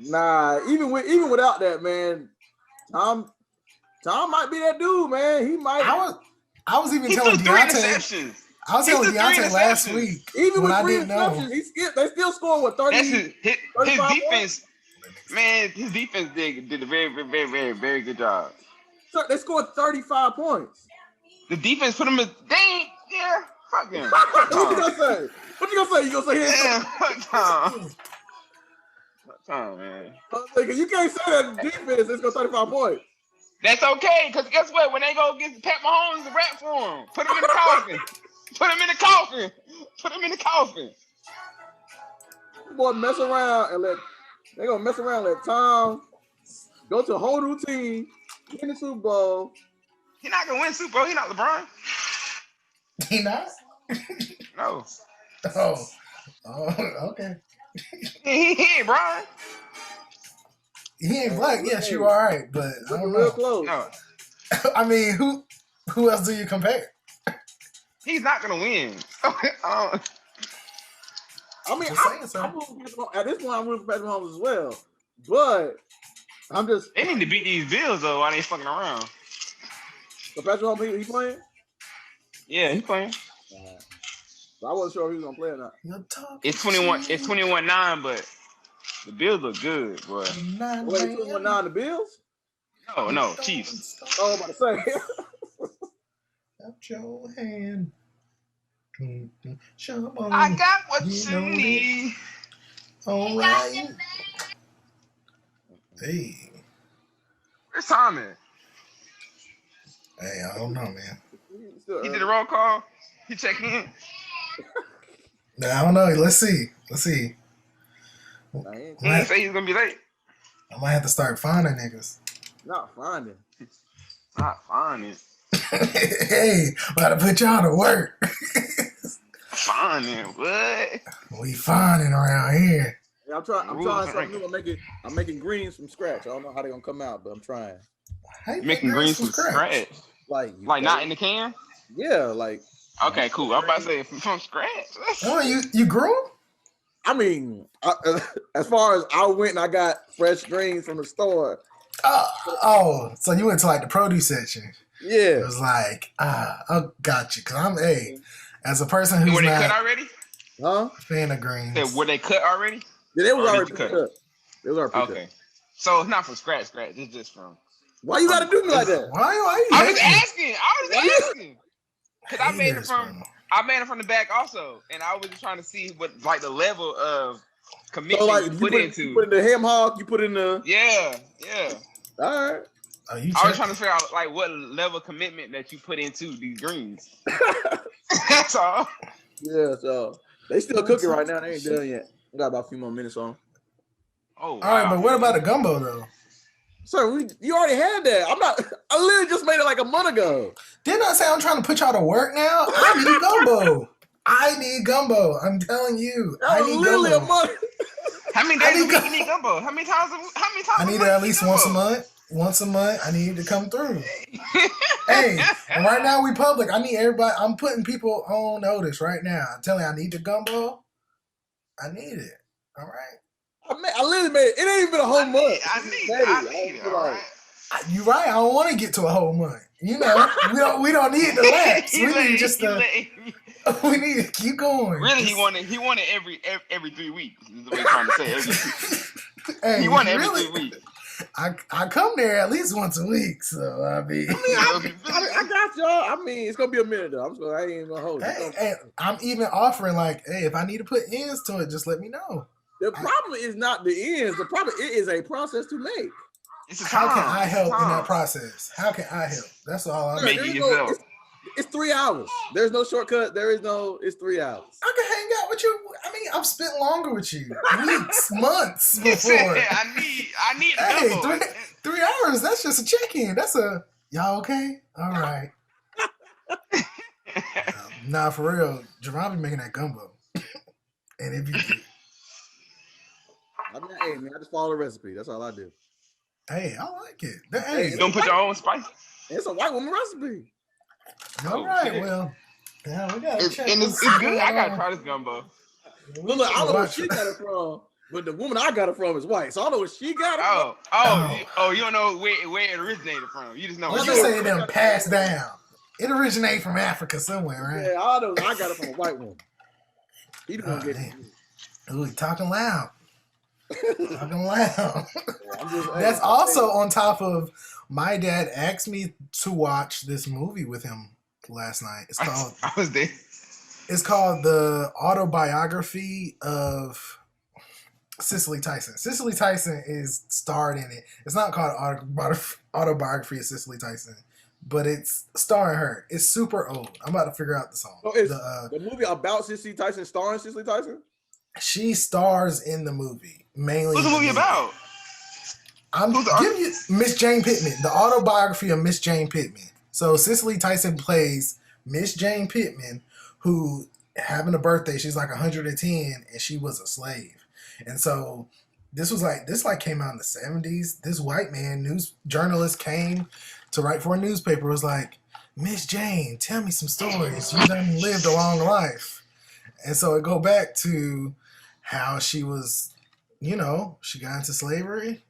Nah, even without that, man, Tom might be that dude, man. He might. I was even telling Deonte. I was telling Deonte last week. Even when with I 3 didn't know. interceptions, he skipped. They still scored with 30. His defense, man. His defense did a very, very, very, very, very good job. So they scored 35 points. The defense put him in. Yeah, fuck him. What you gonna say? What you gonna say? You gonna say yeah, fuck Tom, man. You can't say that the defense is going 35 points. That's okay, because guess what? When they go get Pat Mahomes, the rap for him. Put him in the coffin. Put him in the coffin. Put him in the coffin. Boy, mess around and they're gonna mess around and let Tom go to a whole new team, win the Super Bowl. He's not gonna win Super Bowl. He's not LeBron. He not? No. Oh, okay. He ain't Brian. He ain't black. Yes, you are right, but I don't know. Close. No. I mean, who else do you compare? He's not gonna win. I mean, at this point, I'm rooting for Patrick Mahomes as well. But I'm just. They need to beat these Bills though while they fucking around. So Patrick Mahomes, he playing? Yeah, he's playing. So I wasn't sure if he was gonna play or not. It's 21. It's 21-9, but the Bills look good, boy. Wait, 21-9 the Bills? No, Chiefs. Oh, I'm about to say. Out your hand. I got what you need. All right. Hey. Where's Tommy? Hey, I don't know, man. He did a roll call. He checked in. Nah, I don't know. Let's see. He didn't say he's gonna be late. I might have to start finding niggas. Not finding. Hey, about to put y'all to work. Finding what? We finding around here. Yeah, I'm trying something new. I'm making greens from scratch. I don't know how they're gonna come out, but I'm trying. Making greens from scratch? Like not in the can? Yeah, like. Okay, cool. I'm about to say from scratch. Oh, you grew? I mean, as far as I went and I got fresh greens from the store. So you went to like the produce section. Yeah. It was like, I got you. Cause I'm as a person who's were they not cut already? Huh? Fan of greens. Were they cut already? Yeah, they was already cut. They was already cut. Okay. So it's not from scratch. It's just from. Why you gotta do me like that? Why I was asking. Cause I made it from the back also, and I was just trying to see what like the level of commitment you put into. You put in the ham hock. You put in the. Yeah. All right. I was trying to figure out like what level of commitment that you put into these greens. That's all. Yeah, so they still cooking right now. They ain't done yet. We got about a few more minutes on. Oh, all right, but what about the gumbo though? Sir, you already had that. I literally just made it like a month ago. Didn't I say I'm trying to put y'all to work now? I need gumbo. I'm telling you. I need literally gumbo. a month. How many days a week you need gumbo? How many times? I need it at least once a month. Once a month, I need to come through. Hey, and right now we public. I need everybody. I'm putting people on notice right now. I'm telling you, I need the gumbo. I need it. All right. I literally made it. It ain't even been a whole month. I need it. All right. You're right. I don't want to get to a whole month. You know, we don't need the lapse. We need just the. We need to keep going. Really, he wanted every 3 weeks. Is what he's trying to say. Hey, he wanted every 3 weeks. I come there at least once a week, so I mean, I got y'all. I mean, it's gonna be a minute though. I ain't gonna hold it. Hey, I'm even offering like, hey, if I need to put ends to it, just let me know. The problem is not the ends. The problem is a process to make. How can I help in that process? How can I help? That's all I'm making yourself. It's 3 hours. There's no shortcut. It's 3 hours. I can hang out with you. I mean, I've spent longer with you. Weeks, months before. I need hey, 3 hours. That's just a check-in. That's a y'all okay? All right. Nah, for real. Javon be making that gumbo. And if you hey man, I just follow the recipe. That's all I do. Hey, I like it. Hey, you don't put your own spice. It's a white woman recipe. All right, well, yeah, we got it's good. I gotta try this gumbo. Look, I don't know where she got it from. But the woman I got it from is white, so I don't know where she got it from. You don't know where it originated from. You just know. Let's just say it done passed down. It originated from Africa somewhere, right? Yeah, I know. I got it from a white woman. He the one getting it. Ooh, talking loud. Talking loud. That's also on top of my dad asked me to watch this movie with him last night. It's called. I was there. It's called The Autobiography of Cicely Tyson. Cicely Tyson is starred in it. It's not called Autobiography of Cicely Tyson, but it's starring her. It's super old. I'm about to figure out the song. So is the movie about Cicely Tyson starring Cicely Tyson? She stars in the movie mainly. What's the movie about? I'm giving you Miss Jane Pittman. The Autobiography of Miss Jane Pittman. So Cicely Tyson plays Miss Jane Pittman, who having a birthday. She's like 110, and she was a slave. And so this came out in the 70s. This white man, news journalist, came to write for a newspaper. Was like, Miss Jane, tell me some stories. You done lived a long life. And so it go back to how she was, she got into slavery.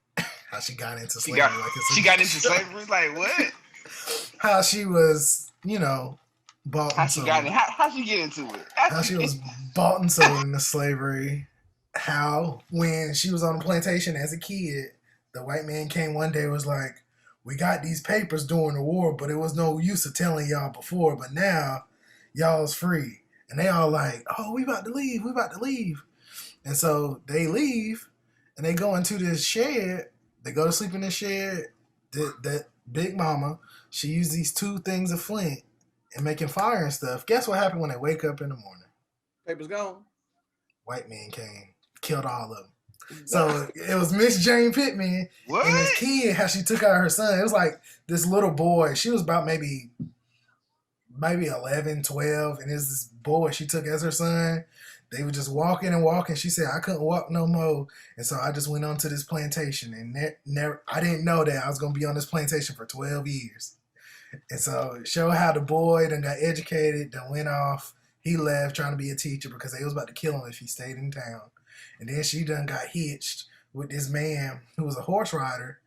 How she got into slavery. She got into slavery? Like what? How she was, bought and sold. How she get into it? How she was bought and sold into slavery. How when she was on the plantation as a kid, the white man came one day and was like, we got these papers during the war, but it was no use of telling y'all before, but now y'all's free. And they all like, oh, we about to leave. And so they leave and they go into this shed. They go to sleep in this shed. That big mama, she used these 2 things of flint and making fire and stuff. Guess what happened when they wake up in the morning? Paper's gone. White man came, killed all of them. So it was Miss Jane Pittman and this kid, how she took out her son. It was like this little boy. She was about maybe 11, 12, and there's this boy she took as her son. They were just walking and walking. She said, I couldn't walk no more. And so I just went on to this plantation. And I didn't know that I was going to be on this plantation for 12 years. And so it showed how the boy then got educated, then went off. He left trying to be a teacher because they was about to kill him if he stayed in town. And then she done got hitched with this man who was a horse rider.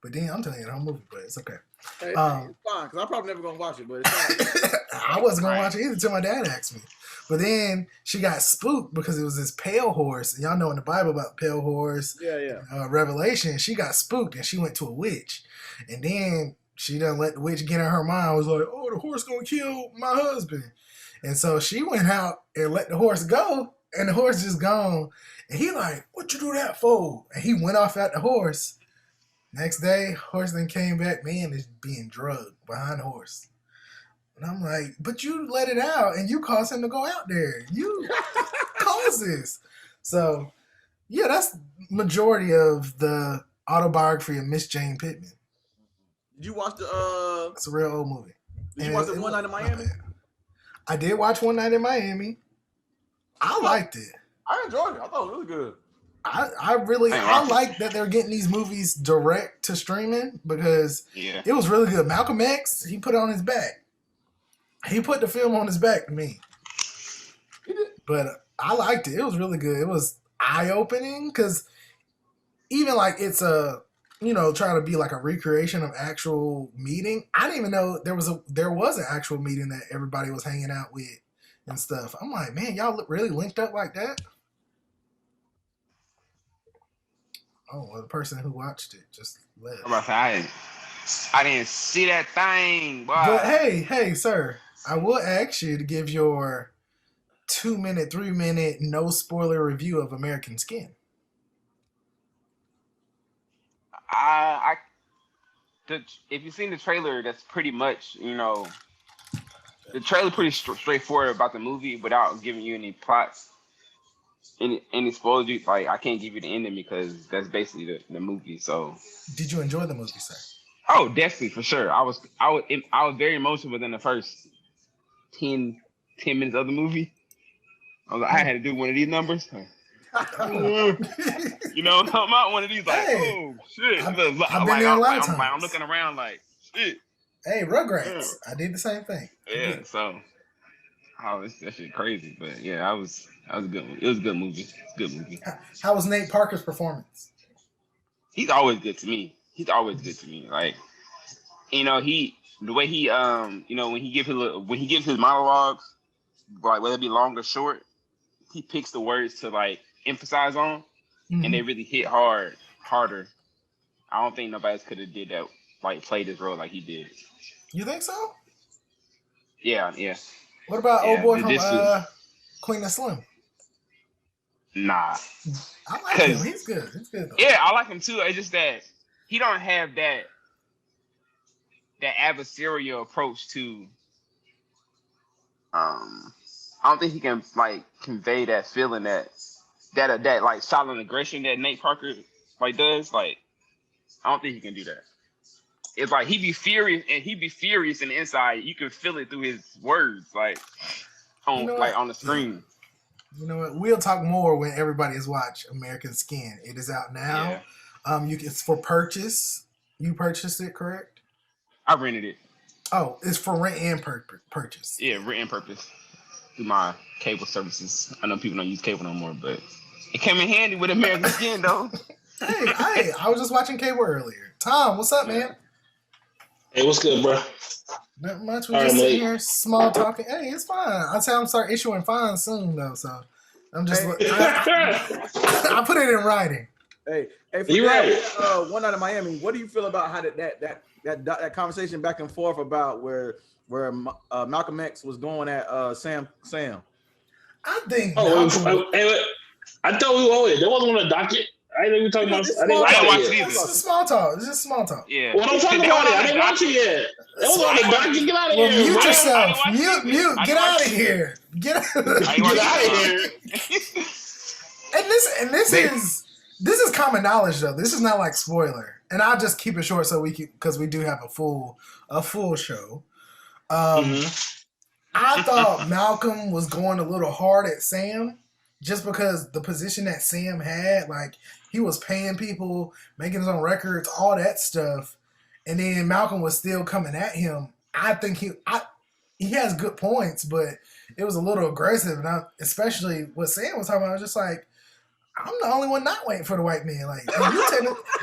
But then I'm telling you the whole movie, but it's okay. Hey, it's fine, because I'm probably never going to watch it, but it's fine. I wasn't going to watch it either until my dad asked me. But then she got spooked because it was this pale horse. Y'all know in the Bible about pale horse. Yeah. Revelation. She got spooked and she went to a witch. And then she done let the witch get in her mind. Was like, oh, the horse going to kill my husband. And so she went out and let the horse go. And the horse just gone. And he like, what you do that for? And he went off at the horse. Next day, horse then came back. Man is being drugged behind the horse. And I'm like, but you let it out and you caused him to go out there. You caused this. So, yeah, that's majority of the autobiography of Miss Jane Pittman. Did you watch the... It's a real old movie. Did you watch the One Night in Miami? I did watch One Night in Miami. I liked it. I enjoyed it. I thought it was good. I like that they're getting these movies direct to streaming because it was really good. Malcolm X, he put it on his back. He put the film on his back to me. But I liked it. It was really good. It was eye-opening because even like it's a, trying to be like a recreation of actual meeting. I didn't even know there was an actual meeting that everybody was hanging out with and stuff. I'm like, man, y'all really linked up like that? Oh, well, the person who watched it just left. I'm about to say, I didn't see that thing. Boy. But hey, sir, I will ask you to give your 2-minute, 3-minute, no spoiler review of American Skin. If you've seen the trailer, that's pretty much, the trailer pretty straightforward about the movie without giving you any plots. Any spoilers, like I can't give you the ending because that's basically the movie. So, did you enjoy the movie, sir? Oh, definitely, for sure. I was very emotional within the first 10 minutes of the movie. I had to do one of these numbers. You know, I'm out one of these like, oh shit. I've been there a lot of times. I'm looking around like shit. Hey, Rugrats. Yeah. I did the same thing. Yeah, so Oh, that shit crazy. But yeah, that was a good one. It was a good movie. Good movie. How was Nate Parker's performance? He's always good to me. He's always good to me. Like, the way he when he gives his monologues, like whether it be long or short, he picks the words to like emphasize on, and they really hit harder. I don't think nobody else could have did that, like played this role like he did. You think so? Yeah. What about old boy from Queen of Slim? Nah. I like him. He's good. He's good though. Yeah, I like him too. It's just that he don't have that adversarial approach to. I don't think he can like convey that feeling that like silent aggression that Nate Parker like does. Like, I don't think he can do that. It's like he'd be furious in the inside. You can feel it through his words, like on on the screen. You know what? We'll talk more when everybody has watched American Skin. It is out now. Yeah. It's for purchase. You purchased it, correct? I rented it. Oh, it's for rent and purchase. Yeah, rent and purchase through my cable services. I know people don't use cable no more, but it came in handy with American Skin, though. Hey, I was just watching cable earlier. Tom, what's up, man? Hey, what's good, bro? Not much. We're just sitting here, small talking. Hey, it's fine. I'll say I'm start issuing fines soon, though. So I'm just. I put it in writing. Hey, you right. One night in Miami. What do you feel about how that conversation back and forth about where Malcolm X was going at Sam? I think. I thought we were. There wasn't on the docket. I didn't even talk about. I didn't watch it either. It's small talk. It's just small talk. Yeah. Well, don't talk about it. I didn't watch it yet. It was on the docket. Get out of here. Mute yourself. Mute. Get out of here. Get out of here. And this is common knowledge though. This is not like spoiler. And I'll just keep it short so because we do have a full show. I thought Malcolm was going a little hard at Sam just because the position that Sam had, like he was paying people, making his own records, all that stuff. And then Malcolm was still coming at him. I think he has good points, but it was a little aggressive. And especially what Sam was talking about, I was just like, I'm the only one not waiting for the white man. Like,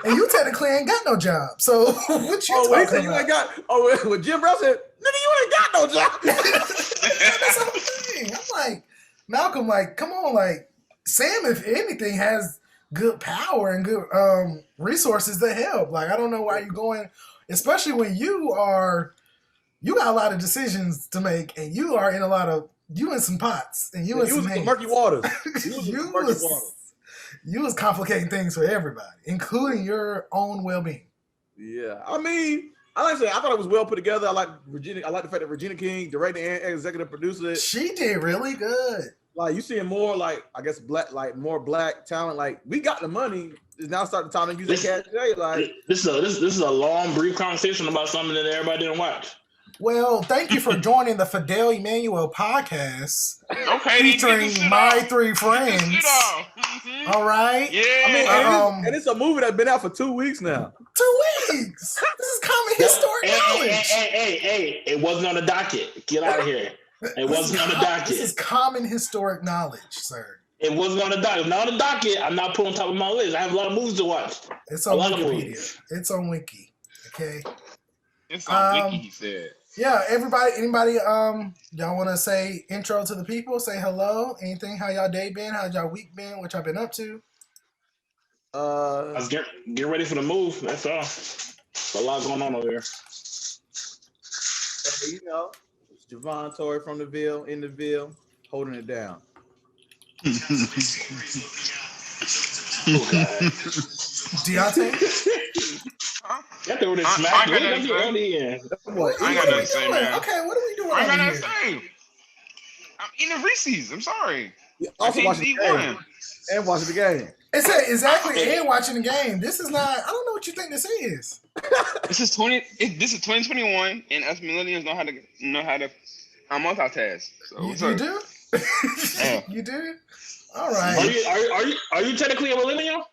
and you technically ain't got no job. So what you talking about? You ain't got. Well, Jim Brown said, "Nigga, you ain't got no job." That's the whole thing. I'm like, Malcolm, like, come on, like Sam, if anything, has good power and good resources to help. Like, I don't know why you're going, especially when you got a lot of decisions to make, and you in some pots, and you in some murky waters. You was complicating things for everybody, including your own well-being. Yeah, I mean, I thought it was well put together. I like Regina. I like the fact that Regina King, director and executive producer, she did really good. Like, you seeing more, like, I guess more black talent. Like, we got the money. It's now starting time to use the cash today. Like, this is a long, brief conversation about something that everybody didn't watch. Well, thank you for joining the Fidel Emmanuel podcast. Okay, featuring my three friends. All right. Yeah. I mean, and it's a movie that's been out for 2 weeks now. 2 weeks. This is common historic knowledge. Hey! It wasn't on the docket. Get out of here. It wasn't on the docket. This is common historic knowledge, sir. It wasn't on the docket. Not on the docket. I'm not putting on top of my list. I have a lot of movies to watch. It's on Wikipedia. It's on Wiki. Okay. It's on Wiki. He said. Yeah, anybody, y'all want to say intro to the people? Say hello. Anything? How y'all day been? How's y'all week been? What y'all been up to? I was getting ready for the move. That's all. There's a lot going on over here. You know, it's Javon Torrey from the Ville, in the Ville, holding it down. Deonte? That dude is smacked. I ain't got nothing to say, man. Okay, what are we doing? I ain't got nothing to say. I'm eating Reese's. I'm sorry. Also watching the game. And watching the game. Exactly, and watching the game. This is not. I don't know what you think this is. This is 2021, and us millennials know how to multitask. So you do? Yeah. You do? All right. Are you technically a millennial?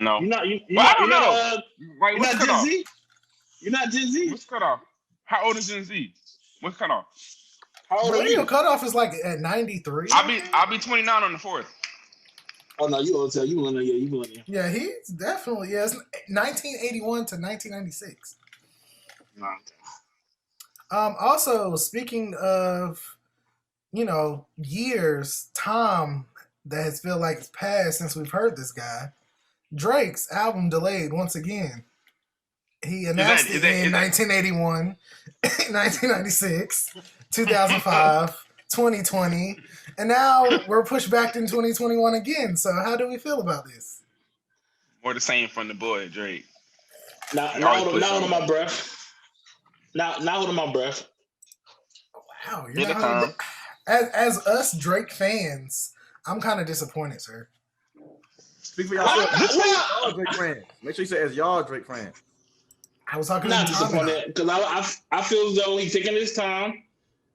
No. You're not. I don't know. You're not Gen Z? You're not Gen Z? What's cut off? How old is Gen Z? What's cut off? How old are Millennial you? cutoff is like at 93. I'll be 29 on the 4th. Oh no, you old tell you millennial. Yeah, you millennial. Yeah, he's definitely it's 1981 to 1996. Also, speaking of, years, time that has felt like it's passed since we've heard this guy. Drake's album delayed once again. He announced it in 1981, 1996, 2005, 2020, and now we're pushed back in 2021 again. So how do we feel about this? More the same from the boy, Drake. Now holding my breath. Now holding my breath. Wow, you're not as us Drake fans, I'm kind of disappointed, sir. Speak for yourself. Y'all Drake fans. Make sure you say as y'all Drake fans. I was talking not disappointed because I feel as though he's taking his time.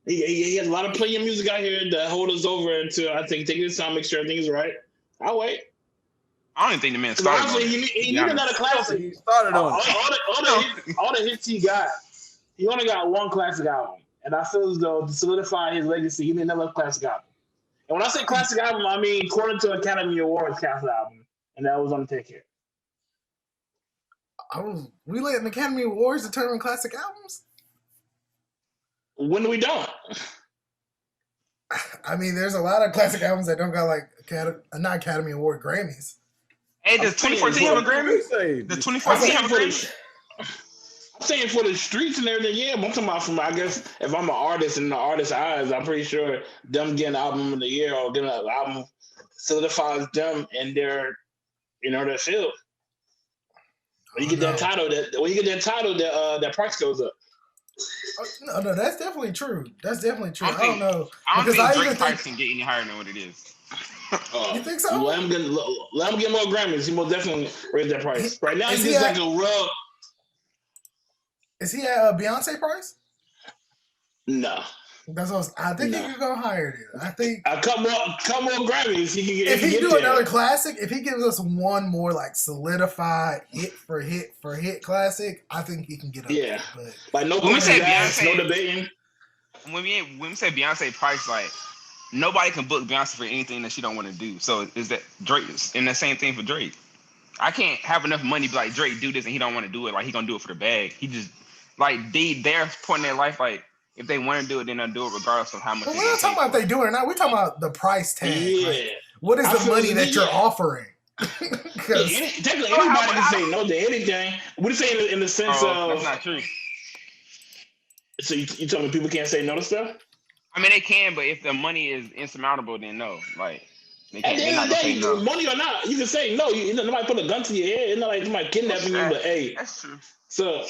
He has a lot of playing music out here that hold us over until I think taking his time, make sure everything's right. I'll wait. I don't even think the man started on it. He needed another classic. He started on all the hits he got. He only got one classic album. And I feel as though to solidify his legacy, he need another classic album. And when I say classic album, I mean according to Academy Awards classic album. And that was Undertaker. We letting Academy Awards determine classic albums? When we don't. I mean, there's a lot of classic albums that don't got like not Academy Award Grammys. Hey, does 2014 have a Grammy? Does 2014 have a Grammy? I'm saying for the streets and everything, yeah. But I'm talking about from, I guess, if I'm an artist in the artist's eyes, I'm pretty sure them getting album of the year or getting an album solidifies them in their field. When you get that title, that price goes up. No, that's definitely true. That's definitely true. I don't know. I don't think Drake's price can get any higher than what it is. You think so? Let him get more Grammys. He will definitely raise that price. Right now, he's just like a rub. Is he at Beyonce price? No. That's what I think. He could go higher. Then. I think a couple more Grammys. He can get. If he do another classic, if he gives us one more like solidified hit for hit classic, I think he can get up. Yeah, but like no. When we say Beyonce, no debating. When we say Beyonce price, like nobody can book Beyonce for anything that she don't want to do. So is that Drake? And the same thing for Drake. I can't have enough money to be like Drake do this and he don't want to do it. Like he gonna do it for the bag. He just like they're putting their life like. If they want to do it, then they'll do it regardless of how much. But we're not talking about if they do it or not. We're talking about the price tag. Yeah. Like, what is the money that you're offering? Technically, anybody can say no to anything. We're saying in the sense of that's not true. So you telling me people can't say no to stuff? I mean, they can, but if the money is insurmountable, then no. Like they can't. At the end of the day, no. Money or not, you can say no. Nobody put a gun to your head. It's not like somebody kidnapping you. But hey, that's true. So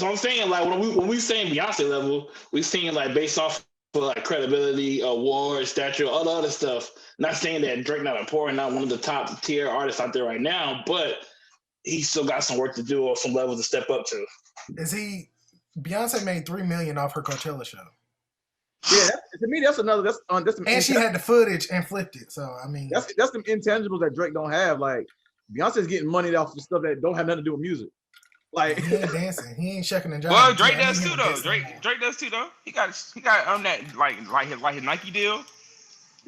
I'm saying like when we saying Beyonce level, we saying like based off of like credibility, awards, stature, all the other stuff. Not saying that Drake not important, not one of the top tier artists out there right now, but he still got some work to do or some levels to step up to. Beyonce made $3 million off her Coachella show. Yeah, to me that's another. That's and she had the footage and flipped it. So I mean, that's some intangibles that Drake don't have. Like Beyonce's getting money off of stuff that don't have nothing to do with music. Like he ain't dancing, he ain't checking the job. Well, Drake does too though. Drake does too though. He got that like his Nike deal.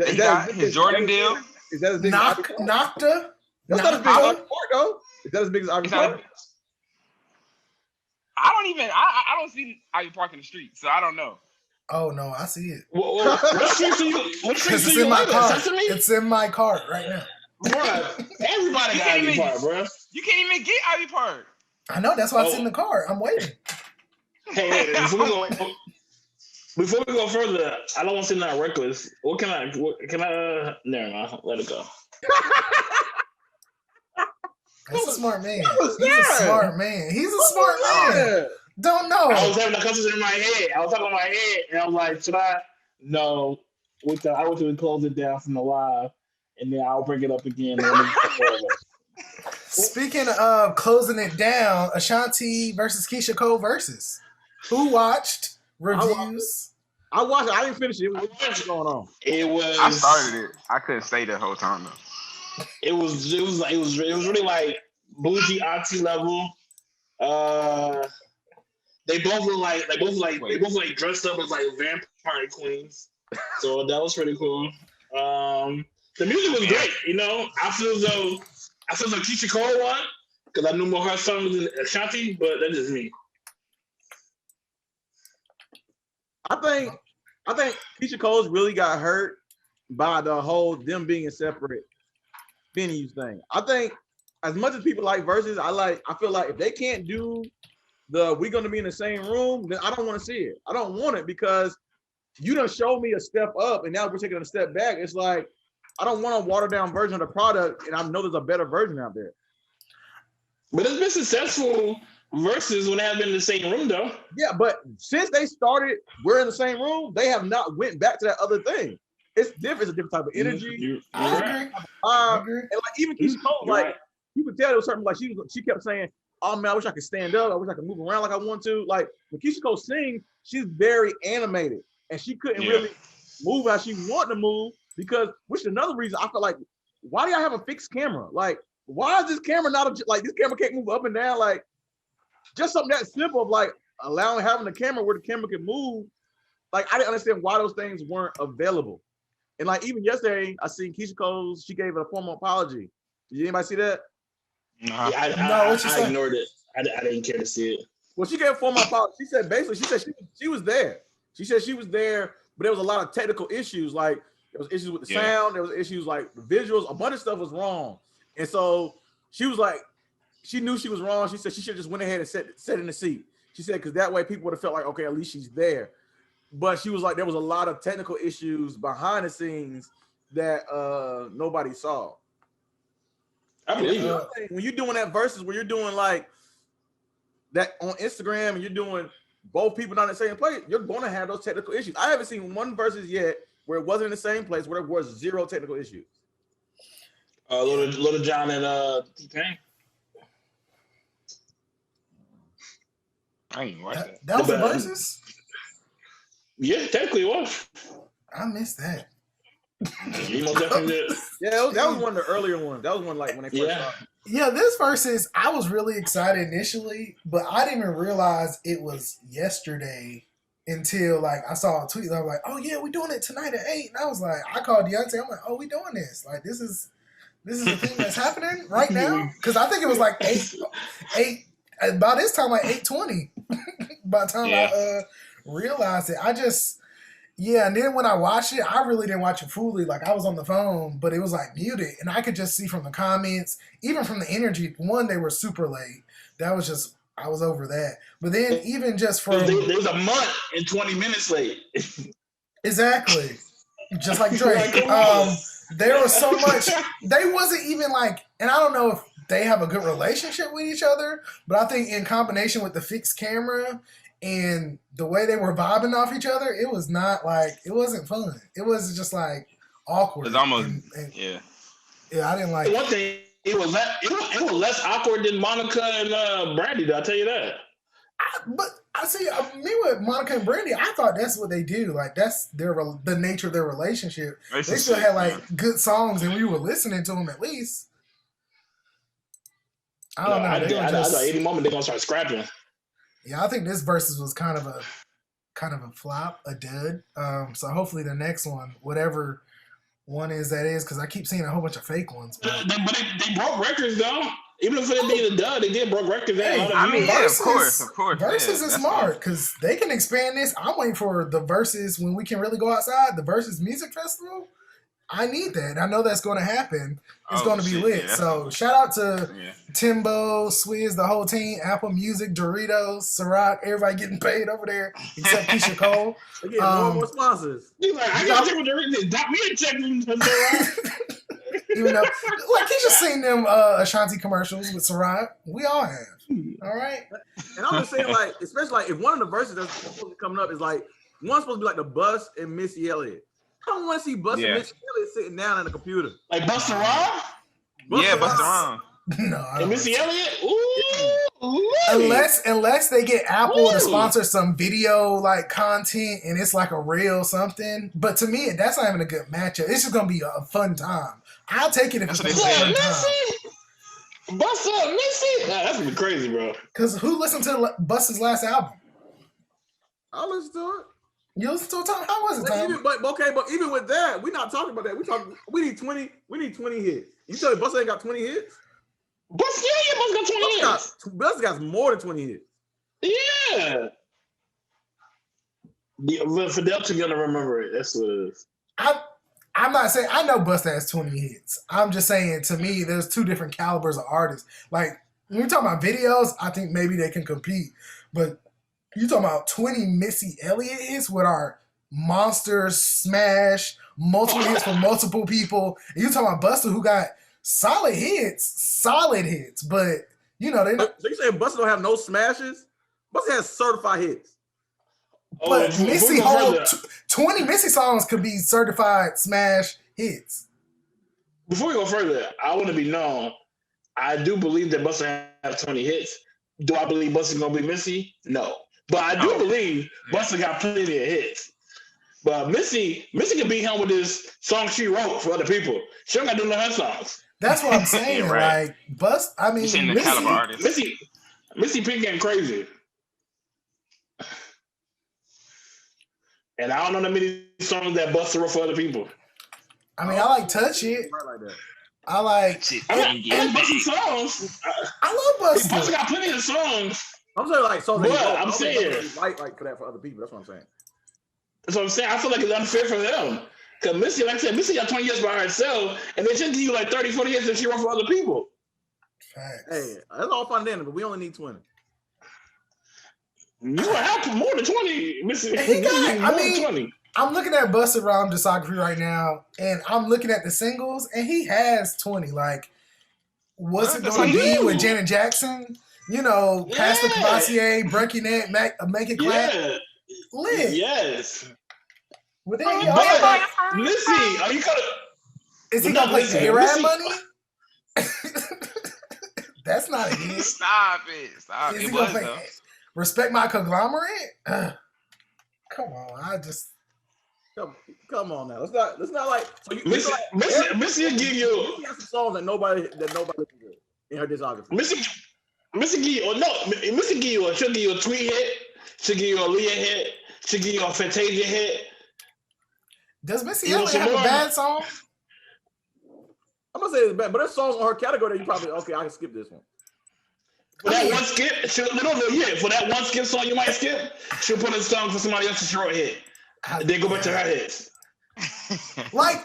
He got his Jordan deal. Is that as big Nocta? That's not as big as Ivy Park though. Is that as big as Ivy Park? I don't see Ivy Park in the street, so I don't know. Oh no, I see it. What streets are you? What streets are you in my car? It's in my cart right now. Bro, everybody got Ivy Park, bro. You can't even get Ivy Park. I know, that's why it's in the car. I'm waiting. Hey, before we go further, I don't want to say nothing reckless. Can I? Never mind. Let it go. That's a smart man. He's a smart man. Don't know. I was having a conversation in my head. I was talking in my head, and I was like, should I? No. I wish we would close it down from the live, and then I'll bring it up again. Speaking of closing it down, Ashanti versus Keyshia Cole versus. Who watched? Reviews? I watched it. I didn't finish it. What's going on? I started it. I couldn't stay the whole time though. It was really like bougie auntie level. they both look like dressed up as like vampire queens. So that was pretty cool. The music was great. You know, I feel as though Keyshia Cole won because I knew more her songs than Ashanti, but that's just me. I think Keyshia Cole's really got hurt by the whole them being separate venues thing. I think as much as people like VERZUZ, I feel like if they can't do we're gonna be in the same room, then I don't want to see it. I don't want it because you done showed me a step up and now we're taking a step back. It's like I don't want a watered down version of the product, and I know there's a better version out there. But it's been successful versus when they have been in the same room, though. Yeah, but since they started, we're in the same room. They have not went back to that other thing. It's different. It's a different type of energy. I agree. And like even Keyshia Cole, like you could tell there was something like she kept saying, "Oh man, I wish I could stand up. I wish I could move around like I want to." Like when Keyshia Cole sings, she's very animated, and she couldn't really move how she wanted to move because, which is another reason I feel like, why do y'all have a fixed camera? Like, why is this camera not like this camera can't move up and down? Like, just something that simple of like having a camera where the camera can move. Like, I didn't understand why those things weren't available. And like even yesterday, I seen Keyshia Cole. She gave a formal apology. Did anybody see that? Nah. I ignored it. I didn't care to see it. Well, she gave a formal apology. She said she was there. She said she was there, but there was a lot of technical issues. Like there was issues with the sound. There was issues like the visuals. A bunch of stuff was wrong. And so she was like, she knew she was wrong. She said she should just went ahead and sat in the seat. She said because that way people would have felt like, okay, at least she's there. But she was like, there was a lot of technical issues behind the scenes that nobody saw. I believe it. When you're doing that versus where you're doing like that on Instagram and you're doing both people not in the same place, you're going to have those technical issues. I haven't seen one versus yet where it wasn't in the same place where there was zero technical issues. Little John and T-Pain. I ain't watch that. That was the versus? Yeah, technically it was. I missed that. You most definitely did. Yeah, that was one of the earlier ones. That was one like when they first started. Yeah, this versus, I was really excited initially, but I didn't even realize it was yesterday until like I saw a tweet. And I was like, "Oh yeah, we doing it tonight at 8." And I was like, I called Deonte. I'm like, "Oh, we doing this? Like this is the thing that's happening right now?" Because I think it was like 8 by this time like 8:20. By the time I realized it, and then when I watched it, I really didn't watch it fully. Like I was on the phone, but it was like muted, and I could just see from the comments, even from the energy. One, they were super late. That was just I was over that. But then even just from there's a month and 20 minutes late. Exactly, just like Drake. There was so much. They wasn't even like, and I don't know if they have a good relationship with each other, but I think in combination with the fixed camera and the way they were vibing off each other, it was not like, it wasn't fun. It was just like awkward. It's almost, yeah, I didn't like one thing. It was less awkward than Monica and Brandy. Did I tell you that? But I see, me with Monica and Brandy, I thought that's what they do. Like that's the nature of their relationship. They still had like good songs, and we were listening to them at least. I don't know. I thought any moment they're gonna start scrapping. Yeah, I think this versus was kind of a flop, a dud. So hopefully the next one, whatever one is that is, because I keep seeing a whole bunch of fake ones. But they broke records though. Even if it being a dud, they did broke records. Hey, I mean, versus, of course. Versus is smart because they can expand this. I'm waiting for the versus when we can really go outside. The versus music festival. I need that. I know that's going to happen. It's going to be lit. Yeah. So shout out to Timbo, Swizz, the whole team, Apple Music, Doritos, Ciroc, everybody getting paid over there except Keyshia Cole. They get more and more sponsors. He's like, I got to check with Doritos. Got me a check from Ciroc. Even though, like, he's just seen them Ashanti commercials with Ciroc. We all have. All right. And I'm just saying, like, especially like if one of the verses that's supposed to be coming up is like one's supposed to be like the Bus and Missy Elliott. I don't want to see Bus and Missy Elliott sitting down on the computer. Like Busta Rhymes? Busta Rhymes. No. And Missy Elliott? Ooh. Unless they get Apple to sponsor some video like content and it's like a real something. But to me, that's not even a good matchup. It's just gonna be a fun time. I'll take it if it's a fun time. Busta, Missy? Nah, that's gonna be crazy, bro. Because who listened to Busta's last album? I'll listen to it. You listen to a time? How was it, Tom? But even with that, we're not talking about that. We need 20 hits. You tell me Busta ain't got 20 hits? Busta got 20 hits. Busta got more than 20 hits. Yeah. Fidel's gonna remember it. That's what it is. I'm not saying I know Busta has 20 hits. I'm just saying, to me, there's two different calibers of artists. Like, when we're talking about videos, I think maybe they can compete. But you talking about 20 Missy Elliott hits with our monster smash, multiple hits from multiple people. And you talking about Busta, who got solid hits. But, you know, they not. So you saying Busta don't have no smashes? Busta has certified hits. But Missy 20 Missy songs could be certified smash hits. Before we go further, I want to be known. I do believe that Busta has 20 hits. Do I believe Busta gonna be Missy? No. But I do believe Busta got plenty of hits. But Missy can beat him with this song she wrote for other people. She don't got to do none of her songs. That's what I'm saying. Yeah, right. Like, I mean, Missy P getting crazy. And I don't know that many songs that Busta wrote for other people. I mean, I like Touch It. I like and Busta songs. I love Busta. Busta got plenty of songs. I'm saying like songs. I'm saying like for that for other people. That's what I'm saying. So I'm saying I feel like it's unfair for them. Because Missy, like I said, Missy got 20 years by herself, and they should give you like 30, 40 years that she wrote for other people. Facts. Hey, that's all fun then, but we only need 20. You would have more than 20, Missy. I mean, 20. I'm looking at Busta Rhymes discography right now, and I'm looking at the singles, and he has 20. Like, what's it going to be with Janet Jackson? You know, Pastor Cavassier, Breaking It, Make It Clap. Yeah. Lit. Yes. But then he Missy, are you gonna? Is he gonna play A-Rap money? That's not a hit. Stop it. Is he gonna play Respect My Conglomerate? Come on, Come on now. Let's not like so Missy will give you some songs that nobody can do in her discography. Missy give you she'll give you a Tweet hit, she'll give you a Leah hit, she'll give you a Fantasia hit. Does Missy Elliott have a bad song? I'm gonna say it's bad, but there's songs on her category that you probably I can skip this one. For that one skip, for that one skip song you might skip, she'll put a song for somebody else's short hit. Then go back to her hits. Like,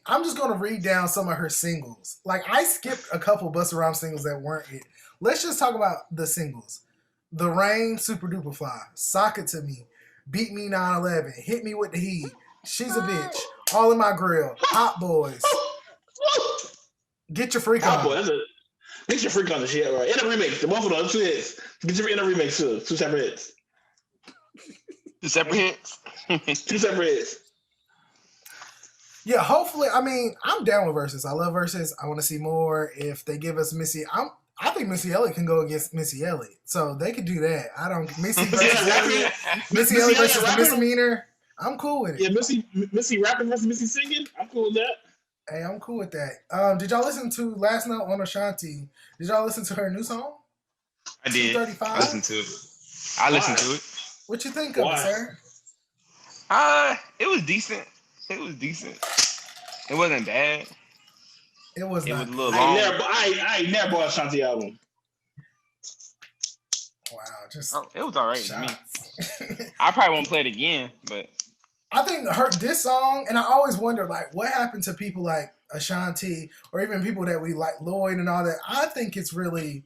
I'm just gonna read down some of her singles. Like, I skipped a couple Busta Rhymes singles that weren't it. Let's just talk about the singles. The Rain, Super Duper Fly, Sock It To Me, Beat Me 9/11, Hit Me With The Heat, She's a Bitch, All In My Grill, Hot Boys, Get Your Freak On. Get Your Freak On the shit, right? In a remix, the both of those 2 hits. Get Your in a remix too, 2 separate hits. 2 separate hits. 2 separate hits. Yeah, hopefully. I mean, I'm down with VERZUZ. I love VERZUZ. I want to see more. If they give us Missy, I think Missy Elliott can go against Missy Elliott, so they could do that. Missy Elliott versus the Misdemeanor. I'm cool with it. Yeah, Missy rapping versus Missy singing. I'm cool with that. Hey, I'm cool with that. Did y'all listen to Last Note on Ashanti? Did y'all listen to her new song? I did. 235? I listened to it. I listened to it. What you think of it, sir? It was decent. It It wasn't bad. It was not. It was a little long. I ain't never bought Ashanti album. Wow, it was all right to me. I probably won't play it again, but I think this song, and I always wonder, like, what happened to people like Ashanti or even people that we like, Lloyd and all that. I think it's really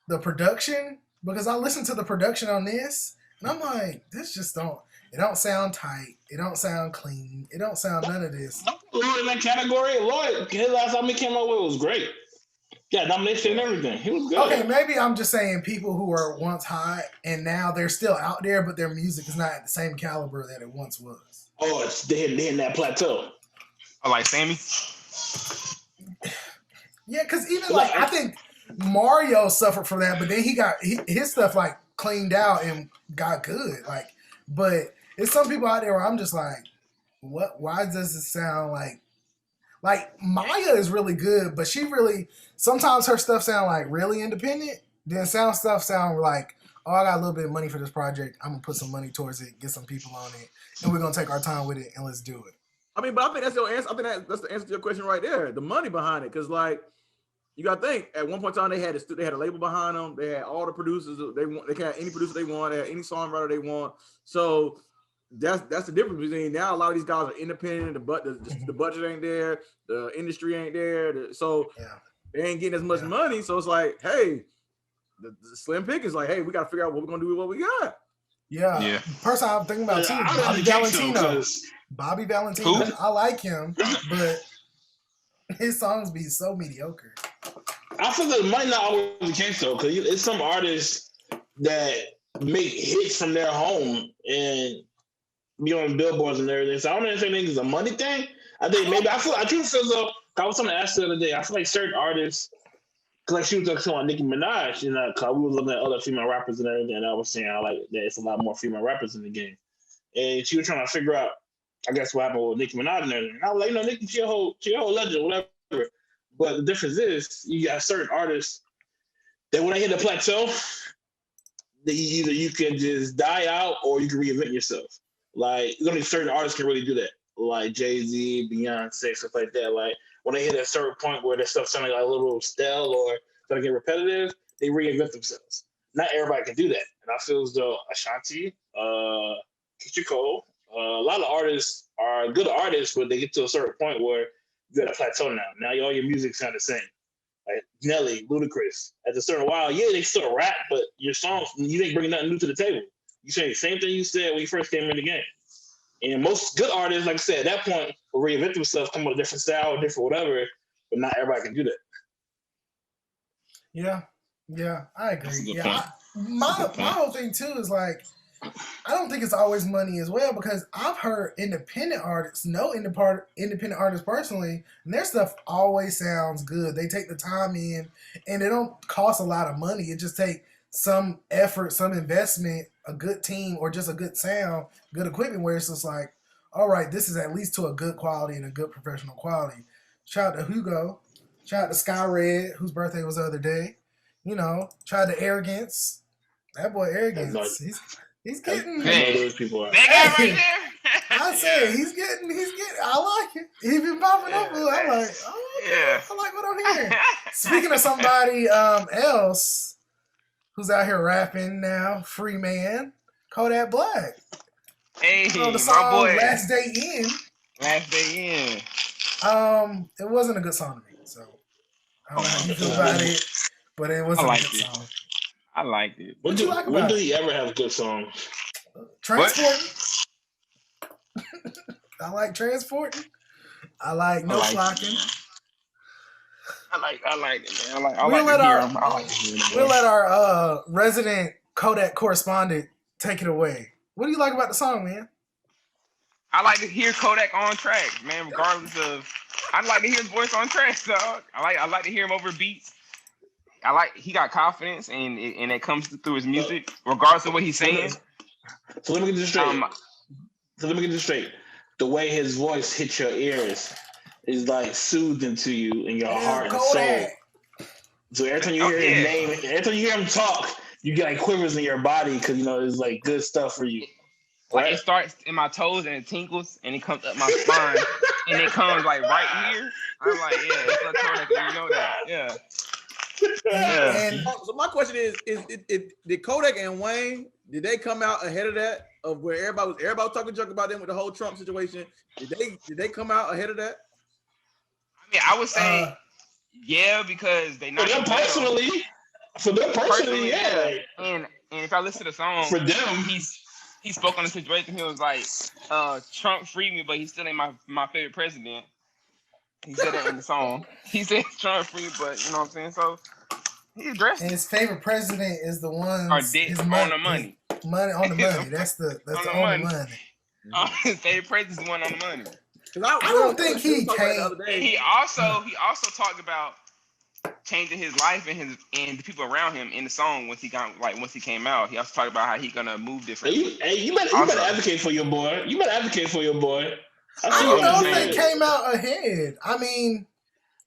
the production, because I listened to the production on this, and I'm like, this just it don't sound tight. It don't sound clean. It don't sound none of this. Lloyd in that category, his last album he came out with was great. Yeah, nomination and everything. He was good. Okay, maybe I'm just saying people who were once hot and now they're still out there, but their music is not at the same caliber that it once was. Oh, they're in that plateau. I like Sammy. Yeah, because even like I think Mario suffered from that, but then he got his stuff like cleaned out and got good. Like, but it's some people out there where I'm just like, what? Why does it sound like Maya is really good, but she really sometimes her stuff sound like really independent. Then stuff sound like oh, I got a little bit of money for this project. I'm gonna put some money towards it, get some people on it, and we're gonna take our time with it and let's do it. I mean, but I think that's your answer. I think that's the answer to your question right there. The money behind it, because like you got to think. At one point in time, they had a label behind them. They had all the producers they want. They can have any producer they want. They had any songwriter they want. So that's the difference between now. A lot of these guys are independent. The budget ain't there. The industry ain't there. So they ain't getting as much money. So it's like, hey, the slim pick is like, hey, we got to figure out what we're gonna do with what we got. Yeah. Person I'm thinking about too, Bobby Valentino. Bobby Valentino. Who? I like him, but his songs be so mediocre. I feel that might not always be the case though, because it's some artists that make hits from their home and be on billboards and everything. So I don't necessarily think it's a money thing. I think maybe I truly feel though. I was something asked the other day. I feel like certain artists, because like she was talking about Nicki Minaj, you know, because we were looking at other female rappers and everything, and I was saying I like that it's a lot more female rappers in the game, and she was trying to figure out, I guess, what happened with Nicki Minaj and everything. And I was like, you know, Nicki, she a whole legend, whatever. But the difference is, you got certain artists that when they hit a plateau, either you can just die out or you can reinvent yourself. Like, only certain artists can really do that, like Jay-Z, Beyonce, stuff like that. Like, when they hit a certain point where their stuff sounding like a little stale or starting to get repetitive, they reinvent themselves. Not everybody can do that. And I feel as though Ashanti, Keyshia Cole, a lot of artists are good artists, but they get to a certain point where you're at a plateau now. Now all your music sound the same. Like Nelly, Ludacris. At a certain while, they still rap, but your songs, you ain't bringing nothing new to the table. You say the same thing you said when you first came in the game. And most good artists, like I said, at that point, will reinvent themselves, come with a different style, different whatever, but not everybody can do that. Yeah, I agree. My whole thing too is like, I don't think it's always money as well, because I've heard independent artists, independent artists personally, and their stuff always sounds good. They take the time in, and it don't cost a lot of money. It just takes some effort, some investment, a good team, or just a good sound, good equipment, where it's just like, all right, this is at least to a good quality and a good professional quality. Shout out to Hugo. Shout out to Sky Red, whose birthday was the other day. You know, shout out to Arrogance. That boy Arrogance. He's getting. Those people are. That guy right there. I say he's getting. I like it. He's been popping up. I'm like, oh, okay. I like what I'm hearing. Speaking of somebody else who's out here rapping now, free man, Kodak Black. Hey, the song my boy. Last Day In. Last Day In. It wasn't a good song to me, so I don't know how you feel about it, but it wasn't a good song. I liked it. What do you like about it? When do he ever have a good song? Transporting. I like Transporting. I like No Flocking. I like it, man. I like to hear him. We'll let our resident Kodak correspondent take it away. What do you like about the song, man? I like to hear Kodak on track, man. Regardless of, I'd like to hear his voice on tracks, dog. I like to hear him over beats. He got confidence, and it comes through his music, regardless of what he's saying. So let me get this straight. The way his voice hits your ears is like soothing to you in your heart and soul. So every time you hear his name, every time you hear him talk, you get like quivers in your body because it's like good stuff for you. Like, it starts in my toes and it tingles and it comes up my spine and it comes like right here. I'm like, yeah, it's not Kodak, you know that, yeah. Yeah. So my question is did Kodak and Wayne, did they come out ahead of that? Of where everybody was talking junk about them with the whole Trump situation? Did they come out ahead of that? I mean, I would say yeah, because they not for them personally, yeah. And if I listen to the song, for them, he spoke on the situation. He was like, Trump freed me, but he still ain't my favorite president. He said that in the song. He said Trump free, but you know what I'm saying? So he addressed and his favorite president is the one on the money. Money on the money. That's the only money. His favorite president is the one on the money. I don't think he came. He also talked about changing his life and the people around him in the song once he came out. He also talked about how he's gonna move differently. You better advocate for your boy. I don't know if they came out ahead. I mean,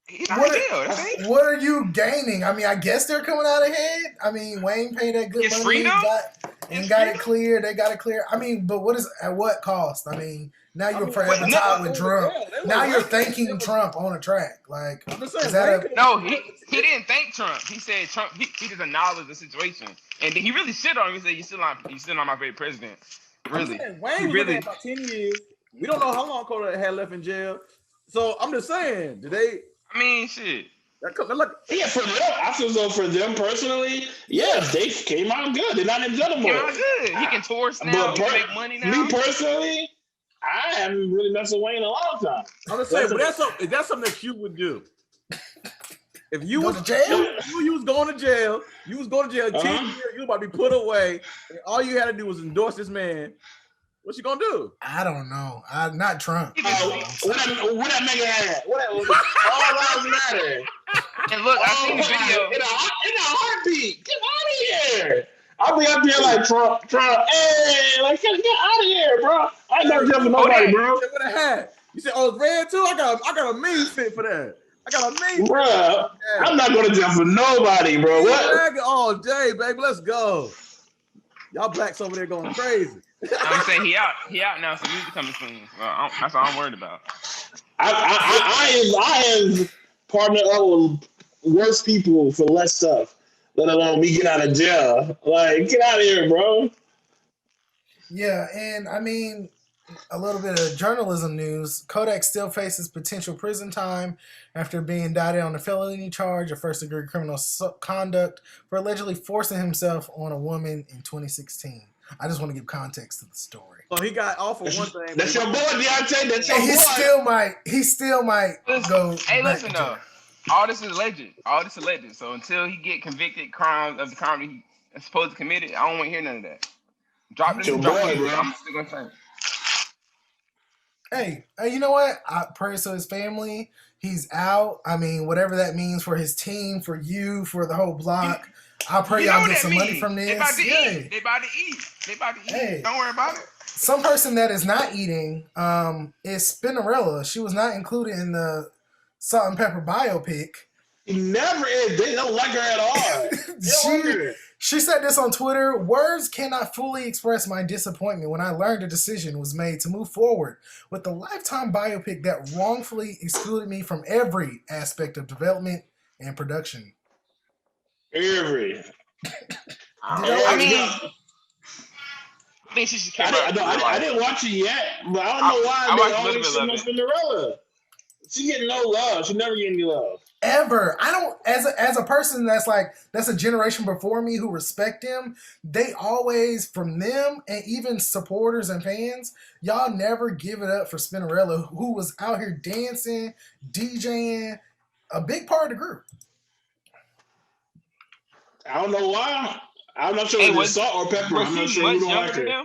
He's not in jail. That's it. What are you gaining? I mean, I guess they're coming out ahead. I mean, Wayne paid that good money. Freedom? Got it clear. They got it clear. I mean, but at what cost? I mean, now you're forever tied with Trump. Now you're thanking Trump on a track. Like, no, he didn't thank Trump. He said Trump. He just acknowledged the situation, and he really shit on him. He said, "You still not my favorite president." Really, Wayne was really about 10 years. We don't know how long Kodak had left in jail. So I'm just saying, did they? I mean, shit. For them, I feel so for them personally. Yeah, they came out good. They're not in jail anymore. Came out good. He can tour now. He can make money now. Me personally, I haven't really messed with Wayne in a long time. I'm just saying, if that's something that you would do. If you was to jail, you was going to jail. You was going to jail 10 years. You was about to be put away. And all you had to do was endorse this man. What you gonna do? I don't know. Not Trump. What that nigga had? All that matter. And look, I seen the video. In a heartbeat. Get out of here. I'll be up there like Trump. Hey, like get out of here, bro. I ain't never jumping nobody, bro. What a hat. You said, oh, it's red too? I got a mean fit for that. I got a mean bro. Yeah. I'm not gonna jump for nobody, bro. What? All day, baby. Let's go. Y'all blacks over there going crazy. I'm saying he out now, so music coming soon. That's all I'm worried about. I am partnered up with worse people for less stuff, let alone me get out of jail. Like, get out of here, bro. Yeah, and I mean, a little bit of journalism news. Kodak still faces potential prison time after being indicted on a felony charge of first-degree criminal conduct for allegedly forcing himself on a woman in 2016. I just want to give context to the story. So he got off of one thing. That's your boy, Deonte. That's your boy. He still might go. Hey, listen though. All this is alleged. So until he get convicted crimes of the crime that he is supposed to commit, I don't want to hear none of that. Drop this, bro. I'm still gonna say. Hey, you know what? I pray to his family. He's out. I mean, whatever that means for his team, for you, for the whole block. I pray y'all get some money from this. They about to eat. They about to eat. Hey, don't worry about it. Some person that is not eating is Spinnerella. She was not included in the Salt and Pepper biopic. He never is. They don't like her at all. She said this on Twitter. Words cannot fully express my disappointment when I learned a decision was made to move forward with the Lifetime biopic that wrongfully excluded me from every aspect of development and production. I think she should I didn't watch it yet, but I don't know why they always shit on Cinderella. She getting no love. She never getting any love. Ever. I don't, as a person that's a generation before me who respect him, they always, from them and even supporters and fans, y'all never give it up for Spinnerella, who was out here dancing, DJing, a big part of the group. I don't know why. I'm not sure if it's Salt or Pepper. I'm not sure who don't like her.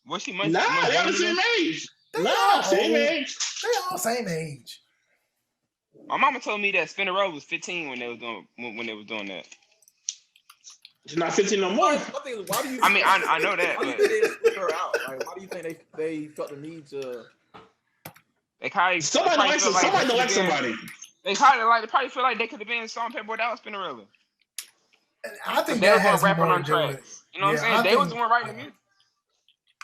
Was she much? Nah, they have the same age. Same age. They all same age. My mama told me that Spinnerella was 15 when they was doing that. She's not 15 no more. I know that. Why do you think they split her out? Like, why do you think they felt the need to? Somebody don't like somebody. They probably feel like they could have been Salt and Pepper without Spinnerella. I think that has more on to do with it. You know what I'm saying? They was the one writing the music.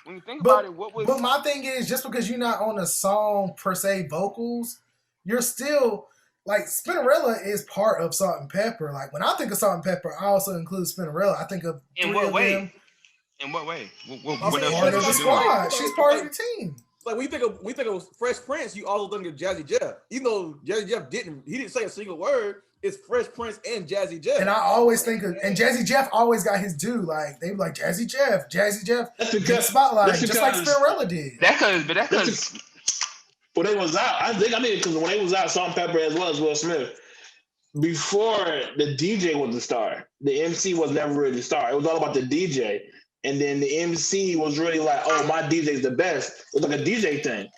When you think about it, But my thing is, just because you're not on the song per se vocals, you're still like Spinnerella is part of Salt and Pepper. Like when I think of Salt and Pepper, I also include Spinnerella. I think of In what way? What else part of the squad. She's part of the team. Like when you think of Fresh Prince, you also think of Jazzy Jeff. Even though Jazzy Jeff didn't say a single word. It's Fresh Prince and Jazzy Jeff. And I always think of, and Jazzy Jeff always got his due. Like, they be like, Jazzy Jeff, get spotlight, just like Spinnerella did. That's because. When they was out, I think because when they was out, Salt and Pepper as well as Will Smith, before the DJ was the star, the MC was never really the star. It was all about the DJ. And then the MC was really like, oh, my DJ's the best. It was like a DJ thing.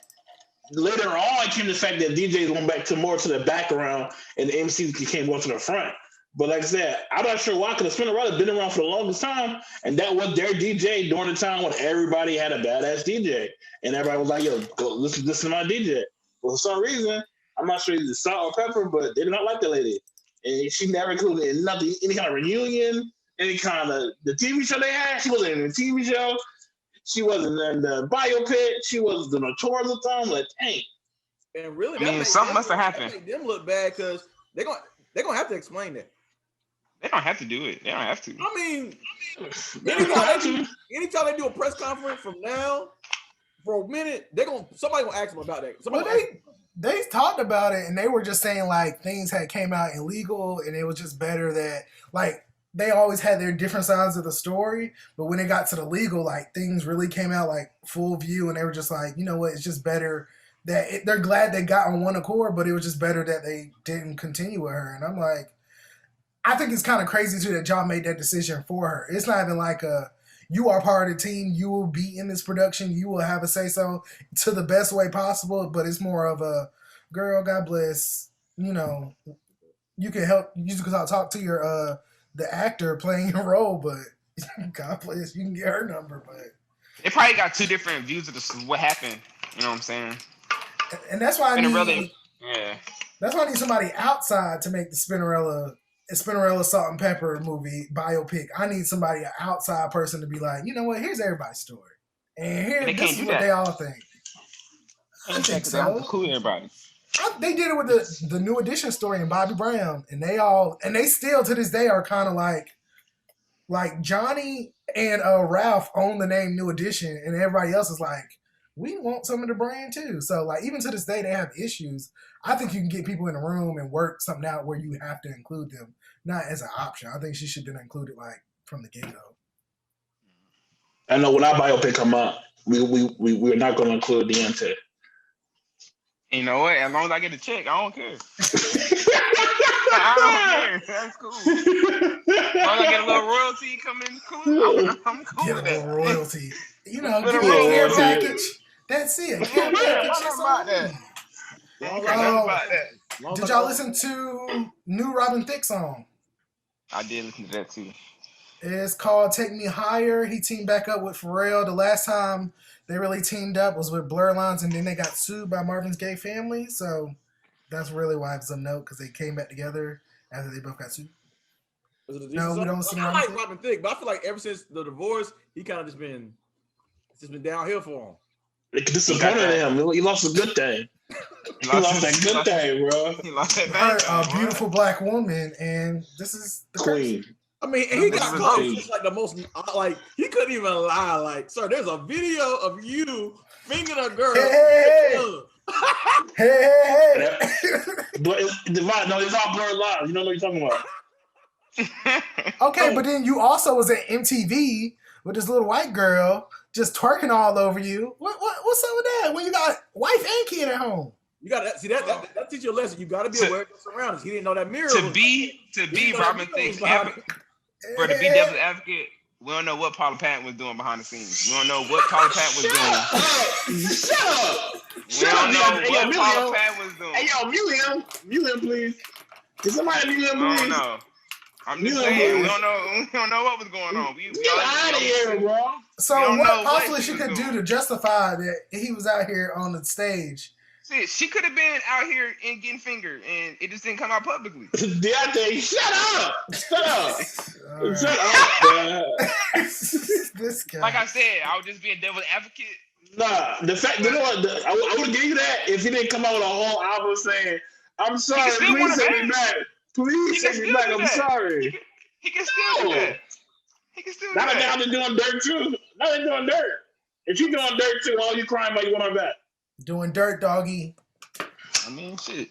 Later on, it came to the fact that DJs went back to more to the background and the MCs became more to the front. But like I said, I'm not sure why, because Spinnerella been around for the longest time, and that was their DJ during the time when everybody had a badass DJ. And everybody was like, yo, go listen to my DJ. But for some reason, I'm not sure either salt or pepper, but they did not like the lady. And she never included in nothing, any kind of reunion, any kind of the TV show they had. She wasn't in the TV show. She wasn't in the biopic. She was the notorious at the time. Like, dang. And really, something must have happened. That made them look bad because they're gonna have to explain that. They don't have to do it. They don't have to. I mean, anytime they do a press conference from now for a minute, somebody gonna ask them about that. They talked about it and they were just saying like things had came out illegal and it was just better that like they always had their different sides of the story, but when it got to the legal, like things really came out like full view and they were just like, you know what, it's just better that they're glad they got on one accord, but it was just better that they didn't continue with her. And I'm like, I think it's kind of crazy too that John made that decision for her. It's not even like you are part of the team. You will be in this production. You will have a say-so to the best way possible, but it's more of a, girl, God bless, you know, you can help, you can talk to your, the actor playing your role, but God bless, you can get her number, but. They probably got two different views of what happened, you know what I'm saying? And that's why that's why I need somebody outside to make the Spinnerella Salt and Pepper movie biopic. I need somebody, an outside person to be like, you know what, here's everybody's story. And this is what they all think. I think so. Include everybody. They did it with the New Edition story and Bobby Brown. And they still to this day are kind of like Johnny and Ralph own the name New Edition and everybody else is like, we want some of the brand too. So like even to this day they have issues. I think you can get people in a room and work something out where you have to include them, not as an option. I think she should have been included like from the get-go. I know when our biopic come out, we're not going to include Deonte. You know what? As long as I get a check, I don't care. I don't care. That's cool. As long as I get a little royalty coming, cool. I'm cool get with a little that. royalty. You know, get a care package. That's it. Care package. That's all that. Did y'all listen to new Robin Thicke song? I did listen to that too. It's called Take Me Higher. He teamed back up with Pharrell. The last time they really teamed up was with Blur Lines, and then they got sued by Marvin's Gaye family. So that's really why it's of note, because they came back together after they both got sued. No, we don't listen to Robin. I like Robin Thicke, but I feel like ever since the divorce, he kind of just been downhill for him. It's disappointed in him. He lost a good thing. He lost that good thing, bro. He lost that bad thing. A beautiful black woman, and this is the queen. I mean, and he got caught just like the most, like, he couldn't even lie. Like, sir, there's a video of you fingering a girl. Hey. But it's all blurred lines. You know what you're talking about. Okay, but then you also was at MTV with this little white girl just twerking all over you. What's up with that? When you got wife and kid at home. You got to see that teach you a lesson. You got to be aware of your surroundings. He didn't know that mirror. To be Robin Thicke, for the be devil's advocate, we don't know what Paula Patton was doing behind the scenes. We don't know what Paula Patton was doing. Shut up! We don't know what Paula Patton was doing. Hey, yo, mute him, please. Can somebody mute him, please? I don't know. I'm just saying, we don't know what was going on. Get out of here, bro. So what possibly she could do to justify that he was out here on the stage? See, she could have been out here and getting fingered, and it just didn't come out publicly. Deonte, shut up! Right. Shut up, bro. This guy. Like I said, I was just being devil's advocate. Nah, the fact, you know what? I would give you that if he didn't come out with a whole album saying, "I'm sorry, please take me back. Please take me back. I'm sorry." He can still do that. He can still do that. Now they're doing dirt too. Now they're doing dirt. If you doing dirt too, all you crying about you want her back. Doing dirt, doggy. I mean, shit.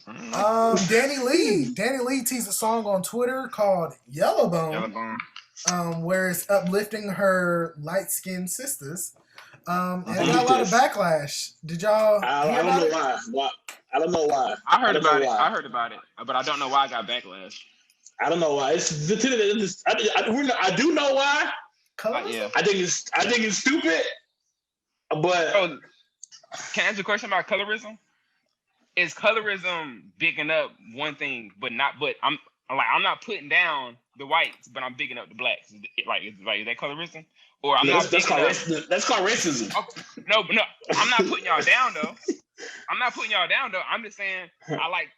DaniLeigh teased a song on Twitter called Yellowbone. Where it's uplifting her light-skinned sisters. And it got a lot of backlash. Did y'all I don't know why. I don't know why. I heard about it, but I don't know why I got backlash. I don't know why. I do know why. Yeah. I think it's stupid. But can I answer a question about colorism? Is colorism bigging up one thing, but I'm not putting down the whites, but I'm bigging up the blacks. Is that colorism? Or that's called racism. No, I'm not putting y'all down though. I'm not putting y'all down though. I'm just saying I like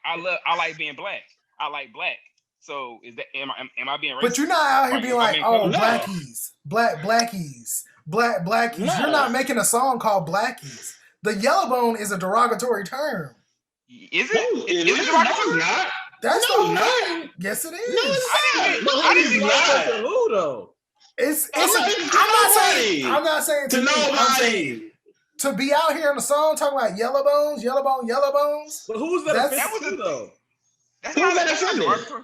being black. I like black. So is that am I being racist? But you're not out here being like, oh, No. blackies, blackies. No. You're not making a song called Blackies. The yellowbone is a derogatory term. Is it? Is it derogatory? Not. That's no, the not. thing. Yes, it is. No, it's I didn't think to who though? I'm not saying to nobody. I'm saying to be out here in the song talking about yellowbones. But who's that offensive though? That's Who's not that offended? derogatory.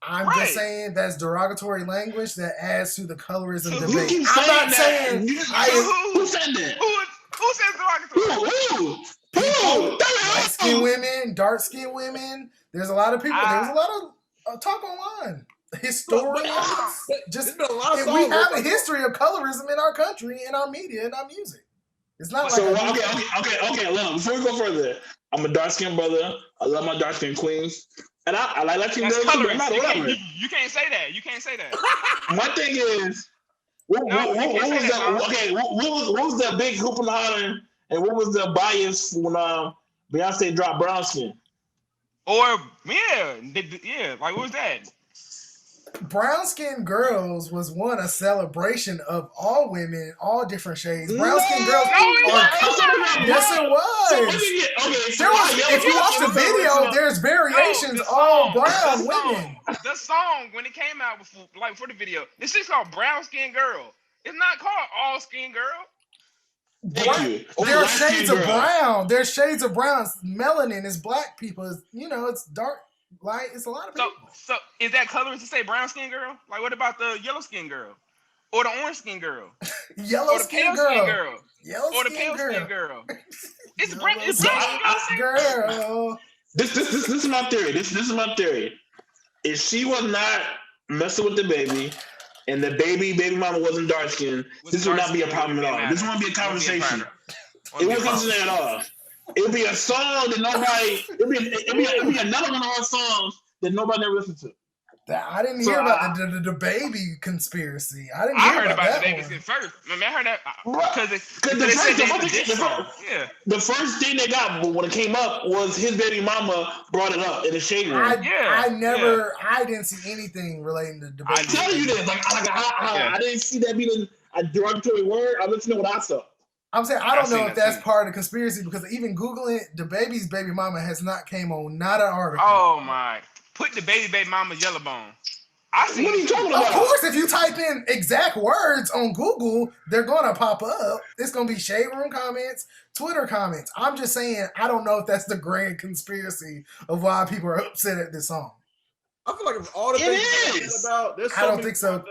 I'm just saying that's derogatory language that adds to the colorism So debate. I'm not saying who said that? Who says derogatory? Who? Light skinned women, dark skinned women. There's a lot of people. There's a lot of talk online. Historians. Just been a lot of we have a history of colorism in our country, in our media, in our music. It's not like okay. Look, before we go further, I'm a dark skinned brother. I love my dark skinned queens. And I like Latin girls. You can't say that. You can't say that. My thing is, what was the big hoop and hollering, and what was the bias when Beyonce dropped brown skin? Or like what was that? Brown skinned girls was a celebration of all women, all different shades. Brown skinned girls yes, it was. If you watch the video, there's variations all brown women. The song when it came out for the video, this shit's called Brown Skin Girl. It's not called All Skin Girl. There are shades of brown. There's shades of brown. Melanin is black people. It's dark. Like it's a lot of people. So is that colorist to say brown skin girl? Like what about the yellow skin girl? Or the orange skin girl? Yellow skin girl. Or the pale skin girl. It's brown girl. This is my theory. This is my theory. If she was not messing with the baby and the baby mama wasn't dark skinned, this would not be a problem at all. This wouldn't be a conversation. It wasn't at all. It would be a song that nobody. It'd be another one of our songs that nobody ever listened to. I didn't hear about the baby conspiracy. I heard about the baby first. I heard that the first thing they got when it came up was his baby mama brought it up in the shade room. I didn't see anything relating to the baby. I'm telling you this. I didn't see that being a derogatory word. I listened to what I saw. I'm saying I don't know if that's part of the conspiracy because even Googling it, the baby's baby mama has not came on, not an article. Oh my! Put the baby mama yellowbone. What are you talking about? Of course, if you type in exact words on Google, they're gonna pop up. It's gonna be shade room comments, Twitter comments. I'm just saying I don't know if that's the grand conspiracy of why people are upset at this song. I feel like if all the things about, I don't think so.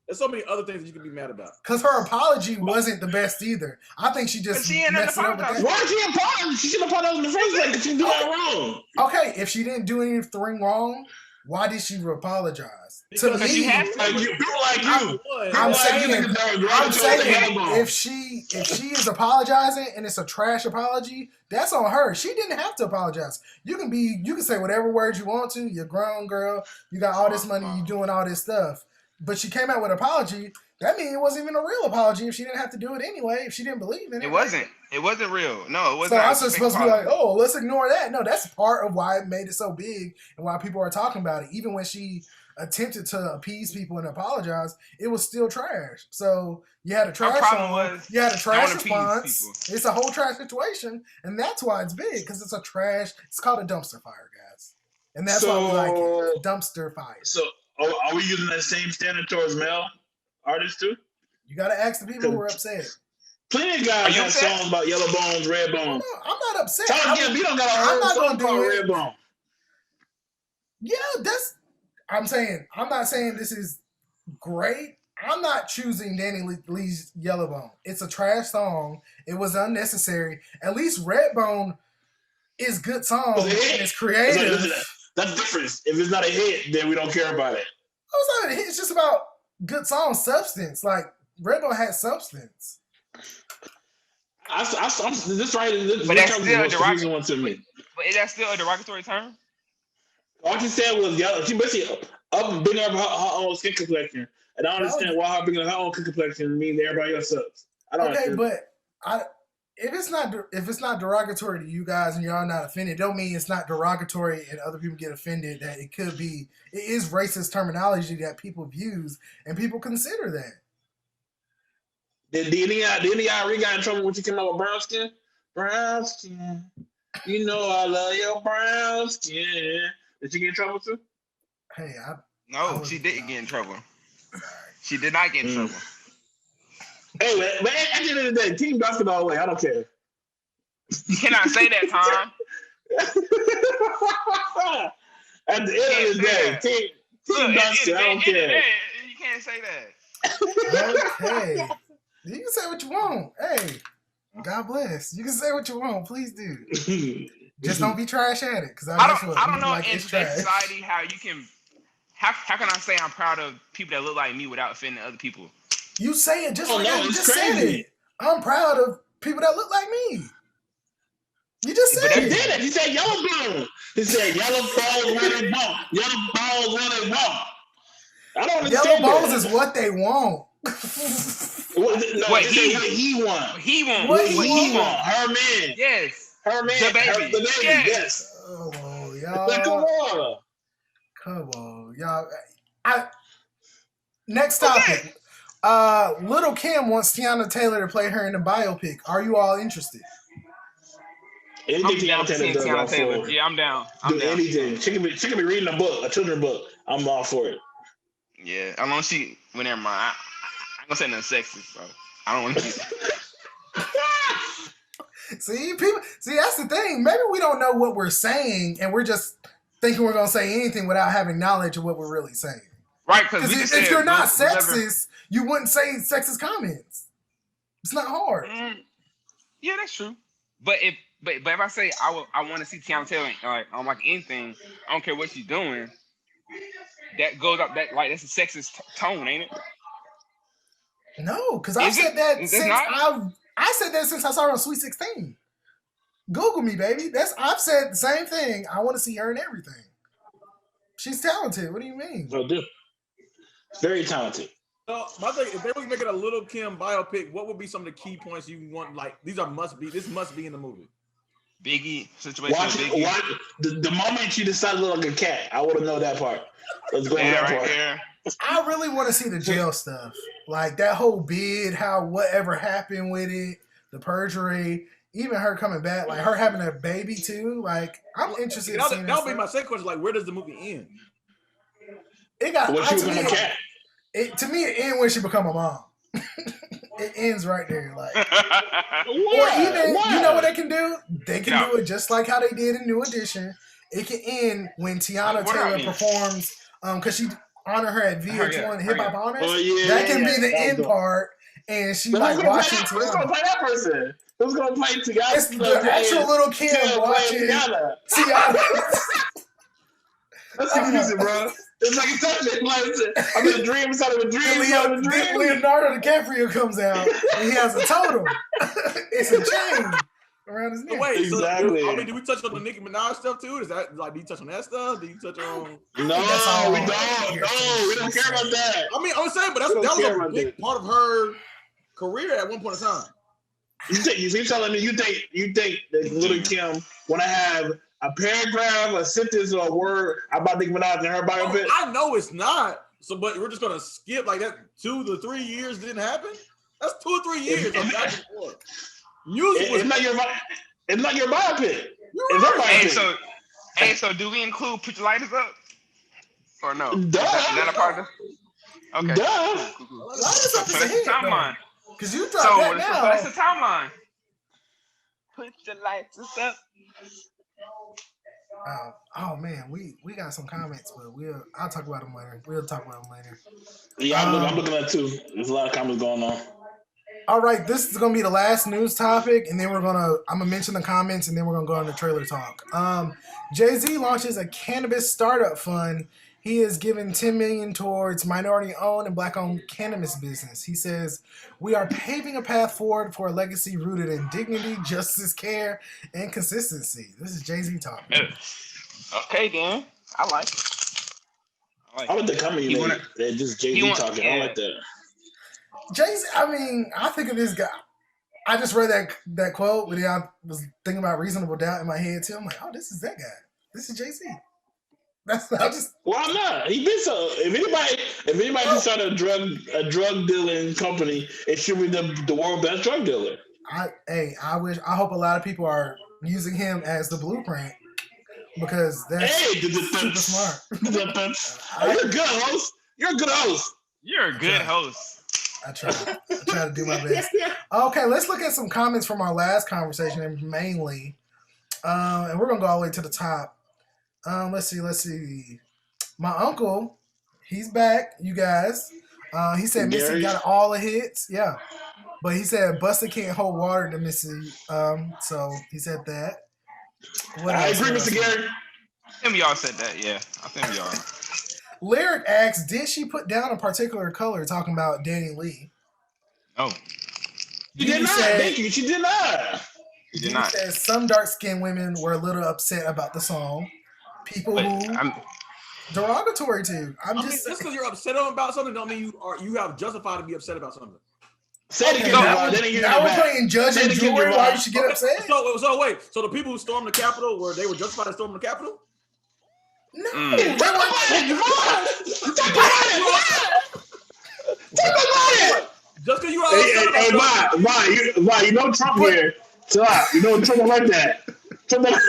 There's so many other things that you can be mad about. Because her apology wasn't the best either. I think she just messed it up with that. Why did she apologize? She should apologize in the first place because she did it wrong. Okay, if she didn't do anything wrong, why did she apologize? Because to me, I'm saying if she is apologizing and it's a trash apology, that's on her. She didn't have to apologize. You can say whatever words you want to. You're a grown girl. You got all this money. You doing all this stuff. But she came out with an apology. That means it wasn't even a real apology if she didn't have to do it anyway, if she didn't believe in it. It wasn't real. No, it wasn't. So I was supposed to be like, oh, let's ignore that. No, that's part of why it made it so big and why people are talking about it. Even when she attempted to appease people and apologize, it was still trash. So you had a trash song, you had a trash response. It's a whole trash situation, and that's why it's big, because it's called a dumpster fire, guys. And that's why we like it. Dumpster fire. So are we using that same standard towards male artists too? You got to ask the people who are upset. Plenty of guys have songs about yellow bones, red bones. No, I'm not upset. I'm not going to do red bone. Yeah, I'm not saying this is great. I'm not choosing DaniLeigh's Yellowbone. It's a trash song. It was unnecessary. At least Redbone is good song. It's creative. That's different. If it's not a hit, then we don't care about it. Oh, it's not a hit. It's just about good song substance. Like Redbone had substance. I'm this right. But that's still a derogatory one to me. But is that still a derogatory term? All she said was yellow. She basically bringing up her own skin complexion, and I don't understand why her bringing up her own skin complexion means everybody else sucks. I don't. Okay, but if it's not derogatory to you guys and y'all not offended, don't mean it's not derogatory and other people get offended. That it is racist terminology that people use and people consider that. Did any of y'all got in trouble when you came out with brown skin? Brown skin. You know I love your brown skin. Did she get in trouble too? Hey, No, she didn't get in trouble. She did not get in trouble. Hey, man, at the end of the day, team basketball way. I don't care. You cannot say that, Tom. At the end of the day, team basketball. I don't care. You can't say that. Okay. You can say what you want. Hey, God bless. You can say what you want. Please do. Just don't be trash at it. Because I don't know in today's society how you can. How can I say I'm proud of people that look like me without offending other people? You say it just like you just said it. I'm proud of people that look like me. You just said it. Did it. He said yellow bone. He said yellow balls when they want. Yellow balls when they want. I don't understand. Yellow balls is what they want. What he want. What he want. Her man. Yes. Her man. The baby. The baby. Yes. Oh, y'all. Come on, y'all. Next topic. Little Kim wants Tiana Taylor to play her in the biopic. Are you all interested? Anything Tiana Taylor. Yeah, I'm down. Anything. She can be reading a book, a children's book. I'm all for it. Yeah, as long as she. Well, never mind. I ain't gonna say nothing sexist, so I don't want to. See, that's the thing. Maybe we don't know what we're saying, and we're just thinking we're gonna say anything without having knowledge of what we're really saying. Right, because if you're not sexist, you wouldn't say sexist comments. It's not hard. Yeah, that's true. But if I say I want to see Tiana Taylor on like anything, I don't care what she's doing. That goes up that's a sexist tone, ain't it? No, because I said that since I saw her on Sweet 16. Google me, baby. I've said the same thing. I want to see her in everything. She's talented. What do you mean? Oh, dude. Very talented. So my thing, if they was making a Little Kim biopic, what would be some of the key points you want? Like this must be in the movie. Biggie situation. Watch the moment she decided to look like a cat. I want to know that part. Let's go that part. There. I really want to see the jail stuff, like that whole bid, how whatever happened with it, the perjury, even her coming back, like her having a baby too. Like I'm interested. That would be my second question. Like, where does the movie end? It got. To me, it ends when she become a mom. It ends right there, like. Or even you know what they can do? They can do it just like how they did in New Edition. It can end when Tiana Taylor performs, because she honored her at VH1 Hip Hop Honors. That can be the end part, and she like watching Tiana. Who's gonna play that person? Who's gonna play Tiana? It's the actual Little Kim watching Tiana. That's the music, bro. It's like I'm in a dream inside of a dream. Leonardo DiCaprio comes out and he has a totem. It's a chain around his neck. Wait, exactly. So, do we touch on the Nicki Minaj stuff too? Is that like, do you touch on that stuff? Do you touch on? No, we don't. No, we don't care about that. I mean, I was saying, but that was a big part of her career at one point in time. You telling me you think that Little Kim want to have a paragraph, a sentence, or a word about Nicki Minaj in her biopic? I know it's not. So, but we're just gonna skip like that. 2 to 3 years didn't happen. That's 2 or 3 years. It's not your biopic. It's her biopic. So do we include Put Your Lighters Up? Or no? Duh. Is that a part of it? Okay. Duh. Cool. Lighters Up So that's the timeline. Because you dropped that now. So that's the timeline. Put your lighters up. Oh man, we got some comments, but I'll talk about them later. We'll talk about them later. Yeah, I'm looking at it too. There's a lot of comments going on. All right, this is gonna be the last news topic, and then I'm gonna mention the comments, and then we're gonna go on to trailer talk. Jay-Z launches a cannabis startup fund. He has given $10 million towards minority-owned and Black-owned cannabis business. He says, "We are paving a path forward for a legacy rooted in dignity, justice, care, and consistency." This is Jay-Z talking. Okay, then. I like it. I like the comment you made. Just Jay-Z talking. I like that. Jay-Z, I mean, I think of this guy. I just read that quote when I was thinking about Reasonable Doubt in my head too. I'm like, oh, this is that guy. This is JC. Why not? He been so. If anybody can start a drug dealing company, it should be the world's best drug dealer. I hope a lot of people are using him as the blueprint because that's super smart. You're a good host. You're a good host. You're a good host. I try to do my best. Okay, let's look at some comments from our last conversation, mainly, and we're gonna go all the way to the top. Let's see. My uncle, he's back, you guys. He said Missy got all the hits, yeah. But he said Busta can't hold water to Missy. So he said that. I agree, Mr. Gary. I think we all said that, yeah. I think we all. Lyric asks, did she put down a particular color talking about DaniLeigh? No. She did not. Thank you. She did not. She did not. Says some dark-skinned women were a little upset about the song. People who derogatory to. Just because you're upset about something don't mean you have justified to be upset about something. Say it again. Now we're playing judge and jury. Why you should get upset? So wait. So the people who stormed the Capitol they were justified in storming the Capitol? No. Talk about it. Just because you are why you know Trump here. Chill out. You know Trump like that. I'm not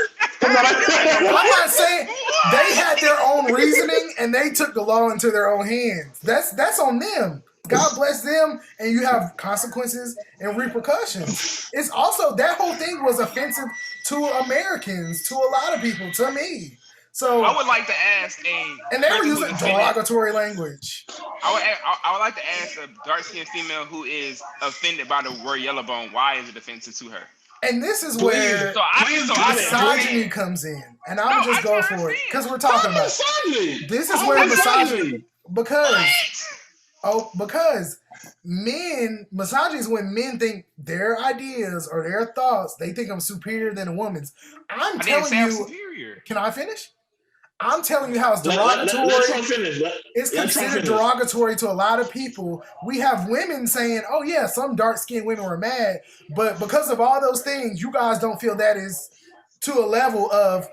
saying they had their own reasoning and they took the law into their own hands. That's on them. God bless them, and you have consequences and repercussions. It's also that whole thing was offensive to Americans, to a lot of people, to me. So I would like to ask and they were using derogatory language. I would like to ask a dark-skinned female who is offended by the word yellow bone, why is it offensive to her? And this is where misogyny comes in. And I would just go for it. Because we're talking about it. This is where misogyny. Because misogyny is when men think their ideas or their thoughts, they think I'm superior than a woman's. I'm telling you. Superior. Can I finish? I'm telling you how it's derogatory. It's considered derogatory to a lot of people. We have women saying, oh yeah, some dark-skinned women were mad, but because of all those things, you guys don't feel that is to a level of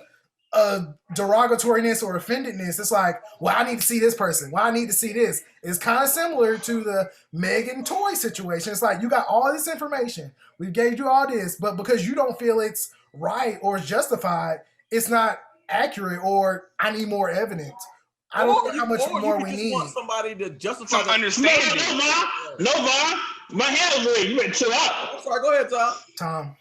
derogatoriness or offendedness. It's like, well, I need to see this person. Well, I need to see this. It's kind of similar to the Megan Toy situation. It's like, you got all this information. We gave you all this, but because you don't feel it's right or justified, it's not accurate, or I need more evidence. I don't know how much more we need. Want somebody to justify some understanding. No, Bob. My hand is red. You better chill out. I'm sorry, go ahead, Tom.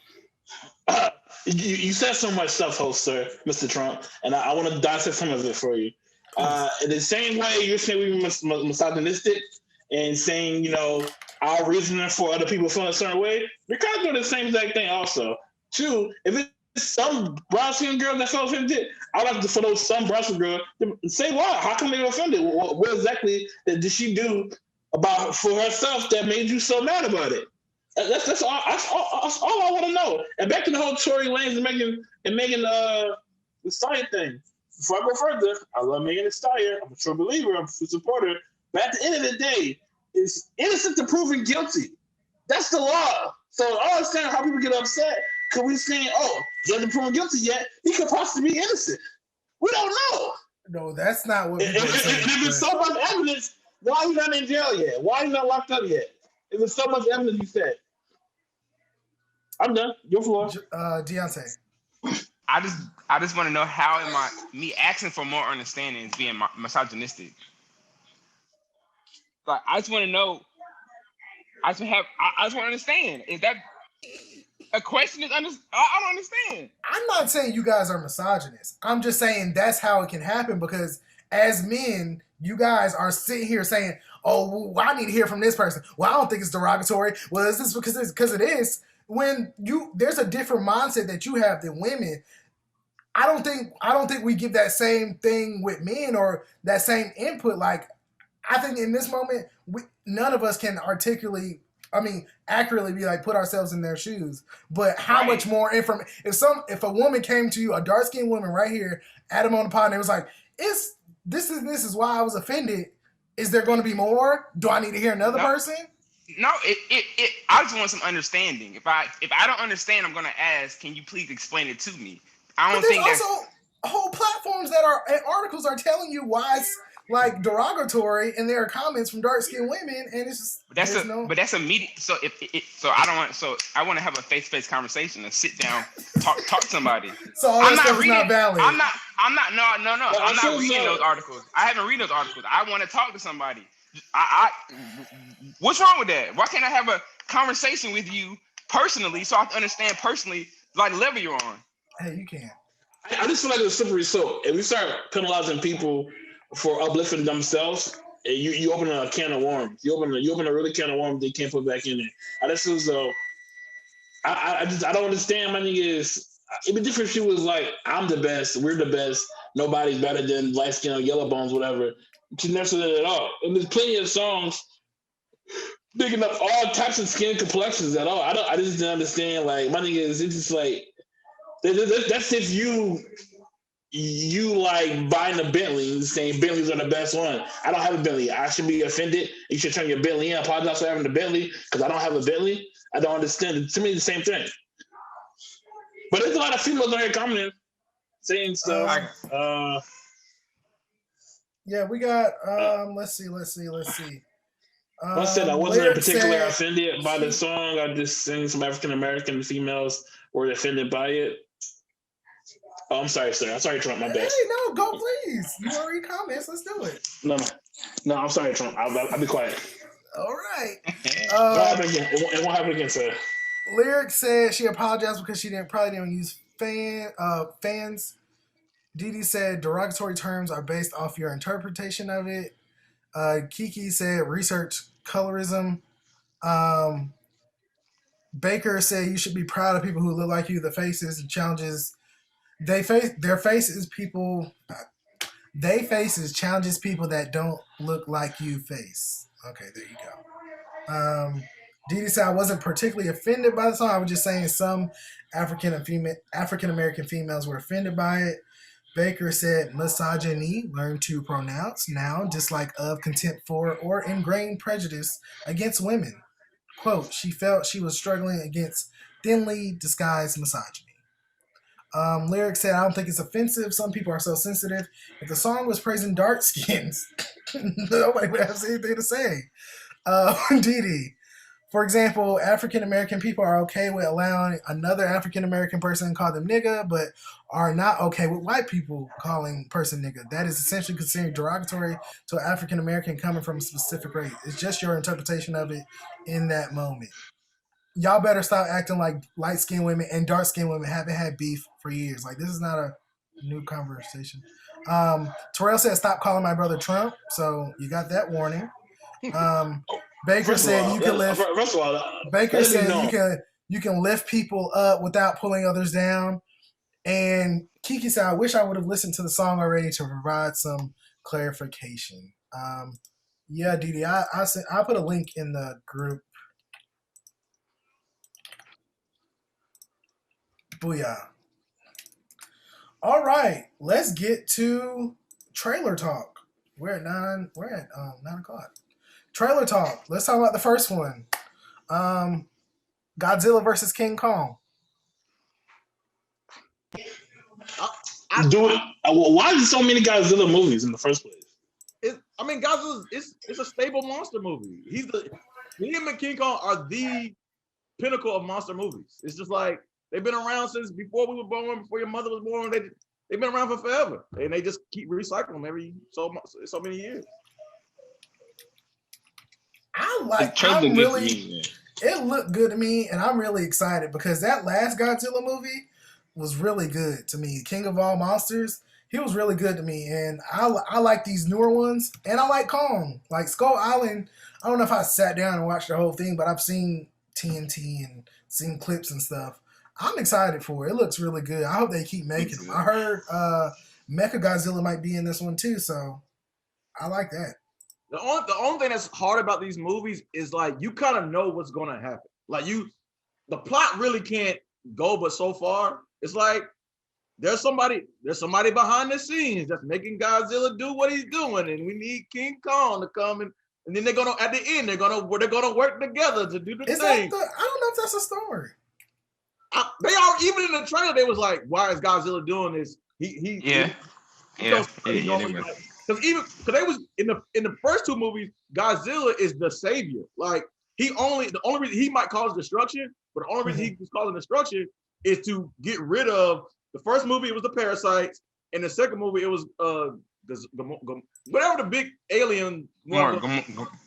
You said so much stuff, host, sir, Mr. Trump, and I want to dissect some of it for you. In the same way you're saying we were misogynistic and saying, our reasoning for other people feeling a certain way, we're kind of doing the same exact thing also. Two, if it's some brown-skinned girl that felt offended, I'd like for those some brown-skinned girl to say why. How come they were offended? What exactly did she do for herself that made you so mad about it? That's all I want to know. And back to the whole Tory Lanez and Megan Thee Stallion thing. Before I go further, I love Megan Thee Stallion. I'm a true believer. I'm a true supporter. But at the end of the day, it's innocent to proven guilty. That's the law. So I understand how people get upset because we're saying, he hasn't proven guilty yet. He could possibly be innocent. We don't know. No, that's not what people are saying. If there's so much evidence, why are you not in jail yet? Why are you not locked up yet? If there's so much evidence, you said. I'm done. Your floor. Deonte. I just want to know how me asking for more understanding is being misogynistic. Like I just want to know. I just want to understand. Is that a question? I don't understand. I'm not saying you guys are misogynist. I'm just saying that's how it can happen because as men, you guys are sitting here saying, "Oh, well, I need to hear from this person." Well, I don't think it's derogatory. Well, is this because it is? When there's a different mindset that you have than women. I don't think we give that same thing with men or that same input. Like, I think in this moment, none of us can accurately be like, put ourselves in their shoes. But how much more information, if a woman came to you, a dark-skinned woman right here, Adam on the pod, and it was like, this is why I was offended. Is there going to be more? Do I need to hear another person? No, I just want some understanding. If I don't understand, I'm gonna ask. Can you please explain it to me? I don't think there's also whole platforms that are articles are telling you why it's like derogatory, and there are comments from dark skinned women, and it's just. But that's a media. So I want to have a face-to-face conversation and sit down, talk to somebody. So all that stuff is not valid. I'm not. No. I'm not reading those articles. I haven't read those articles. I want to talk to somebody. What's wrong with that? Why can't I have a conversation with you personally so I can understand personally like the level you're on? Hey, you can. I just feel like it's a slippery slope. If we start penalizing people for uplifting themselves, you open a can of worms. You open a really can of worms they can't put back in there. I just feel as though I don't understand. My thing is, it'd be different if she was like, I'm the best, we're the best, nobody's better than light skin or yellow bones, whatever. She never said that at all. And there's plenty of songs picking up all types of skin complexions at all. I just didn't understand. Like, my thing is, it's just like that's if you like buying a Bentley and saying Bentleys are the best one. I don't have a Bentley. I should be offended. You should turn your Bentley in. Apologize for having a Bentley because I don't have a Bentley. I don't understand. To me, the same thing. But there's a lot of females on here commenting, saying stuff. Yeah, we got. Let's see. I said I wasn't particularly offended by the song. I just think some African American females were offended by it. Oh, I'm sorry, sir. I'm sorry, Trump. My bad. Hey, no, go please. You want to read comments? Let's do it. No. I'm sorry, Trump. I'll be quiet. All right. It won't happen again, sir. Lyric said she apologized because she probably didn't use fans. Didi said derogatory terms are based off your interpretation of it. Kiki said research colorism. Baker said you should be proud of people who look like you. The faces and challenges they face challenges people that don't look like you face. Okay, there you go. Didi said I wasn't particularly offended by the song. I was just saying some African American females were offended by it. Baker said misogyny, learn to pronounce now, dislike of, contempt for, or ingrained prejudice against women. Quote, she felt she was struggling against thinly disguised misogyny. Lyric said, I don't think it's offensive. Some people are so sensitive. If the song was praising dark skins, nobody would have anything to say. Didi, for example, African-American people are okay with allowing another African-American person to call them nigga, but are not okay with white people calling person nigga. That is essentially considered derogatory to an African-American coming from a specific race. It's just your interpretation of it in that moment. Y'all better stop acting like light-skinned women and dark-skinned women haven't had beef for years. Like, this is not a new conversation. Terrell said, stop calling my brother Trump. So you got that warning. Baker said you can lift. Baker said you can lift people up without pulling others down. And Kiki said, I wish I would have listened to the song already to provide some clarification. Yeah, Didi, I put a link in the group. Booyah. All right, let's get to trailer talk. We're at 9 o'clock. Trailer talk. Let's talk about the first one. Godzilla versus King Kong. Why is there so many Godzilla movies in the first place? Godzilla it's a stable monster movie. Him and King Kong are the pinnacle of monster movies. It's just like they've been around since before we were born, before your mother was born. They've been around for forever, and they just keep recycling them every so many years. It looked good to me, and I'm really excited because that last Godzilla movie was really good to me. King of All Monsters, he was really good to me, and I like these newer ones, and I like Kong. Like Skull Island, I don't know if I sat down and watched the whole thing, but I've seen TNT and seen clips and stuff. I'm excited for it. It looks really good. I hope they keep making them. I heard Mechagodzilla might be in this one too, so I like that. The only thing that's hard about these movies is like you kind of know what's gonna happen. Like the plot really can't go but so far. It's like there's somebody behind the scenes that's making Godzilla do what he's doing, and we need King Kong to come and and then they're gonna at the end they're gonna work together to do the thing. I don't know if that's a story. They are even in the trailer. They was like, "Why is Godzilla doing this?" Because they was in the first two movies, Godzilla is the savior. Like the only reason he might cause destruction, but the only reason he was causing destruction is to get rid of. The first movie it was the parasites, and the second movie it was whatever the big alien. Yeah, I know what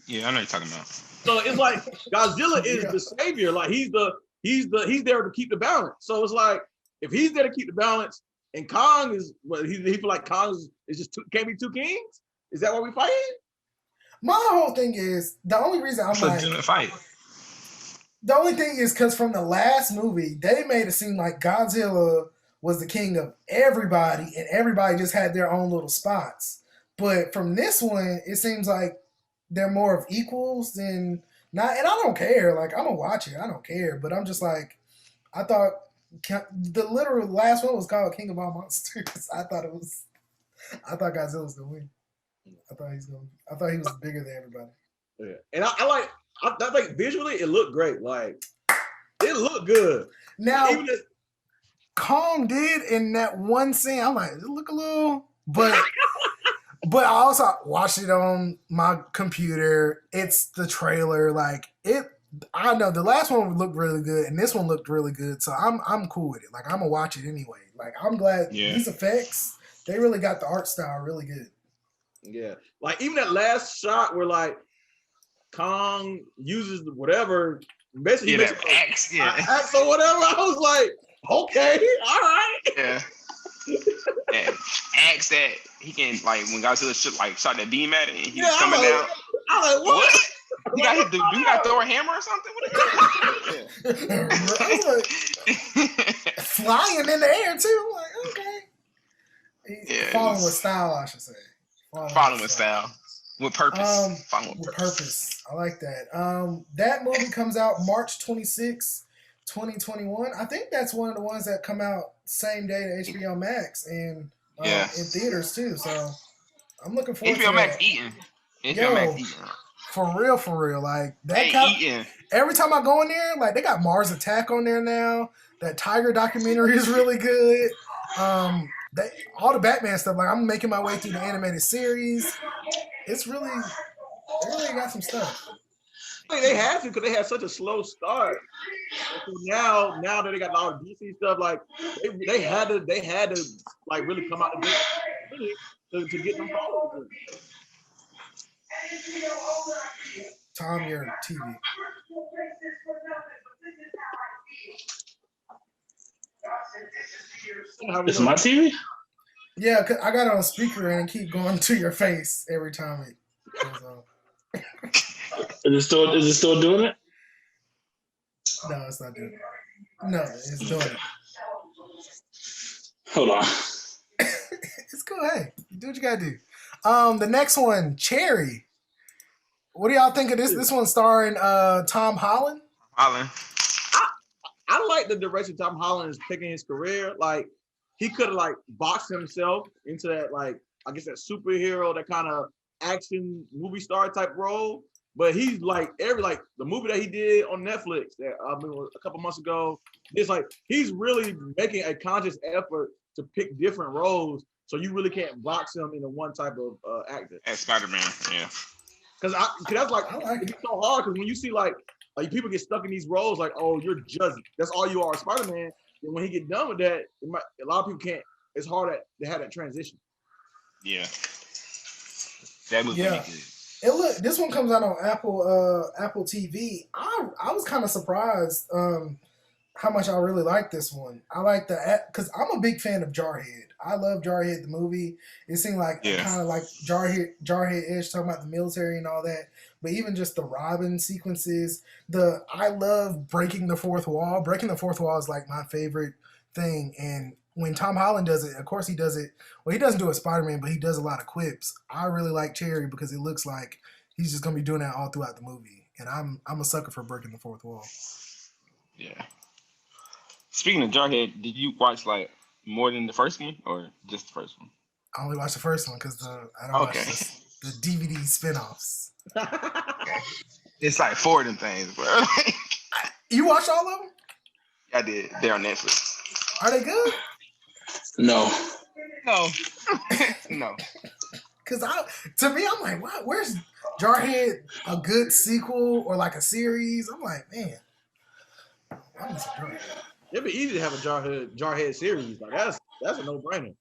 you're talking about. So it's like Godzilla is the savior. Like he's there to keep the balance. So it's like if he's there to keep the balance, and Kong is he feel like Kong is just can't be two kings. Is that why we fighting? My whole thing is the only reason I'm like fight. The only thing is because from the last movie they made it seem like Godzilla was the king of everybody, and everybody just had their own little spots. But from this one, it seems like they're more of equals than not. And I don't care. Like, I'm gonna watch it. I don't care. But I'm just like, I thought the literal last one was called King of All Monsters. I thought Godzilla was gonna win. I thought he was bigger than everybody. Yeah, and I think visually it looked great. Like, it looked good. Now. Kong did in that one scene. I'm like, it look a little, but I also watched it on my computer. It's the trailer, like it. I know the last one looked really good, and this one looked really good. So I'm cool with it. Like I'm gonna watch it anyway. Like I'm glad these effects. They really got the art style really good. Yeah, like even that last shot where like Kong uses whatever, basically axe, axe or whatever. I was like. Okay, all right. Yeah. Axe that he can like when Godzilla shot that beam at it and he's coming down. I'm like, what? You got to throw a hammer or something? What flying in the air too. I'm like, okay. Following with style, I should say. Following with style. With purpose. With purpose. I like that. That movie comes out March 26th. 2021. I think that's one of the ones that come out same day to HBO Max and in theaters too. So I'm looking forward to HBO Max eating. HBO Max eating. For real. Like that every time I go in there, like they got Mars Attack on there now. That Tiger documentary is really good. All the Batman stuff. Like I'm making my way through the animated series. They really got some stuff. They have to because they had such a slow start. So now that they got all the DC stuff, like they had to like really come out to get them followers. Tom, your TV. It's my TV? Yeah, cause I got it on speaker and keep going to your face every time it goes on. Is it still doing it? No, it's not doing it. No, it's doing it. Hold on. It's cool. Hey, do what you gotta do. The next one, Cherry. What do y'all think of this? This one starring Tom Holland. I like the direction Tom Holland is taking his career. Like he could have like boxed himself into that like I guess that superhero, that kind of action movie star type role. But he's like the movie that he did on Netflix that a couple months ago. It's like he's really making a conscious effort to pick different roles, so you really can't box him into one type of actor. As Spider-Man, yeah. Because that's like it's so hard. Because when you see like people get stuck in these roles, like you're just that's all you are, Spider-Man. And when he get done with that, a lot of people can't. It's hard to have that transition. Yeah. That movie good. This one comes out on Apple TV. I was kind of surprised how much I really like this one. I like because I'm a big fan of Jarhead. I love Jarhead the movie. It seemed like kind of like Jarhead-ish, talking about the military and all that. But even just the Robin sequences, I love breaking the fourth wall. Breaking the fourth wall is like my favorite thing. And when Tom Holland does it, of course he does it. Well, he doesn't do it Spider-Man, but he does a lot of quips. I really like Cherry because it looks like he's just gonna be doing that all throughout the movie. And I'm a sucker for breaking the fourth wall. Yeah. Speaking of Jarhead, did you watch like more than the first one or just the first one? I only watched the first one because I don't watch the DVD spinoffs. It's like 4 of them things, bro. You watch all of them? I did. They're on Netflix. Are they good? No. No. Because to me, I'm like, what? Where's Jarhead a good sequel or like a series? I'm like, man, I miss Jarhead. It'd be easy to have a Jarhead series. Like that's a no-brainer.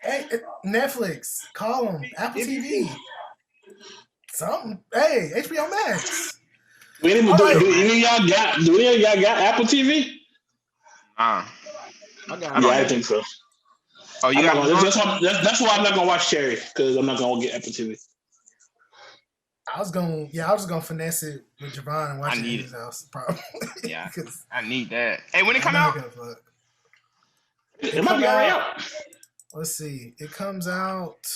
Hey, Netflix, call them, Apple TV, something. Hey, HBO Max. Do any of y'all got Apple TV? I think so. Oh, you got that's why I'm not gonna watch Cherry, because I'm not gonna get Apple TV. I was gonna finesse it with Javon and watch it in his house, probably. Yeah, I need that. Hey, when it come out? It might be already out. Let's see. It comes out.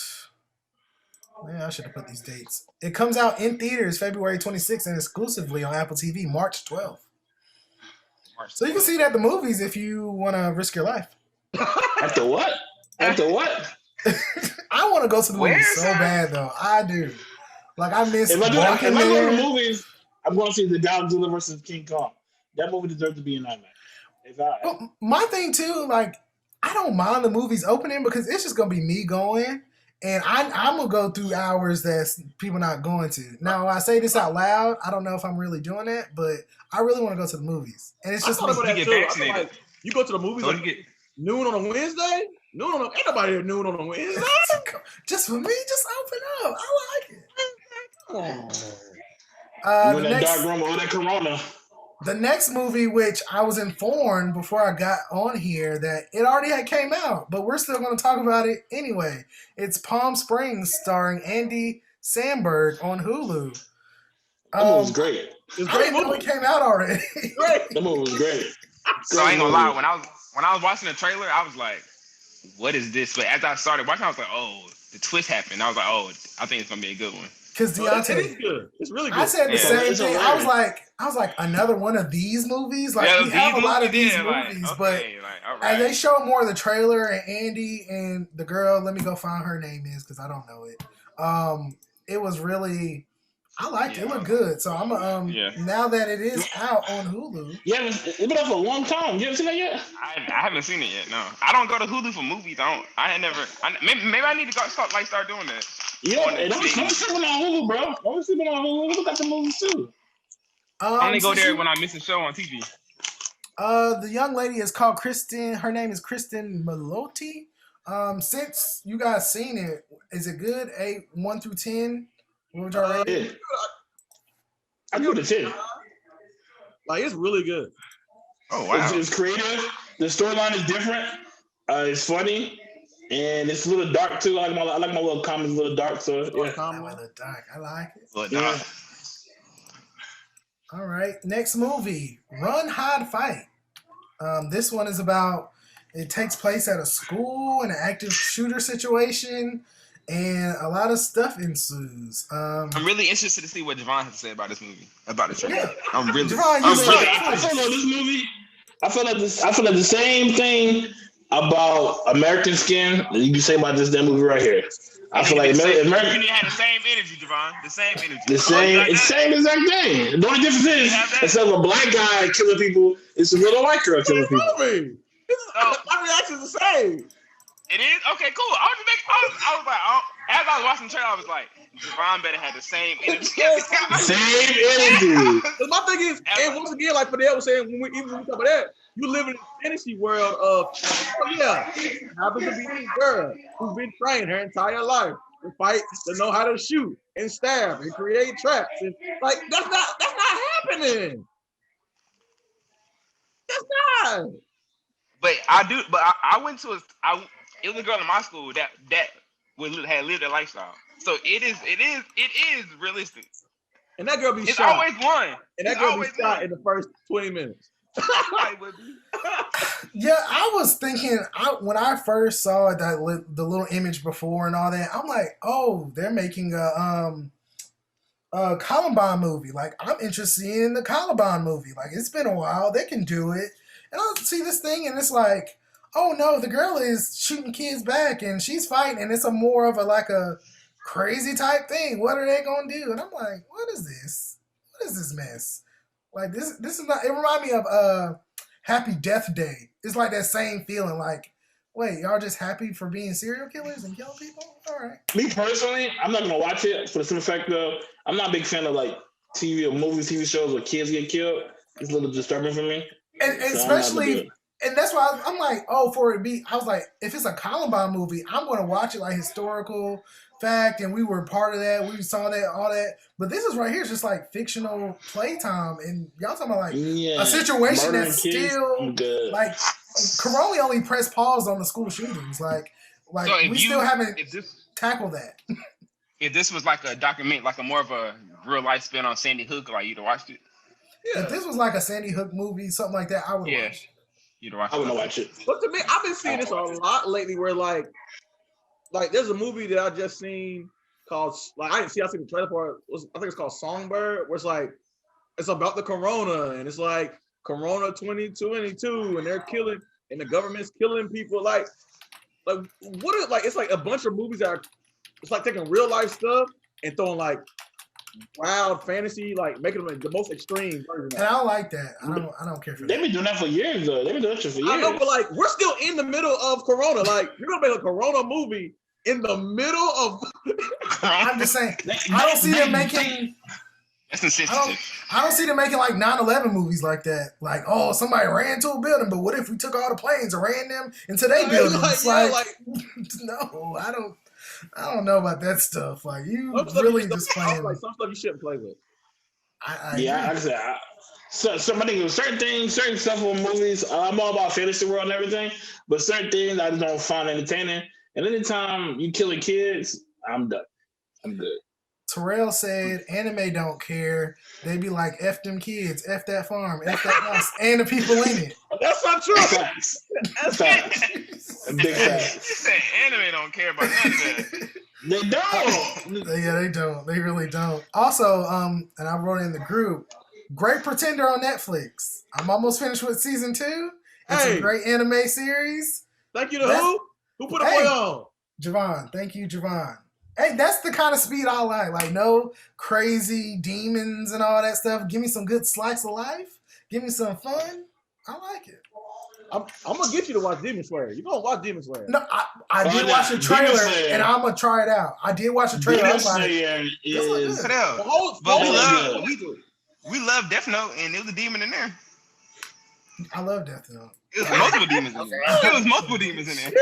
Man, I should have put these dates. It comes out in theaters February 26th and exclusively on Apple TV March 12th. So you can see it at the movies if you want to risk your life. After what? I want to go to the movies so bad, though. I do. Like, I miss if I go to the movies, I'm going to see the Godzilla versus King Kong. That movie deserves to be in IMAX. Well, my thing, too, like, I don't mind the movies opening because it's just going to be me going. And I'm going to go through hours that people not going to. Now, I say this out loud. I don't know if I'm really doing that, but I really want to go to the movies. And it's just me. Like, you go to the movies noon on a Wednesday? Ain't nobody here noon on a Wednesday. Just for me, just open up. I like it. Dark room, all that Corona. The next movie, which I was informed before I got on here that it already had came out, but we're still going to talk about it anyway. It's Palm Springs, starring Andy Samberg on Hulu. That movie was great. I didn't know it came out already. That movie was great. So I ain't gonna lie, when I was watching the trailer, I was like, "What is this?" But as I started watching, I was like, "Oh, the twist happened." I was like, "Oh, I think it's gonna be a good one." Because Deonte, it is good. It's really good. I said the same thing. I was like, another one of these movies. Like we have a lot of these movies, but as they show more of the trailer and Andy and the girl, let me go find her name is because I don't know it. It was really, I liked it. It looked good. So I'm now that it is out on Hulu. Yeah, it's been out for a long time. You haven't seen that yet? I haven't seen it yet. No, I don't go to Hulu for movies. Maybe I need to start doing that. Yeah, and don't sleep on Hulu, bro. Don't sleep on Hulu. Look at the movies too. I only go there when I miss a show on TV. The young lady is called Kristen. Her name is Kristen Milotti. Since you guys seen it, is it good? 1 through 10. What would y'all rate it? I give it a 10. Like it's really good. Oh wow! It's creative. The storyline is different. It's funny. And it's a little dark too. I like my little comments a little dark. So yeah. I like it. A little dark. All right. Next movie, Run, Hide, Fight. This one is about. It takes place at a school in an active shooter situation, and a lot of stuff ensues. I'm really interested to see what Javon has to say about this movie, about the trailer. Yeah. I'm really. Javon, I feel like this movie. I feel like the same thing about American Skin, you can say about that movie right here. I feel like American had the same energy, Javon. The same energy. The same exact thing. The only difference is instead of a black guy killing people, it's a little white girl killing people. My reaction's the same. It is? Okay, cool. I was like, as I was watching the trailer, I was like, Javon better have the same energy. Same energy. My thing is, and once again, like Fidel was saying, when we talk about that, you live in a fantasy world of, happens to be this girl who's been trained her entire life to fight, to know how to shoot and stab and create traps. And like that's not happening. That's not. But I went to it was a girl in my school that had lived a lifestyle. So it is realistic. And that girl be it's shot. Always one. And that girl be shot in the first 20 minutes. Yeah, I was thinking when I first saw the little image before and all that, I'm like, oh, they're making a Columbine movie. Like, I'm interested in the Columbine movie. Like, it's been a while. They can do it. And I'll see this thing, and it's like, oh no, the girl is shooting kids back, and she's fighting, and it's more of a crazy type thing. What are they gonna do? And I'm like, what is this? What is this mess? Like this is not. It reminds me of Happy Death Day. It's like that same feeling. Like, wait, y'all just happy for being serial killers and killing people? All right. Me personally, I'm not gonna watch it for the simple fact of I'm not a big fan of like TV or movies, TV shows where kids get killed. It's a little disturbing for me. And so especially, and that's why I'm like, oh, for it to be, I was like, if it's a Columbine movie, I'm gonna watch it like historical fact, and we were part of that. We saw that, all that. But this is right here is just like fictional playtime, and y'all talking about like a situation that's still like Corona only pressed pause on the school shootings. Like so we still haven't tackled that. If this was like a document, like a more of a real life spin on Sandy Hook, like you'd have watched it. Yeah. If this was like a Sandy Hook movie, something like that, I would watch. You'd watch. I wouldn't watch it. But to me, I've been seeing this a lot lately, where like there's a movie that I just seen called I seen the trailer for it. I think it's called Songbird, where it's like it's about the corona, and it's like Corona 2022, and they're killing, and the government's killing people. Like what is like? It's like a bunch of movies that are. It's like taking real life stuff and throwing like wild fantasy, like making them like the most extreme version. And I don't like that. I don't care for that. They've been doing that for years, though. They've been doing that for years. I know, but like we're still in the middle of Corona. Like you're gonna make a Corona movie in the middle of. I'm just saying. I don't see them making. That's insensitive. I don't see them making like 9/11 movies like that. Like, oh, somebody ran to a building, but what if we took all the planes and ran them into their buildings? No, I don't know about that stuff. Like you really just playing. Like some stuff you shouldn't play with. Certain things, certain stuff with movies. I'm all about fantasy world and everything, but certain things I just don't find entertaining. And anytime you killing kids, I'm done. I'm good. Terrell said, "Anime don't care. They be like, F them kids, F that farm, F that house, and the people in it." That's not true. Facts. That's facts. Big facts. He said anime don't care about none of that. They don't. Yeah, they don't. They really don't. Also, and I wrote in the group, Great Pretender on Netflix. I'm almost finished with season 2. It's a great anime series. Thank you to who? Who put a boy on? Javon. Thank you, Javon. Hey, that's the kind of speed I like. Like, no crazy demons and all that stuff. Give me some good slice of life. Give me some fun. I like it. I'm gonna get you to watch Demon Slayer. You're gonna watch Demon Slayer. No, I did watch the trailer, and I'm gonna try it out. I did watch the trailer. Demon Slayer is. But we love Death Note, and there was a demon in there. I love Death Note. It was multiple demons in there. There was multiple demons in there.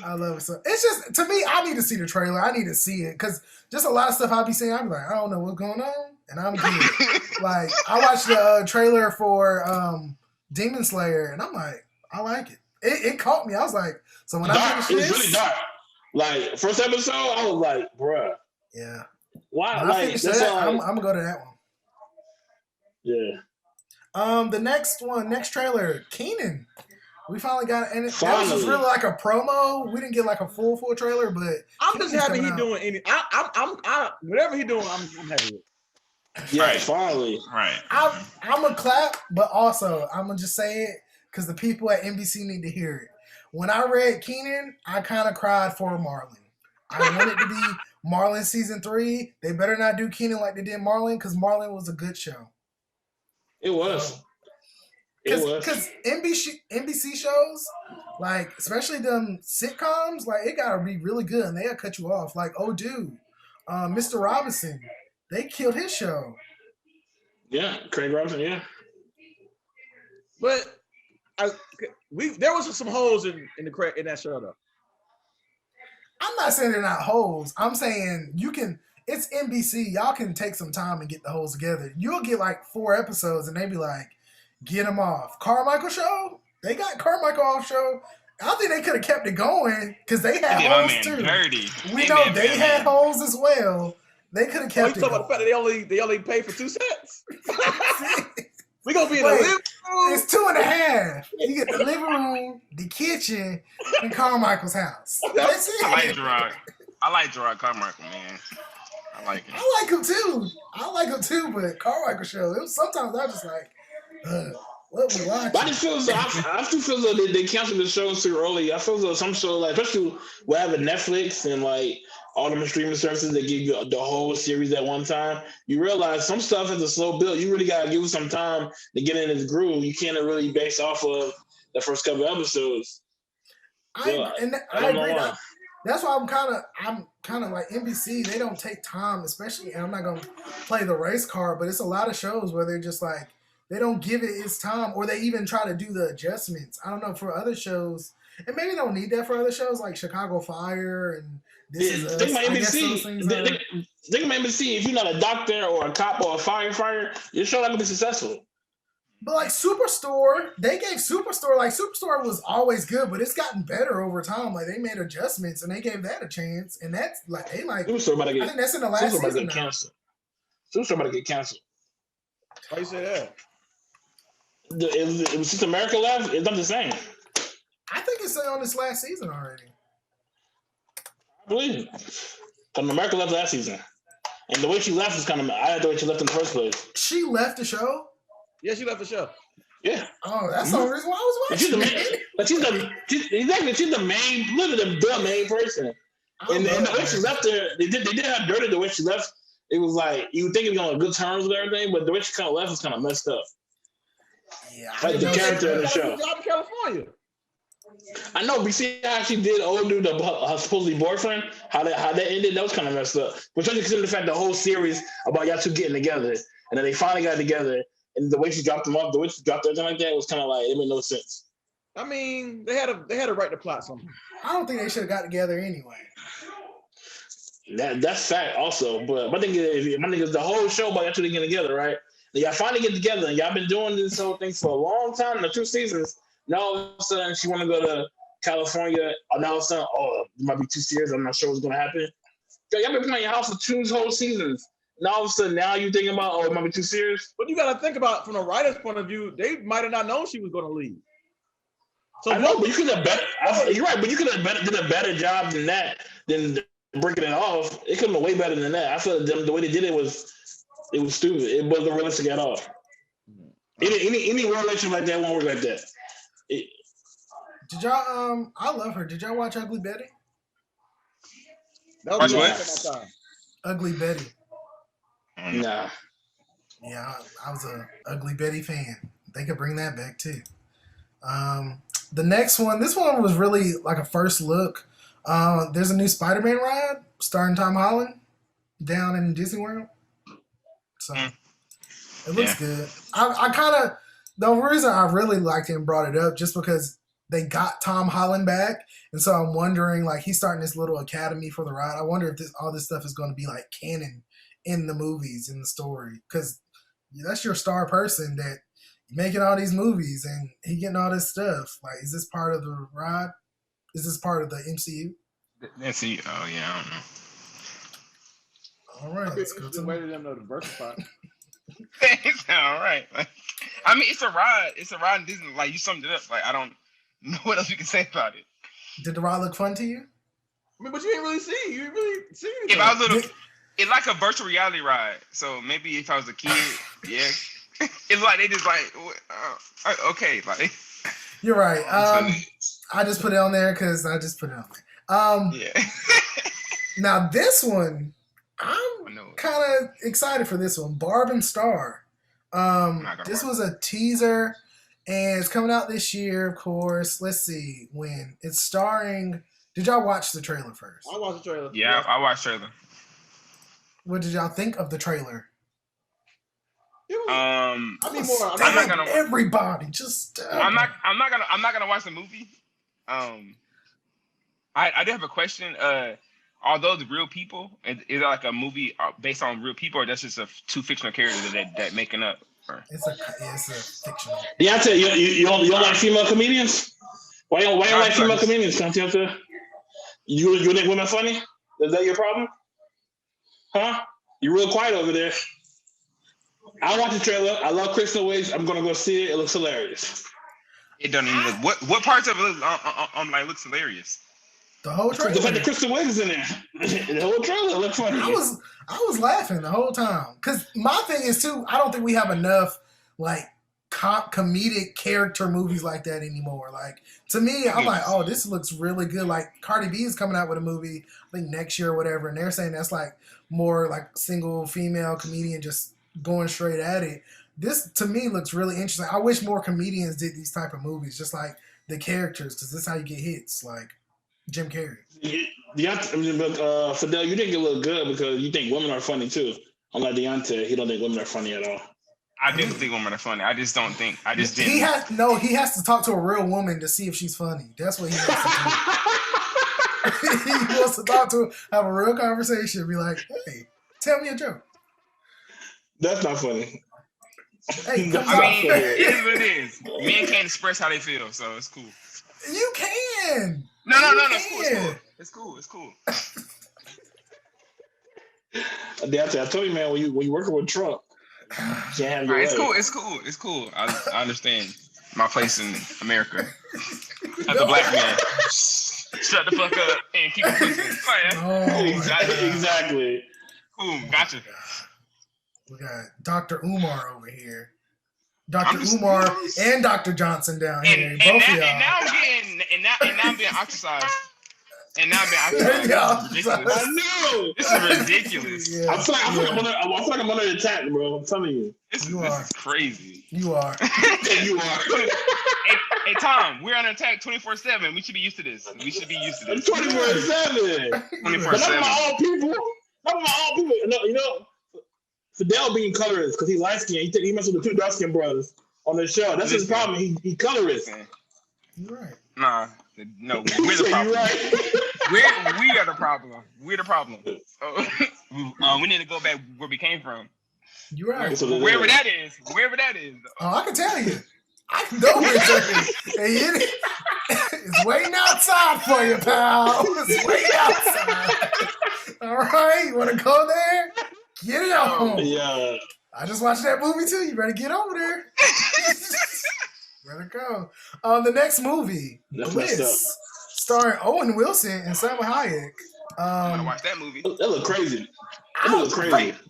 I love it so. It's just, to me, I need to see the trailer. I need to see it, because just a lot of stuff I'll be seeing, I'm like, I don't know what's going on, and I'm good. Like, I watched the trailer for Demon Slayer, and I'm like, I like it. It caught me. I was like, so when I finished this, it's really dark. Like, first episode, I was like, bruh. Yeah. Wow. When I finish that, I'm gonna go to that one. Yeah. The next trailer, Kenan. We finally got, and that was just really like a promo. We didn't get like a full trailer, but I'm just happy he's doing any. I whatever he's doing, I'm happy with. Yeah, right. Finally. Right. I'm a clap, but also I'm gonna just say it because the people at NBC need to hear it. When I read Kenan, I kind of cried for Marlon. I want it to be Marlon season 3. They better not do Kenan like they did Marlon, because Marlon was a good show. It was. Because NBC shows, like, especially them sitcoms, like, it gotta be really good, and they'll cut you off. Like, oh, dude, Mr. Robinson, they killed his show. Yeah, Craig Robinson, yeah. But there was some holes in that show, though. I'm not saying they're not holes. I'm saying it's NBC. Y'all can take some time and get the holes together. You'll get like 4 episodes, and they be like, get them off. Carmichael show? They got Carmichael off show. I think they could have kept it going because they had holes too. Dirty. We know they had holes as well. They could have kept it going. You talking about the fact that they only pay for 2 sets? We gonna be in the living room. It's 2.5. You get the living room, the kitchen, and Carmichael's house. That's it. I like Gerard Carmichael, man. I like him. I like him too, but Carmichael show. Sometimes I was just like, what we watching? But I still feel like they canceled the shows too early. I feel like some shows, like especially we have Netflix and like all them streaming services that give you the whole series at one time, you realize some stuff is a slow build. You really gotta give it some time to get in this groove. You can't really base off of the first couple episodes. I agree. That's why I'm kind of like NBC. They don't take time, especially. And I'm not gonna play the race card, but it's a lot of shows where they're just like they don't give it its time, or they even try to do the adjustments. I don't know for other shows, and maybe they don't need that for other shows like Chicago Fire and This Is Us. Think about NBC. Think about NBC. If you're not a doctor or a cop or a firefighter, your show not gonna be successful. But like Superstore, they gave Superstore, like Superstore was always good, but it's gotten better over time. Like they made adjustments and they gave that a chance. And that's like they like Superstore about to get, I think that's in the last Superstore season. Superstore about to get canceled. Why you say that? It was since America left, it's not the same. I think it's on this last season already. I believe it. Because America left last season. And the way she left is kind of, I had the way she left in the first place. She left the show? Yeah, she left the show. Yeah. Oh, that's the only reason why I was watching. She's the main, literally the main person. And the way she left her, they did have dirty the way she left. It was like, you would think it was on good terms with everything, but the way she kind of left was kind of messed up. Yeah. Like the character in the show. Out in California. I know, but see how she did old dude, her supposedly boyfriend, how that ended, that was kind of messed up. But especially considering the fact the whole series about y'all two getting together, and then they finally got together, and the way she dropped them off, the way she dropped everything like that was kind of like, it made no sense. I mean, they had to write the plot somehow. I don't think they should have got together anyway. That's fact also, but my thing is the whole show about y'all two getting together, right? And y'all finally get together, and y'all been doing this whole thing for a long time, the 2 seasons. Now all of a sudden she want to go to California. Now all of a sudden, it might be 2 series. I'm not sure what's gonna happen. Yo, y'all been playing your house for 2 whole seasons. Now all of a sudden, now you thinking about, it might be 2 series. But you got to think about from a writer's point of view, they might have not known she was going to leave. So I know, but you could have better. You're right, but you could have did a better job than that, than breaking it off. It could have been way better than that. I feel like the way they did it was stupid. It wasn't realistic at all. Any relationship like that won't work like that. Did y'all? I love her. Did y'all watch Ugly Betty? That was what? Ugly Betty. Nah. Yeah, I was a Ugly Betty fan. They could bring that back too. The next one, this one was really like a first look. There's a new Spider-Man ride starring Tom Holland down in Disney World. So it looks good. I kind of, the reason I really liked it and brought it up just because they got Tom Holland back. And so I'm wondering, like, he's starting this little academy for the ride. I wonder if all this stuff is going to be like canon in the movies, in the story. Because that's your star person that making all these movies and he getting all this stuff. Like, is this part of the ride? Is this part of the MCU? MCU. Oh yeah, I don't know. All right, let's go to way to them to diversify. All right. I mean, it's a ride. It's a ride in Disney. Like, you summed it up. Like, I don't know what else you can say about it. Did the ride look fun to you? I mean, but you didn't really see. You didn't really see anything. If I was it's like a virtual reality ride. So maybe if I was a kid, yeah. It's like they just like, okay, like. You're right. I just put it on there because I just put it on there. Yeah. Now this one, I'm kind of excited for this one. Barb Star. This was a teaser, and it's coming out this year, of course. Let's see when it's starring. Did y'all watch the trailer first? I watched the trailer. Yeah, I watched the trailer. What did y'all think of the trailer? I'm not gonna. Everybody, just. I'm not gonna watch the movie. I do have a question. Are those real people? Is that like a movie based on real people, or that's just two fictional characters that making up? Or? It's a fictional. Deonte, you don't like female comedians? Why you don't like female comedians, Deonte? You think women funny? Is that your problem? Huh? You're real quiet over there. I watched the trailer. I love Crystal Wigs. I'm gonna go see it. It looks hilarious. It doesn't even look. What parts of it looks hilarious? The whole trailer. The fact that Crystal Wigs in there. The whole trailer looks funny. I was laughing the whole time because my thing is too. I don't think we have enough like comedic character movies like that anymore. Like, to me, I'm like, oh, this looks really good. Like, Cardi B is coming out with a movie, I think next year or whatever, and they're saying that's like more like single female comedian just going straight at it. This, to me, looks really interesting. I wish more comedians did these type of movies, just like the characters, because this is how you get hits, like Jim Carrey. Fidel, you think it look good because you think women are funny too. Unlike Deonte, he don't think women are funny at all. I do think women are funny. I just didn't. He has to talk to a real woman to see if she's funny. That's what he has to do. He wants to talk to her, have a real conversation, be like, hey, tell me a joke. That's not funny. Hey, it is what it is. Men can't express how they feel, so it's cool. You can. No. It's cool. Deonte, I told you, man, when you working with Trump, you can't have your way. It's cool. I understand my place in America as a black man. Shut the fuck up and keep it pushing. Exactly. Cool, gotcha. We got Dr. Umar over here. Dr. Umar and Dr. Johnson down here. And both of y'all. And now I'm being ostracized. And now I'm being ostracized. I know. This is ridiculous. Yeah. I feel like I'm under attack, bro. I'm telling you. This is crazy. You are. You are. Hey, Tom, we're under attack 24/7. We should be used to this. 24/7. 24/7. But not my own people. You know, Fidel being colorist because he's light skinned. He messed with the two dark skinned brothers on the show. That's his problem. He colorist. You're right. Nah, no, we're the problem. Right. We are the problem. We're the problem. We need to go back where we came from. You're right. Wherever that is. Oh, I can tell you. I know where it is. It's waiting outside for you, pal. It's waiting outside. All right, you want to go there? Get it on. Yeah. I just watched that movie too. You better get over there. Better go. The next movie, Bliss, starring Owen Wilson and Salma Hayek. I'm gonna watch that movie. That look crazy.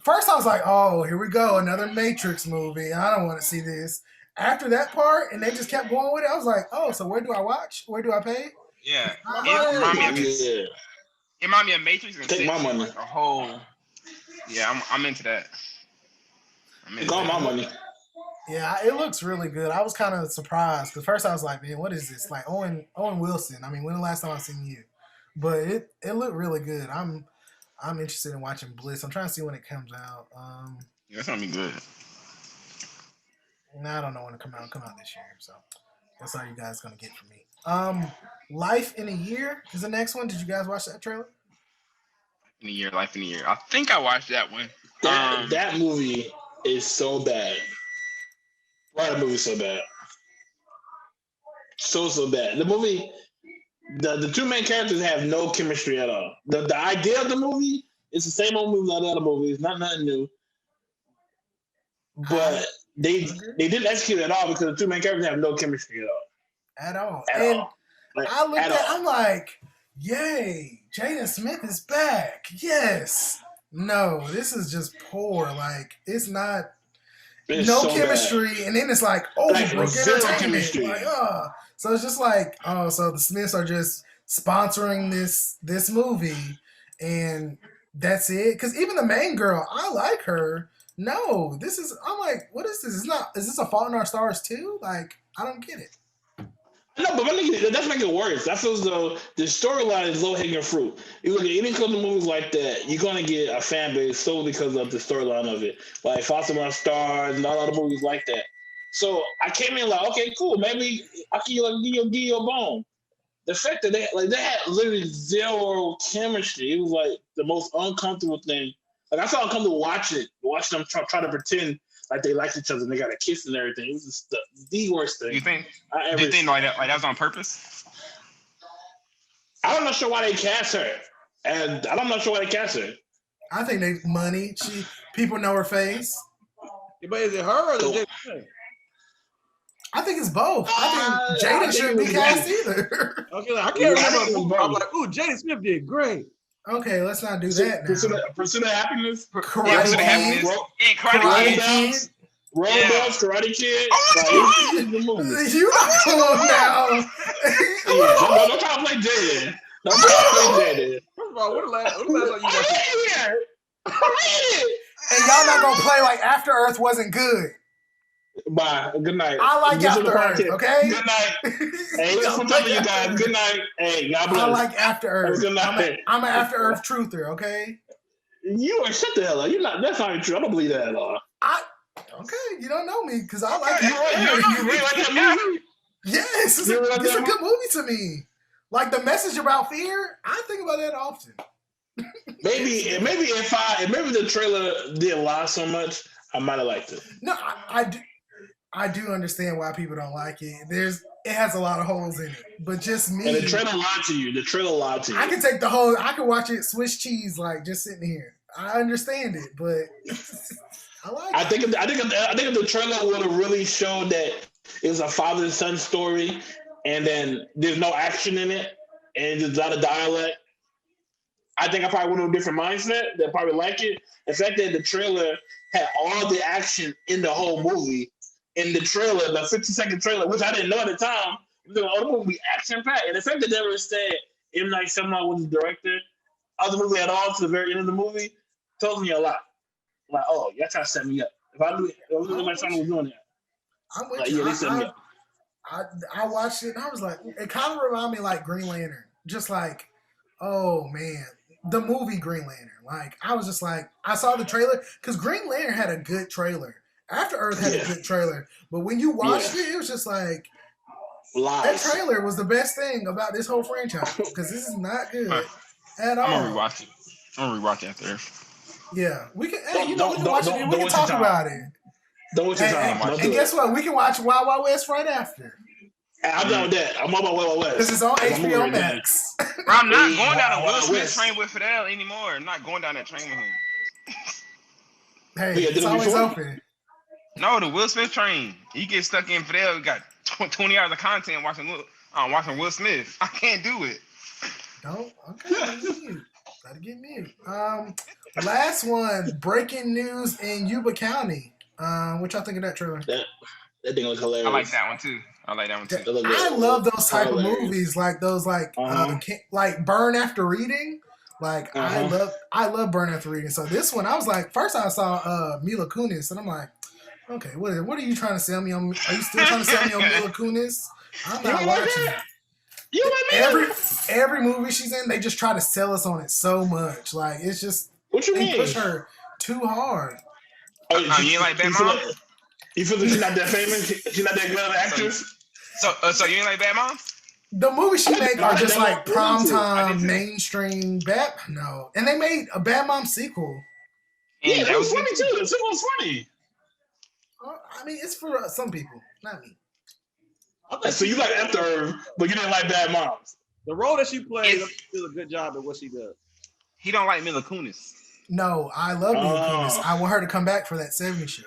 First, I was like, "Oh, here we go, another Matrix movie. I don't want to see this." After that part, and they just kept going with it, I was like, "Oh, so where do I watch? Where do I pay?" Yeah, it reminded me of Matrix. And take my money. Like a whole. Yeah, I'm into that. Take all my money. Yeah, it looks really good. I was kind of surprised because first I was like, "Man, what is this?" Like Owen Wilson. I mean, when the last time I seen you? But it looked really good. I'm interested in watching Bliss. I'm trying to see when it comes out. Yeah, it's gonna be good. I don't know when it come out. It'll come out this year, so that's all you guys gonna get from me. Life in a Year is the next one. Did you guys watch that trailer? Life in a Year. I think I watched that one. That movie is so bad. Why the movie so bad? So bad. The movie, the two main characters have no chemistry at all. The idea of the movie is the same old movie like the other movies, nothing new. But they didn't execute it at all because the two main characters have no chemistry at all. Like, I looked at, I'm like, yay, Jaden Smith is back. Yes. No, this is just poor. Like, it's not. It's no so chemistry, bad. And then it's like, Like, zero chemistry. Like, so it's just like, so the Smiths are just sponsoring this movie, and that's it. Because even the main girl, I like her. No, I'm like, what is this? Is this a Fault in Our Stars too? Like, I don't get it. No, but that's making it worse. That feels though the storyline is low-hanging fruit. You look at any kind of movies like that, you're gonna get a fan base solely because of the storyline of it. Like Fault in Our Stars and all other movies like that. So I came in like, okay, cool, maybe I can give you a bone. The fact that they had literally zero chemistry, it was like the most uncomfortable thing. Like I felt uncomfortable watch them try to pretend like they liked each other and they got a kiss and everything. It was just the worst thing. You think like that was on purpose? I'm not sure why they cast her. And I'm not sure why they cast her. I think they money. People know her face. Yeah, but is it her or the Jaden? I think it's both. I think Jaden shouldn't be cast either. Okay, I can't remember. I'm like, ooh, Jaden Smith did great. Okay, let's not do that now. Pursuit of Happiness? Karate Kid. Rollerball, Karate Kid. The movie. You know now. Don't try to play dead. Don't try to play dead. First of all, when the last time you watched it? And y'all not gonna play like After Earth wasn't good. Bye. Good night. I like After Earth, okay? Good night. Hey, that's what I'm telling you guys. Good night. Hey, God bless. I like After Earth. Good night. I'm an After Earth truther, okay? You are shut the hell up. You're not. That's not true. I don't believe that at all. Okay, you don't know me because I like it. You really like that movie? Yes, it's a good movie to me. Like the message about fear, I think about that often. Maybe if the trailer didn't lie so much, I might have liked it. No, I do understand why people don't like it. It has a lot of holes in it, but just me. And the trailer lied to you. I can take I can watch it Swiss cheese, like just sitting here. I understand it, but I like it. I think if the trailer would have really showed that it's a father and son story, and then there's no action in it, and there's a lot of dialect, I think I probably would have a different mindset. They'll probably like it. The fact that the trailer had all the action in the whole movie, in the trailer, the 50-second trailer, which I didn't know at the time, the whole movie action-packed. And the fact that they never said M. Night Shyamalan was the director of the movie at all to the very end of the movie tells me a lot. Like, oh, y'all trying to set me up. If I knew M. Night Shyamalan was doing that, I'm with like, you. yeah, they set me up. I watched it and I was like, it kind of reminded me like Green Lantern. Just like, oh man, the movie Green Lantern. Like, I was just like, I saw the trailer because Green Lantern had a good trailer. After Earth had a good trailer, but when you watched it, it was just like that trailer was the best thing about this whole franchise because this is not good at all. I'm gonna rewatch it. I'm gonna rewatch After Earth. Yeah, we can. Hey, we can watch it. We can talk about it. Don't waste your time. And guess what? We can watch Wild Wild West right after. I'm done with that. I'm on my Wild Wild West. This is on HBO Max. Bro, I'm not going down a Will Smith train with Fidel anymore. I'm not going down that train with him. Hey, it's always open. No, the Will Smith train. He gets stuck in Fidel. Got 20 hours of content watching Will Smith. I can't do it. Don't. Okay. Gotta get mute. Last one. Breaking news in Yuba County. What y'all think of that trailer? That thing was hilarious. I like that one too. I love those type of movies, like those, like Burn After Reading. Like I love Burn After Reading. So this one, I was like, first I saw Mila Kunis, and I'm like, okay, what are you trying to sell me on? Are you still trying to sell me on Mila Kunis? I'm not watching it. Every movie she's in, they just try to sell us on it so much. Like it's just what you they mean? Push her too hard. Oh, you ain't like Bad Mom? You feel that she's not that famous? She's not that good of an actress? So you ain't like Bad Mom? The movies she make are just like primetime mainstream Bad. No, and they made a Bad Mom sequel. Yeah, that was funny too. The sequel was funny. I mean, it's for some people, not me. Okay, so you like After Earth, but you didn't like Bad Moms. The role that she played does a good job at what she does. He don't like Mila Kunis. No, I love Mila Kunis. I want her to come back for that 70s show.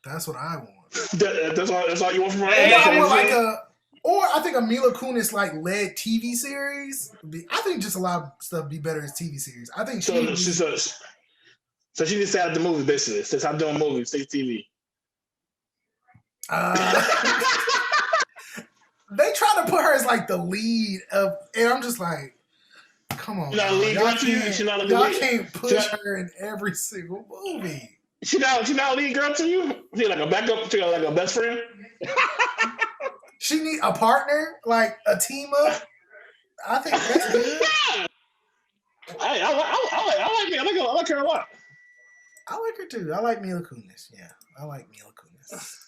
That's what I want. That's all you want from her? Or I think a Mila Kunis like led TV series. I think just a lot of stuff be better as TV series. I think so she just sat at the movies basically. Since I'm doing movies, say TV. They try to put her as like the lead of, and I'm just like, come on, y'all can't push her in every single movie. She not a lead girl to you? She like a backup, she like a best friend? She need a partner, like a team up. I think that's good. I like her a lot. I like her too. I like Mila Kunis. Yeah, I like Mila Kunis.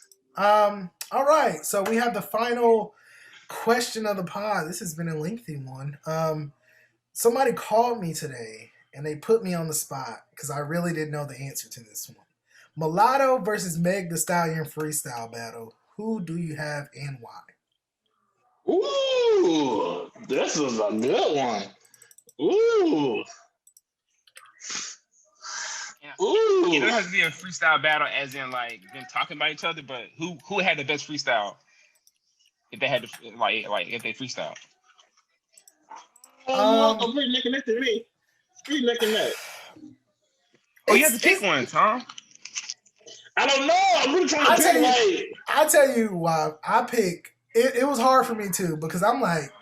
All right, so we have the final question of the pod. This has been a lengthy one. Somebody called me today and they put me on the spot because I really didn't know the answer to this one. Mulatto versus Meg the Stallion freestyle battle. Who do you have and why? Ooh, this is a good one. Ooh. Ooh. It doesn't have to be a freestyle battle as in like them talking about each other, but who had the best freestyle? If they had to if they freestyle. Pretty neck and neck to me. Pretty neck and neck. Oh, you have to pick one, Tom. I don't know. I'm really trying to pick. I tell you why I pick. It was hard for me too because I'm like,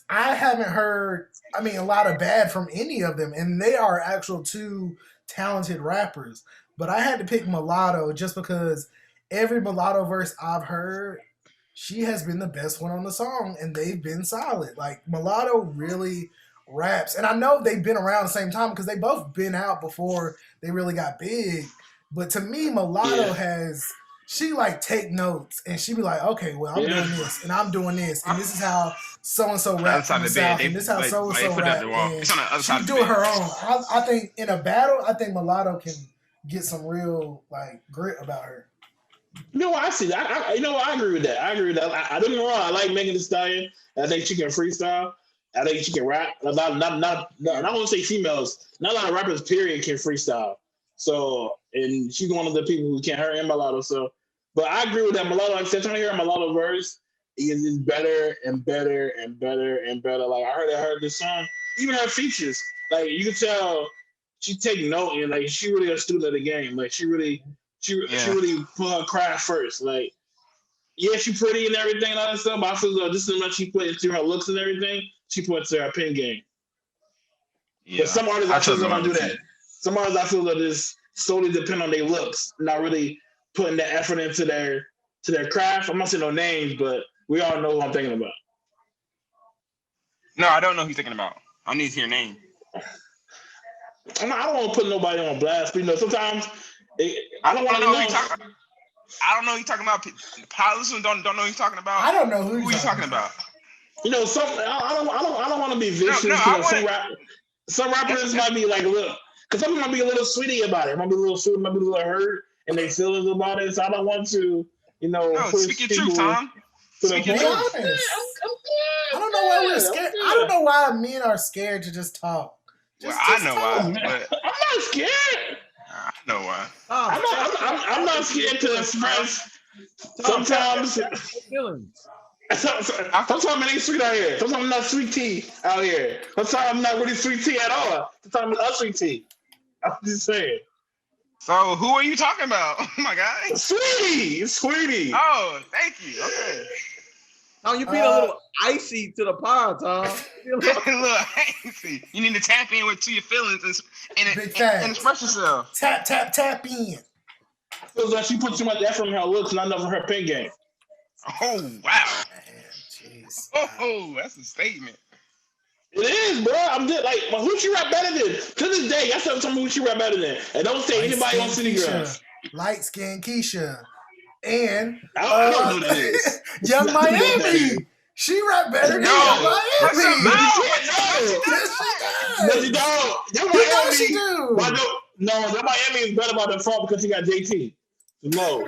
I haven't heard. I mean, a lot of bad from any of them, and they are actual two talented rappers. But I had to pick Mulatto just because every Mulatto verse I've heard, she has been the best one on the song, and they've been solid. Like Mulatto really raps, and I know they've been around the same time because they both been out before they really got big. But to me, Mulatto she like take notes and she be like, okay, well, I'm doing this and I'm doing this and this is how so and so rap from the South and this is how so and so rap. And she's doing her own. I think in a battle, I think Mulatto can get some real like grit about her. You know, I see that. I agree with that. I don't get me wrong. I like Megan Thee Stallion. I think she can freestyle. I think she can rap. I don't want to say females. Not a lot of rappers, period, can freestyle. So, and she's one of the people who can't hurt in Mulatto. So, but I agree with that. Mulatto, like I said, trying to hear a Mulatto verse is better and better and better and better. Like I heard this song, even her features. Like you can tell she take note and like she really a student of the game. Like she really put her craft first. Like yeah, she pretty and everything and all that stuff. But I feel like just as much she put into her looks and everything, she put into her pen game. Yeah, but some artists I feel don't do that. Some artists I feel that just solely depend on their looks, not really putting the effort into their craft. I'm not saying no names, but we all know who I'm thinking about. No, I don't know who you're thinking about. I need to hear your name. I don't want to put nobody on blast, but you know, sometimes I don't want to know. I don't know who you're talking about. Politicians don't know who you're talking about. I don't know who you're talking about. You know, I don't want to be vicious. Some rappers might be like, look. Because some might be a little sweety about it. Might be a little sweet, might be a little hurt, and they feelings about it. So I don't want to, speak your truth, Tom. Speak your truth. I don't know why we're scared. I don't know why men are scared to just talk. I know why. But I'm not scared. I know why. I'm not scared to express. Sometimes. Sometimes it ain't sweet out here. Sometimes I'm not sweet tea out here. Sometimes I'm not really sweet tea at all. Sometimes I'm sweet tea. I'm just saying. So who are you talking about, my guy? Sweetie. Oh, thank you. Okay. Oh, you being a little icy to the pod, Tom. A little icy. You need to tap in to your feelings and express yourself. Tap in. Feels like she put too much effort in her looks, not enough in her pen game. Oh wow! Jeez. Oh, that's a statement. It is, bro. I'm just like, well, who she rap better than? To this day, I still tell me who she rap better than, and don't say anybody on City Girls. Light skin Keyshia, and I don't know who that is. Young Miami. She rap better than Young Miami. No, she don't. Young Miami. No, Young Miami is better by default because she got JT. No.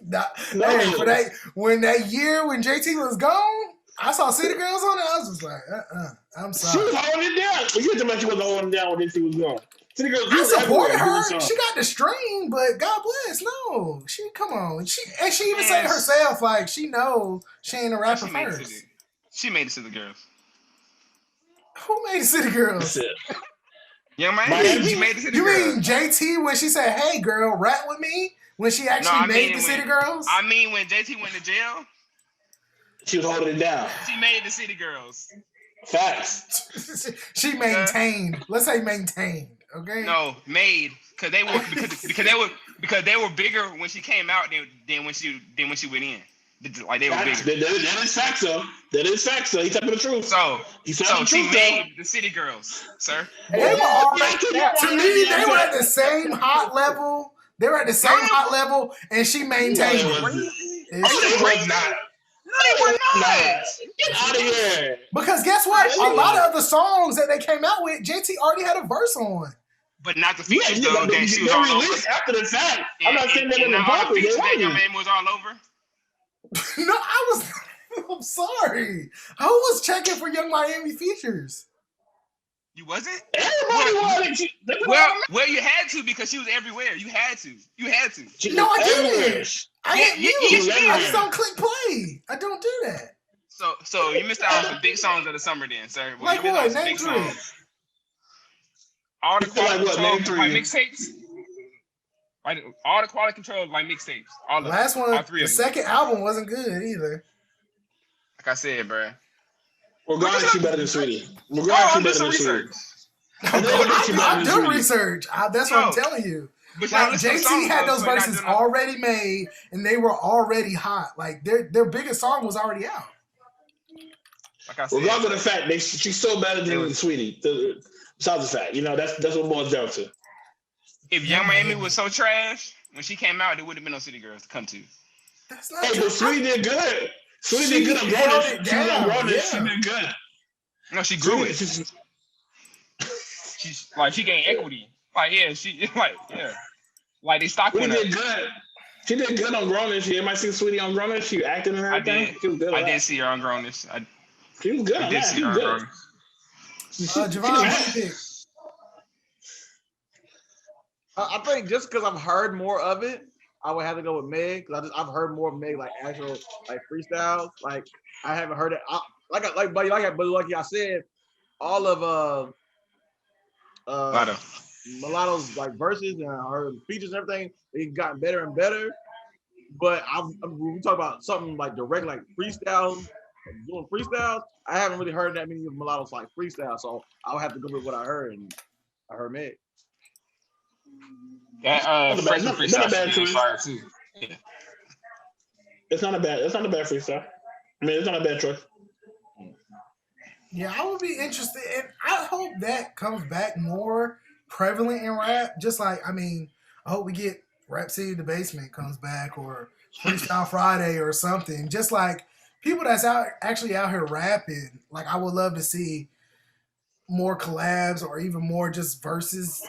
Hey, when JT was gone, I saw City Girls on it. I was just like, I'm sorry. She was holding it down. Well, you tell me she wasn't holding it down when she was gone. City Girls. I supported her. She got the stream, but God bless, no. Come on. She even said herself, like she knows she ain't a rapper first. She made the City Girls. Who made the City Girls? Young Miami. She made the City Girls. You mean JT when she said, "Hey, girl, rap with me"? When she actually made the City Girls? I mean, when JT went to jail, she was holding it down. She made the City Girls. Facts. She maintained. Let's say maintained. Okay. No, made because they were bigger when she came out than when she went in. Like they were bigger. That is facts, though. That is facts, though. He's telling the truth. So she made the City Girls, sir. They were all to me. They were at the same hot level. They were at the same hot level, and she maintained it. They were not. No, they were not. Get out of here. Because guess what? A lot of the songs that they came out with, JT already had a verse on. But not the features, though. They released after the fact. I'm not saying that in the popular. Your man was all over. No, I'm sorry. I was checking for Young Miami features. You wasn't? Everybody was. Well, you had to because she was everywhere. You had to. No, I didn't. I just don't click play. I don't do that. So you missed out on some big songs of the summer then, sir. Well, like what? Name three. All the quality songs, like mixtapes. Like all the quality control like mixtapes. All The of last them. one, All three the of them. second album wasn't good either. Like I said, bro. Regardless, she better than Sweetie. Oh, Regardless, I'm she better doing some than research. Sweetie. I'm doing research. That's what I'm telling you. But Like JT had those verses already made, and they were already hot. Like their biggest song was already out. Like I said, regardless of the fact she's still better than Sweetie. Besides the fact, that's what it boils down to. If Young Miami was so trash when she came out, there would have been no City Girls to come to. That's not but Sweetie did good. Sweetie did good on Grown. She was on Grown. She did good. No, she grew it. She's like she gained equity. Like like they stock went up. Did good. She did good on Grownish. You might see Sweetie on Grownish. She acting and everything. I did see her on Grownish. She was good. I did see her on Grownish. Javon, I think just because I've heard more of it, I would have to go with Meg. Because I've heard more of Meg like actual like freestyles. Like I haven't heard it. Like I said, all of Mulatto's like verses and her features and everything, they've gotten better and better. But when we talk about something like direct, like freestyles, doing freestyles, I haven't really heard that many of Mulatto's like freestyles. So I'll have to go with what I heard, and I heard Meg. Yeah, it's not a bad choice. Too. Yeah. It's not a bad freestyle. I mean, it's not a bad choice. Yeah, I would be interested, and I hope that comes back more prevalent in rap. Just like, I hope we get Rap City the Basement comes back, or Freestyle Friday or something. Just like people that's actually out here rapping. Like, I would love to see more collabs or even more just versus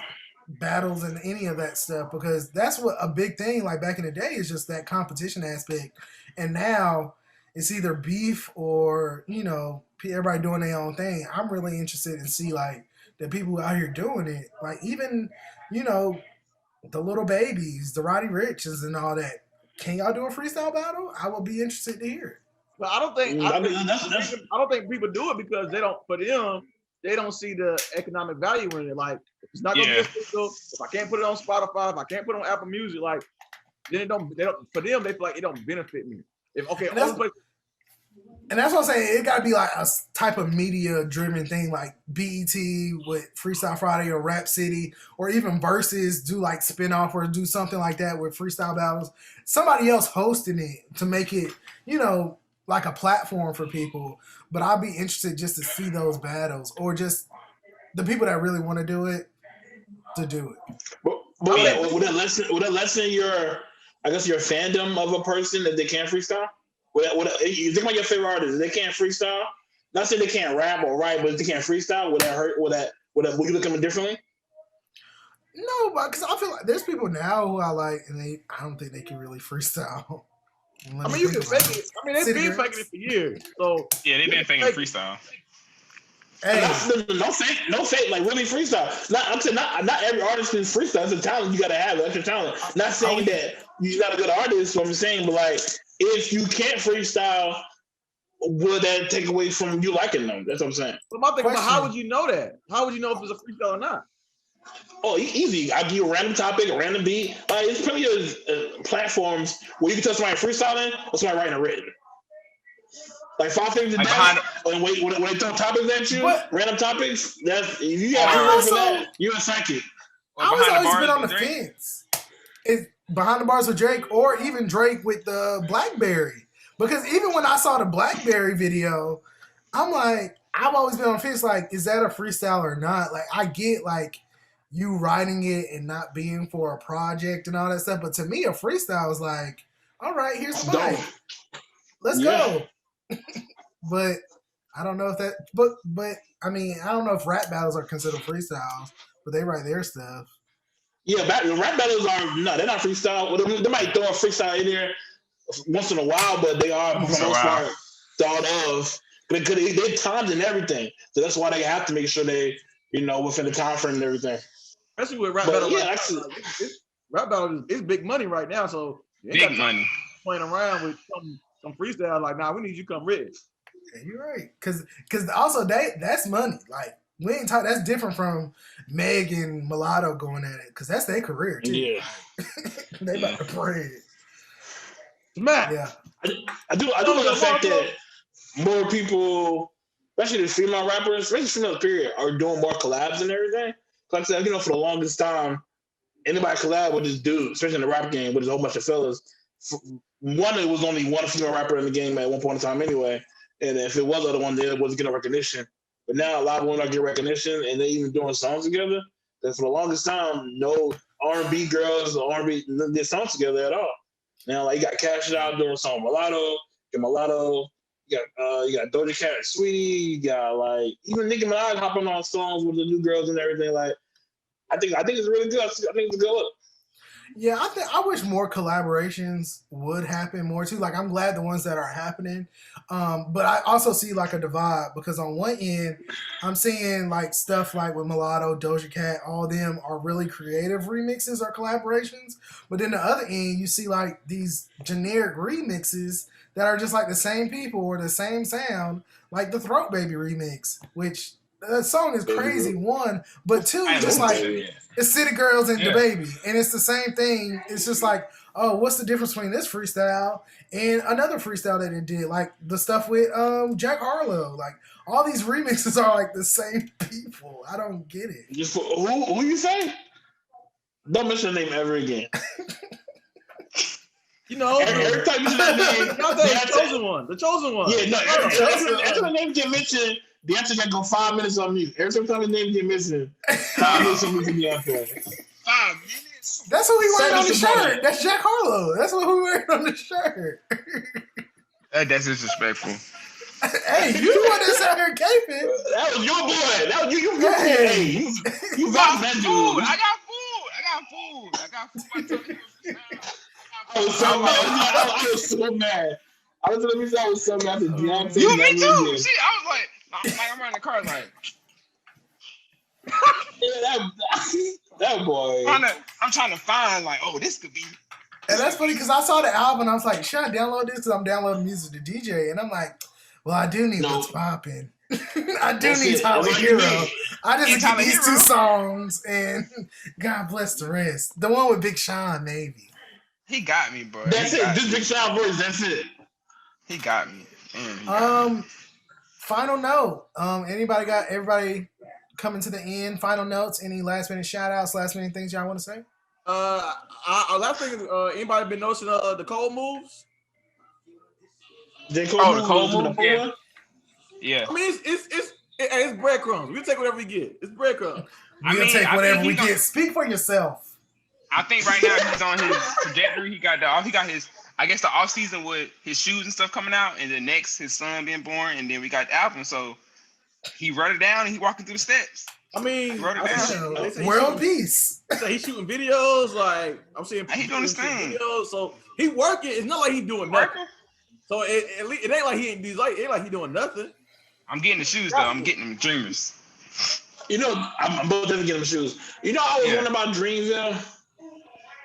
battles and any of that stuff, because that's what a big thing like back in the day is, just that competition aspect. And now it's either beef or everybody doing their own thing. I'm really interested in see like the people out here doing it, like even the little babies, the Roddy Riches and all that. Can y'all do a freestyle battle? I would be interested to hear it. But I don't think people do it because they don't see the economic value in it. Like, if it's not gonna be a single, if I can't put it on Spotify, if I can't put it on Apple Music, like, then they don't. For them, they feel like it don't benefit me. And that's what I'm saying. It gotta be like a type of media-driven thing, like BET with Freestyle Friday or Rap City, or even VERZUZ do like spinoff or do something like that with freestyle battles. Somebody else hosting it to make it, like a platform for people. But I'll be interested just to see those battles, or just the people that really want to do it to do it. But would it lessen your fandom of a person if they can't freestyle? You think about your favorite artists, they can't freestyle. Not saying they can't rap or write, but if they can't freestyle, would that hurt? Would you look at them differently? No, because I feel like there's people now who I like, and I don't think they can really freestyle. You can fake it. They've been faking it for years. So yeah, they've been faking freestyle. Hey, no fake, like really freestyle. Not every artist can freestyle. It's a talent you gotta have, extra talent. Not saying that you're not a good artist. What I'm saying, but like, if you can't freestyle, would that take away from you liking them? That's what I'm saying. But my thing, how would you know that? How would you know if it's a freestyle or not? Oh, easy. I give you a random topic, a random beat. There's plenty of platforms where you can tell somebody freestyling or somebody writing a written. Like 5 things a day. And when they throw topics at you, random topics, if you have for that, you're a psychic. I was always been on the fence. It's behind the bars with Drake, or even Drake with the Blackberry. Because even when I saw the Blackberry video, I'm like, I've always been on the fence, like, is that a freestyle or not? Like, I get, like, you writing it and not being for a project and all that stuff. But to me, a freestyle is like, all right, here's the mic. Let's go. But I don't know if that, but I don't know if rap battles are considered freestyles, but they write their stuff. Yeah, rap battles they're not freestyle. They might throw a freestyle in there once in a while, but they are, for the most part, thought of. They're timed and everything. So that's why they have to make sure they, within the time frame and everything. Especially with rap battle. Yeah, rap battle is big money right now. So big money. Playing around with some freestyle, like, we need you to come rich. Yeah, you're right. Because also that's money. Like, We ain't talk. That's different from Meg and Mulatto going at it because that's their career too. Yeah. They about to pray it. Matt. Yeah. I do like the fact that more people, especially the female rappers, especially female period, are doing more collabs and everything. Like I said, for the longest time, anybody collab with this dude, especially in the rap game, with a whole bunch of fellas. One, it was only one female rapper in the game at one point in time anyway. And if it was the other one, then it wasn't getting recognition. But now a lot of women are getting recognition, and they even doing songs together. That for the longest time, no R&B girls or R&B did songs together at all. Now, like, you got Cash Out doing a song with Mulatto, you got Doja Cat and Sweetie, you got like even Nicki Minaj hopping on songs with the new girls and everything. Like, I think it's really good. I think it's a good look. Yeah, I wish more collaborations would happen more too. Like, I'm glad the ones that are happening, but I also see like a divide because on one end, I'm seeing like stuff like with Mulatto, Doja Cat, all of them are really creative remixes or collaborations. But then the other end, you see like these generic remixes that are just like the same people or the same sound, like the Throat Baby remix, which that song is crazy, one, but two, just like it's City Girls and the Baby, and it's the same thing. It's just like, oh, what's the difference between this freestyle and another freestyle that it did, like the stuff with Jack Harlow. Like all these remixes are like the same people. I don't get it. Just for, who you say? Don't mention the name ever again. Every time you say that name, the chosen one. Yeah, no. Every time the name get mentioned, Deonte got to go 5 minutes on mute. Every time the name get mentioned, 5 minutes on mute to Deonte. 5 minutes. That's who we wearing on the shirt. That's Jack Harlow. That's what we wearing on the shirt. That's disrespectful. Hey, you the one that's out here caping. That was your boy. That was you. You got that dude. I got food. I was so mad. I was so mad at Deonte. You, me too. See, I was like, I'm running the car like. That boy. I'm trying to find like, oh, this could be. And that's funny because I saw the album and I was like, should I download this? Because I'm downloading music to DJ. And I'm like, well, I do need what's popping. I do need Tyler Hero. I just get these two songs and God bless the rest. The one with Big Sean, maybe. He got me, bro. That's it. This Big Sean voice, that's it. He got me. Final note. Everybody coming to the end? Final notes? Any last minute shout outs? Last minute things y'all want to say? Last thing is, anybody been noticing the cold moves? The cold move? Yeah. I mean, it's breadcrumbs. We take whatever we get. It's breadcrumbs. We'll take whatever we get. Speak for yourself. I think right now he's on his trajectory. He got his, I guess, the off season with his shoes and stuff coming out, and then next his son being born, and then we got the album. So he wrote it down and he walking through the steps. I mean, he wrote it down. World peace. So he's shooting videos. Like I'm seeing, he doing his thing. Videos, so he working. It's not like he's doing nothing. So it ain't like he doing nothing. I'm getting the shoes though. I'm getting them Dreamers. I'm both definitely getting them shoes. I was wondering about Dreamville.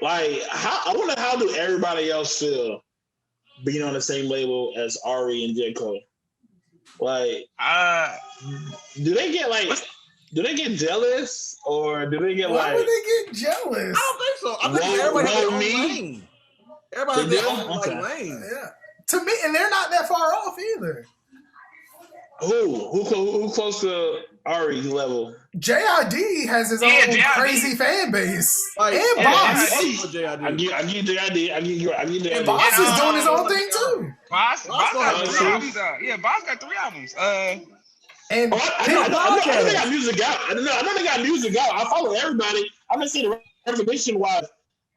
Like, I wonder how do everybody else feel being on the same label as Ari and J. Cole? Like, do they get jealous or do they get Why would they get jealous? I don't think so. I think everybody has their own lane. Everybody has their own lane. Yeah. To me, and they're not that far off either. Who close to Ari's level? JID has his own crazy fan base. Like, and Boss. I get JID. And Boss is doing his own thing too. Boss got 3 albums out. Yeah, Boss got 3 albums. And I know they got music out. I know they got music out. I follow everybody. I've been seeing the recognition wise.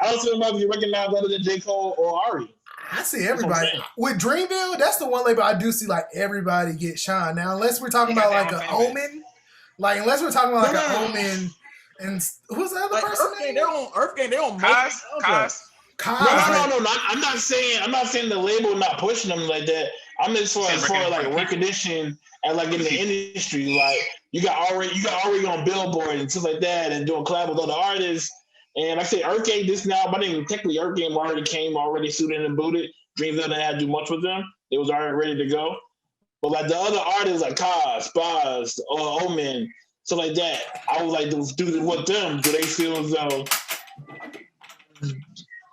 I don't see them if you recognize other than J. Cole or Ari. I see everybody. With Dreamville, that's the one label I do see like everybody get shine. Now, unless we're talking about like an Omen, unless we're talking about like an Omen, and who's the other person? Earth Gang, they're on Kaz. No. I'm not saying the label not pushing them like that. I'm just for like recognition and like in the industry, like you got already on Billboard and stuff like that, and doing collab with other artists. And like I say, Earth Gang, this now, but then technically Earth Gang already suited and booted. Dreamville didn't have to do much with them. They was already ready to go. But like the other artists like Kaz, Boz, Omen, So like that, I was like, do what them? Do they feel as though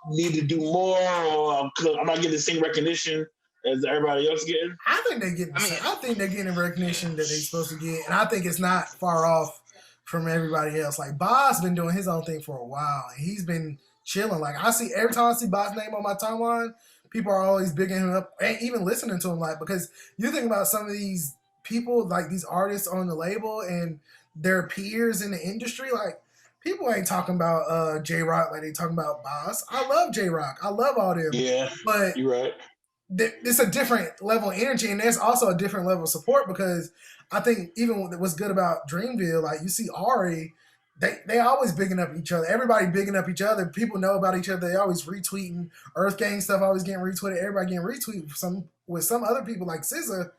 need to do more, or I'm not getting the same recognition as everybody else getting? I think they're getting. I think they're getting the recognition that they're supposed to get, and I think it's not far off from everybody else. Like Bob's been doing his own thing for a while, and he's been chilling. Like I see every time I see Bob's name on my timeline, people are always bigging him up and even listening to him. Like because you think about some of these people, like these artists on the label and their peers in the industry, like. People ain't talking about J-Rock like they talking about Boss. I love J-Rock. I love all them. Yeah, but you're right. It's a different level of energy, and there's also a different level of support because I think even what's good about Dreamville, like you see Ari, they always bigging up each other. Everybody bigging up each other. People know about each other. They always retweeting. Earth Gang stuff always getting retweeted. Everybody getting retweeted with some other people like SZA.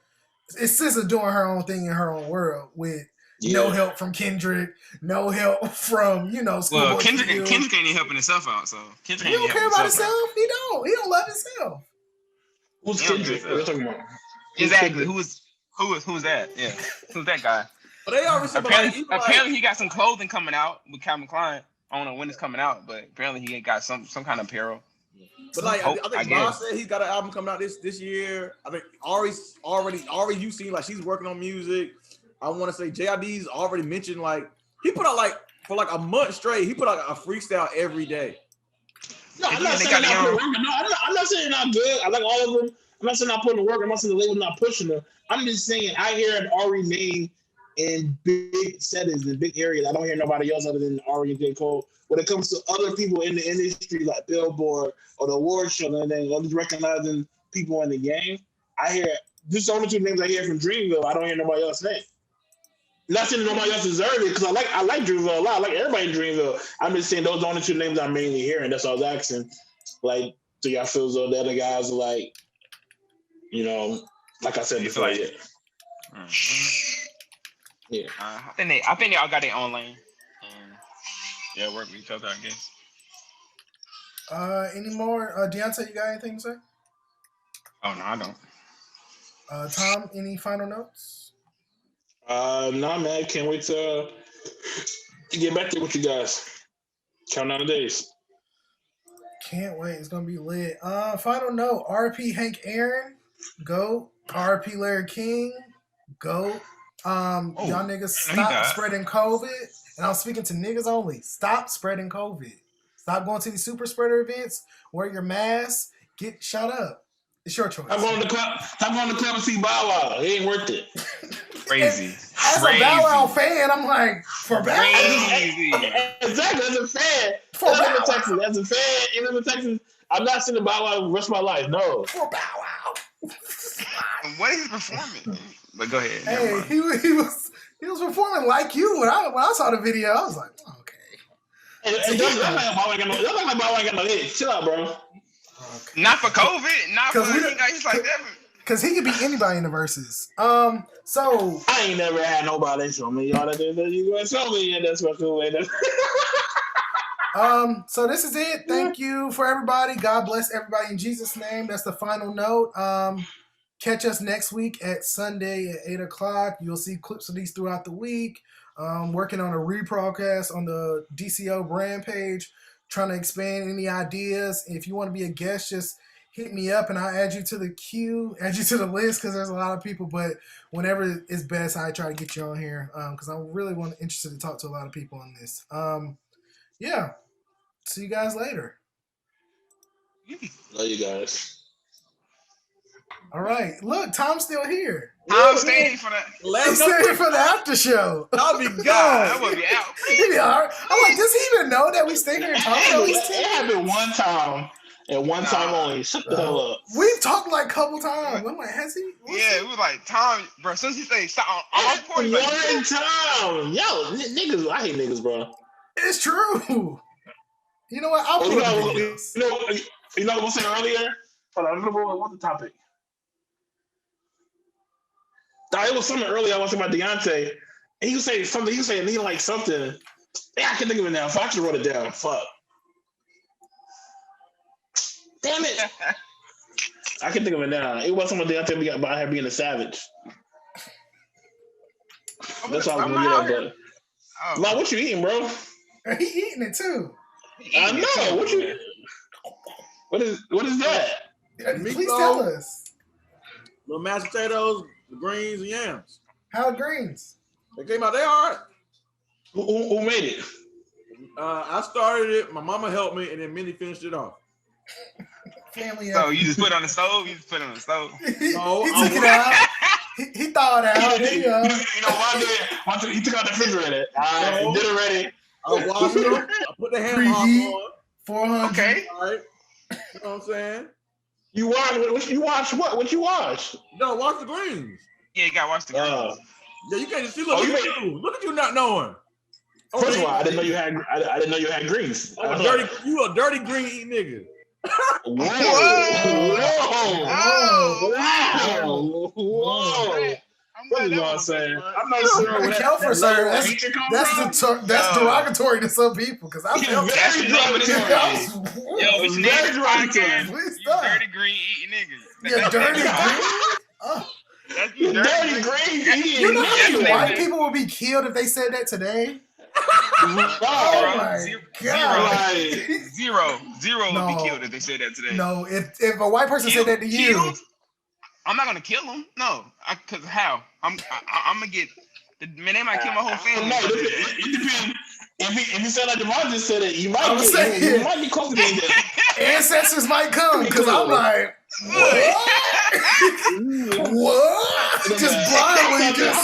It's SZA doing her own thing in her own world with no help from Kendrick, no help from, Well, Kendrick ain't even helping himself out, so Kendrick he don't care about himself. He don't love himself. Who's Kendrick? What are you talking about? Exactly. Who's that? Yeah. Who's that guy? But they always apparently he got some clothing coming out with Calvin Klein. I don't know when it's coming out, but apparently he got some kind of apparel. But like I think Bob said he's got an album coming out this year. I think Ari's already you seen like she's working on music. I want to say JID's already mentioned like he put out like for like a month straight. He put out a freestyle every day. No, I'm not saying not putting work. No, I'm not saying not good. I like all of them. I'm not saying not putting the work. I'm not saying the label's not pushing them. I'm just saying I hear an Ari name in big settings in big areas. I don't hear nobody else other than Ari and J. Cole. When it comes to other people in the industry like Billboard or the award show and then others recognizing people in the game, I hear this is the only two names I hear from Dreamville. I don't hear nobody else name. Not saying nobody else deserves it because I like Dreamville a lot. I like everybody in Dreamville. I'm just saying those are the only two names I'm mainly hearing. That's all I was asking. Like, do y'all feel as though the other guys are like, like I said before? Like, yeah. I think they all got their own lane. And work with each other, I guess. Any more? Deonte, you got anything to say? Oh no, I don't. Tom, any final notes? Nah, man. Can't wait to get back there with you guys. Count down the days. Can't wait. It's gonna be lit. Final note: RP Hank Aaron, go. RP Larry King, go. Y'all niggas stop spreading COVID. And I'm speaking to niggas only. Stop spreading COVID. Stop going to these super spreader events. Wear your mask. Get shut up. It's your choice. I'm going to the club to see Bow Wow. It ain't worth it. Crazy. As a Bow Wow fan, I'm like, for Bow Wow. Exactly. As a fan. For Bow Wow. Texas. As a fan, even in Texas, I'm not seeing the Bow Wow the rest of my life. No. For Bow Wow. What is he performing? But go ahead. Hey, he was performing like you. When I saw the video, I was like, oh, okay. And that's like Bow Wow ain't got no hit. Chill out, bro. Okay. Not for COVID. Not for he's like that. Because he could be anybody in the verses. So I ain't never had nobody show me y'all that you gonna show me, and that's what's cool. So this is it. Thank you for everybody. God bless everybody in Jesus' name. That's the final note. Catch us next week at Sunday at 8:00. You'll see clips of these throughout the week. Working on a rebroadcast on the DCO brand page, trying to expand any ideas. If you want to be a guest, just hit me up and I'll add you to the queue, add you to the list because there's a lot of people. But whenever it's best, I try to get you on here because I'm really interested to talk to a lot of people on this. Yeah. See you guys later. Love you guys. All right. Look, Tom's still here. I'm staying for that. He's staying for the after show. I'll be gone. That would be out. He be all right. I'm like, does he even know that we stay here and talk? It happened one time. And one time only. Shut the hell up. We've talked like a couple times. I'm like, has he? Yeah, we was like, Tom, bro, since he say stop on all points. One time. Yo, niggas, I hate niggas, bro. It's true. You know what? I'll put videos. You know what I was saying earlier? Hold on, what's the topic? It was something earlier I was talking about Deonte. And he was saying something. He was saying he liked something. Yeah, I can think of it now. Fox wrote it down. Fuck. Damn it. I can think of it now. It wasn't what Deonte about her being a savage. That's all I'm going to get at, but Oh. Like, what you eating, bro? He eating it too. I know. What you? What is that? Please tell us. Little mashed potatoes, the greens, and yams. How greens? They came out. They all right. Who made it? I started it. My mama helped me, and then Minnie finished it off. Family. So you just put it on the stove? You just put it on the stove? He took it out. He thawed out. There you go. You know, he took out the refrigerator. Did it ready. I washed them. I put the ham on. 400. Okay. All right. You know what I'm saying? You watch what? What you watch? No, watch the greens. Yeah, you gotta watch the greens. Yeah, you can't just see. Look at you not knowing. First of all, I didn't know you had. I didn't know you had greens. You a dirty green eating nigga. Whoa! What you know what I'm saying? I'm not sure what Careful, sir. That's derogatory to some people because I feel very derogatory. Yo, it's very derogatory. Please You stop. dirty green eating niggas. Yeah, dirty green. Oh. That's you Dirty green. You know how many Definitely. white people would be killed if they said that today? Oh my God. Zero No. would be killed if they said that today. No, if a white person said that to you, Killed? I'm not gonna kill them. No, cause how? I'm gonna get. Man, they might kill my whole family. No, it depends. If he said like DeMar just said it, you might be close to being dead. ancestors might come because I'm like, what? Just blindly, just.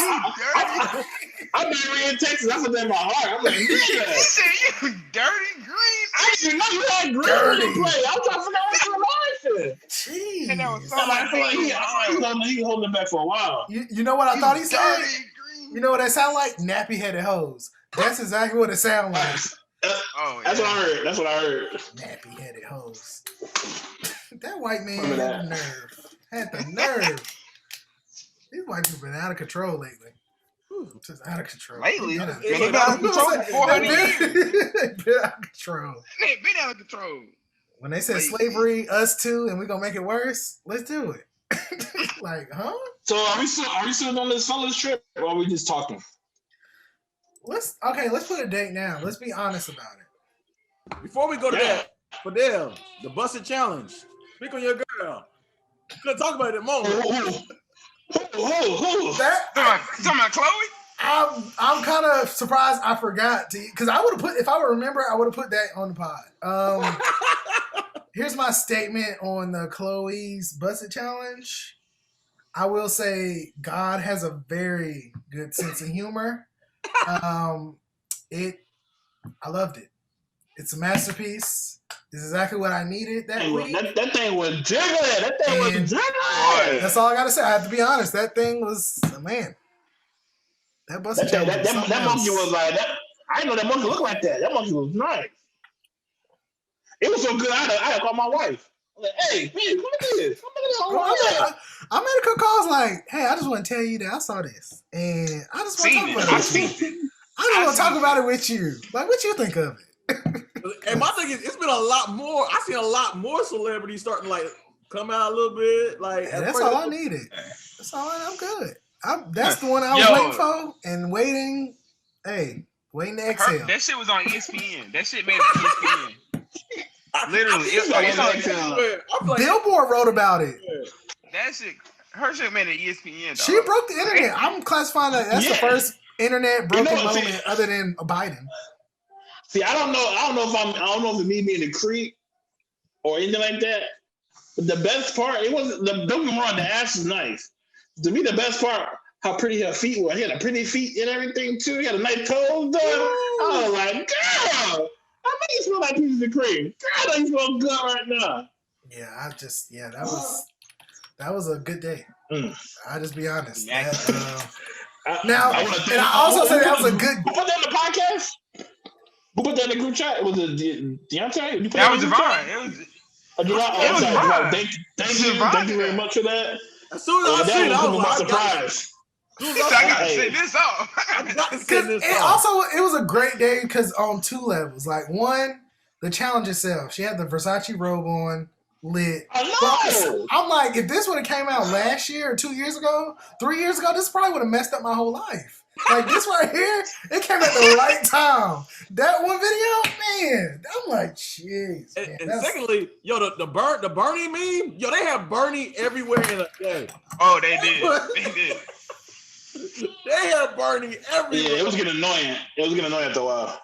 I'm in Texas. That's what's in my heart. I'm like, You said you dirty green. I didn't know you had green to play. I'm trying to figure out what's going on. Jeez. And that was so I feel like he holding it back for a while. You know what I thought he said? Dirty green. You know what that sound like? Nappy-headed hoes. That's exactly what it sound like. Oh, That's what I heard. That's what I heard. Nappy-headed hoes. That white man Remember had that. the nerve. Had the nerve. These white people been out of control lately. Just out of control. Lately, Been been out of control for 400 years. Been out of control. They been out of control. When they said slavery, us too, and we gonna make it worse, let's do it. Like, huh? So are we still on this fellas trip, or are we just talking? Let's put a date now. Let's be honest about it. Before we go to that, Fidel, the busted challenge. Speak on your girl. We couldn't talk about it at the moment. Who? Talking about Chloe? I'm kind of surprised I forgot to, because I would have put, if I would remember, I would have put that on the pod. Here's my statement on the Chloe's Busted Challenge. I will say God has a very good sense of humor. I loved it. It's a masterpiece. It's exactly what I needed that week. That thing was jiggling. That's all I gotta say. I have to be honest. That thing was, man. That Busted Challenge. That monkey was like that. I didn't know that monkey looked like that. That monkey was nice. It was so good. I had to call my wife. I was like, hey, come look at this. I made a couple calls like, hey, I just want to tell you that I saw this. And I just want to talk about it with you. I just want to talk about it with you. Like, what you think of it? And my thing is, it's been a lot more. I've seen a lot more celebrities starting to like come out a little bit. Like, Hey, that's all I needed. That's all I'm good. That's the one I was waiting for and waiting. Hey, waiting to exhale. That shit was on ESPN. That shit made it to ESPN. Literally, it's on Billboard wrote about it. that shit. Her shit made it ESPN. Dog. She broke the internet. I'm classifying that's the first internet broken moment other than Biden. See, I don't know if it made me in the creek or anything like that. But the best part, it wasn't don't get me wrong, the ass was nice. To me, the best part, how pretty her feet were. He had a pretty feet and everything too. He had a nice toes done. I was like, girl, how many smell like pieces of cream? God, you smell good right now. Yeah, that was a good day. I'll just be honest. I also say that was a good. Who put that in the podcast? Who put that in the group chat? Was it Deonte? That was Javon. It was Javon. Thank you very much for that. As soon as I seen it, I was like, surprised. I gotta say this off. It was a great day because on two levels. Like one, the challenge itself. She had the Versace robe on. lit. I know. I'm like, if this would have came out last year or 2 years ago, 3 years ago, this probably would have messed up my whole life. Like this right here, it came at the right time. That one video, man, I'm like, jeez. And secondly, yo, the Bernie meme, yo, they have Bernie everywhere in a day. Oh, they did. They did. They have Bernie everywhere. Yeah, it was getting annoying. It was getting annoying after a while.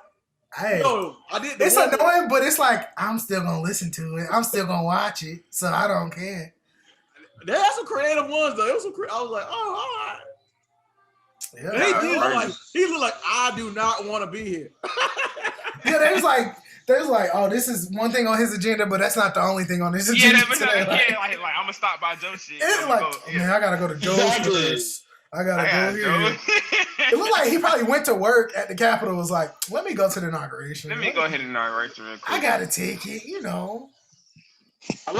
Hey, yo, I did. It's annoying, but it's like I'm still gonna listen to it. I'm still gonna watch it, so I don't care. They had some creative ones though. It was I was like, oh, all right. Yeah, He looked like I do not want to be here. Yeah, there's like, oh, this is one thing on his agenda, but that's not the only thing on his agenda. Like I'm gonna stop by Joe shit. It's like, man, I gotta go to Joe's for this. I gotta go here. It looked like he probably went to work at the Capitol. Was like, let me go to the inauguration. Let me go ahead and inaugurate real quick. I got a ticket, you know. I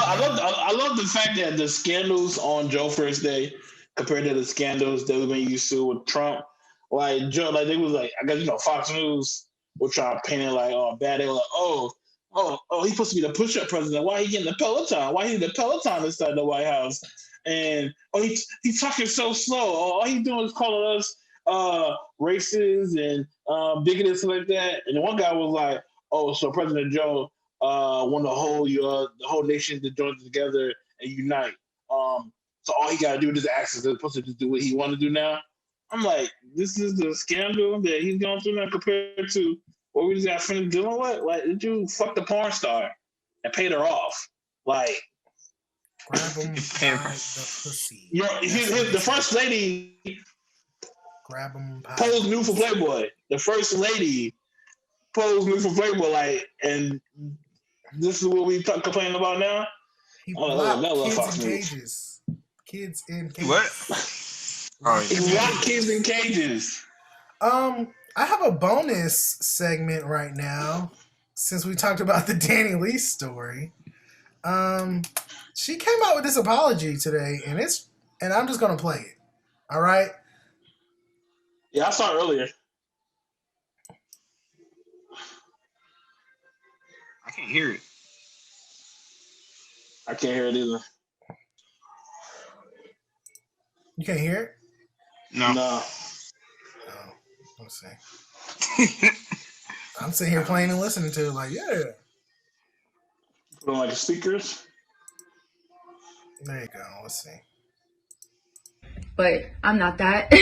love the fact that the scandals on Joe first day compared to the scandals that we've been used to with Trump. Like Joe, like they was like, I guess Fox News were trying to paint it like, oh, bad. They were like, oh, he's supposed to be the push-up president. Why he getting the Peloton? Why he the Peloton inside the White House? And he's talking so slow. All he's doing is calling us racist and bigoted and like that. And the one guy was like, oh, so President Joe want the whole nation to join together and unite. So all he got to do is ask is supposed to just do what he want to do now. I'm like, this is the scandal that he's going through now compared to what we just got finished dealing with. Like, did you fuck the porn star and paid her off? Like, grab him by the pussy. The first lady. Grab him. Posed new for Playboy. The first lady posed new for Playboy. Like, and this is what we complaining about now. He blocked kids in cages. Kids in cages. What? He locked kids in cages. I have a bonus segment right now since we talked about the DaniLeigh story. She came out with this apology today, and I'm just gonna play it. All right. Yeah, I saw it earlier. I can't hear it. I can't hear it either. You can't hear it? No. Oh, let's see. I'm sitting here playing and listening to it like, yeah. Put on like the speakers. There you go. Let's see. But I'm not that.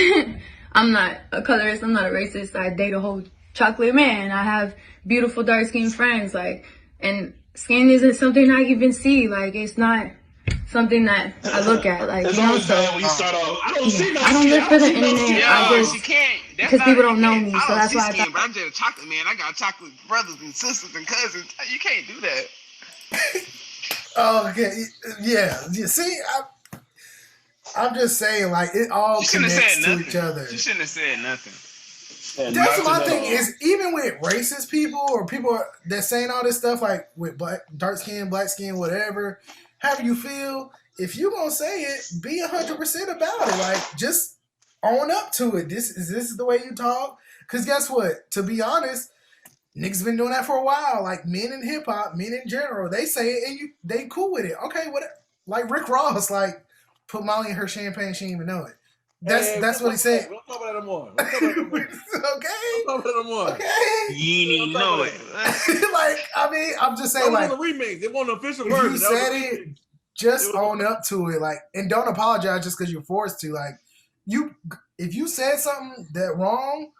I'm not a colorist. I'm not a racist. I date a whole chocolate man. I have beautiful dark-skinned friends. Like, and skin isn't something I even see. Like, it's not something that I look at. Like, it's you know, always so bad when you start off. I don't see no I don't skin. live for the I don't see no internet. skin. I just, you can't. because people don't know me, so that's why I thought. But I'm just a chocolate man. I got chocolate brothers and sisters and cousins. You can't do that. Oh, okay. Yeah. You see, I'm just saying, like, it all connects to each other. You shouldn't have said nothing. That's my thing is, even with racist people or people that saying all this stuff, like with dark skin, black skin, whatever, however you feel, if you gonna say it, be 100% about it. Like, just own up to it. This is the way you talk. Because guess what? To be honest, niggas been doing that for a while. Like, men in hip hop, men in general, they say it and they cool with it. Okay, what? Like Rick Ross, like, put Molly in her champagne, she didn't even know it. That's what he said. We'll talk about that more. Okay. You didn't know it. Like, I mean, I'm just saying, like, the remix. It wasn't an official if version. you said it, just own up to it. Like, and don't apologize just because you're forced to. Like, if you said something that wrong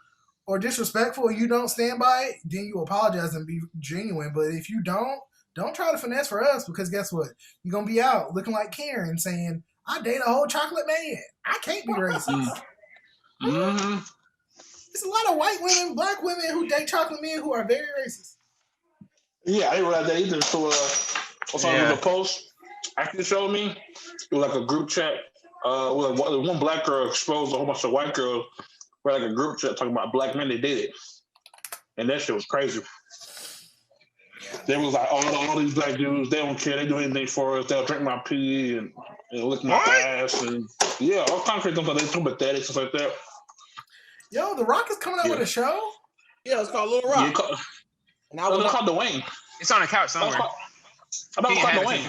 or disrespectful, you don't stand by it, then you apologize and be genuine. But if you don't try to finesse for us, because guess what? You're gonna be out looking like Karen saying, I date a whole chocolate man. I can't be racist. Mm-hmm. There's a lot of white women, black women who date chocolate men who are very racist. Yeah, I didn't realize that either. So, what's on the post? Actually showed me it was like a group chat. One black girl exposed a whole bunch of white girls for like a group chat talking about black men they dated, and that shit was crazy. They was like, all these black dudes, they don't care. They do anything for us. They'll drink my pee and lick my ass. And yeah, all kinds of things. They too pathetic, stuff like that. Yo, The Rock is coming out with a show? Yeah, it's called Little Rock. It's called Dwayne. It's on the couch somewhere. About Cotton Wayne.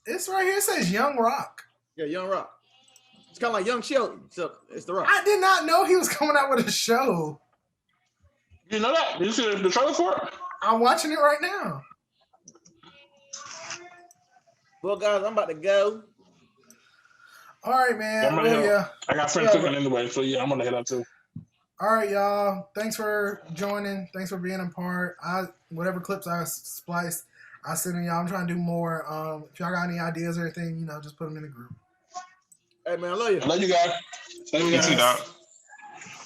It's right here. It says Young Rock. Yeah, Young Rock. It's kind of like Young Sheldon, except it's The Rock. I did not know he was coming out with a show. You know that? Did you see the trailer for it? I'm watching it right now. Well, guys, I'm about to go. All right, man. I got friends cooking anyway, so yeah, I'm gonna head out too. All right, y'all. Thanks for joining. Thanks for being a part. Whatever clips I spliced, I send them y'all. I'm trying to do more. If y'all got any ideas or anything, just put them in the group. Hey, man, I love you. I love you guys. You too, dog.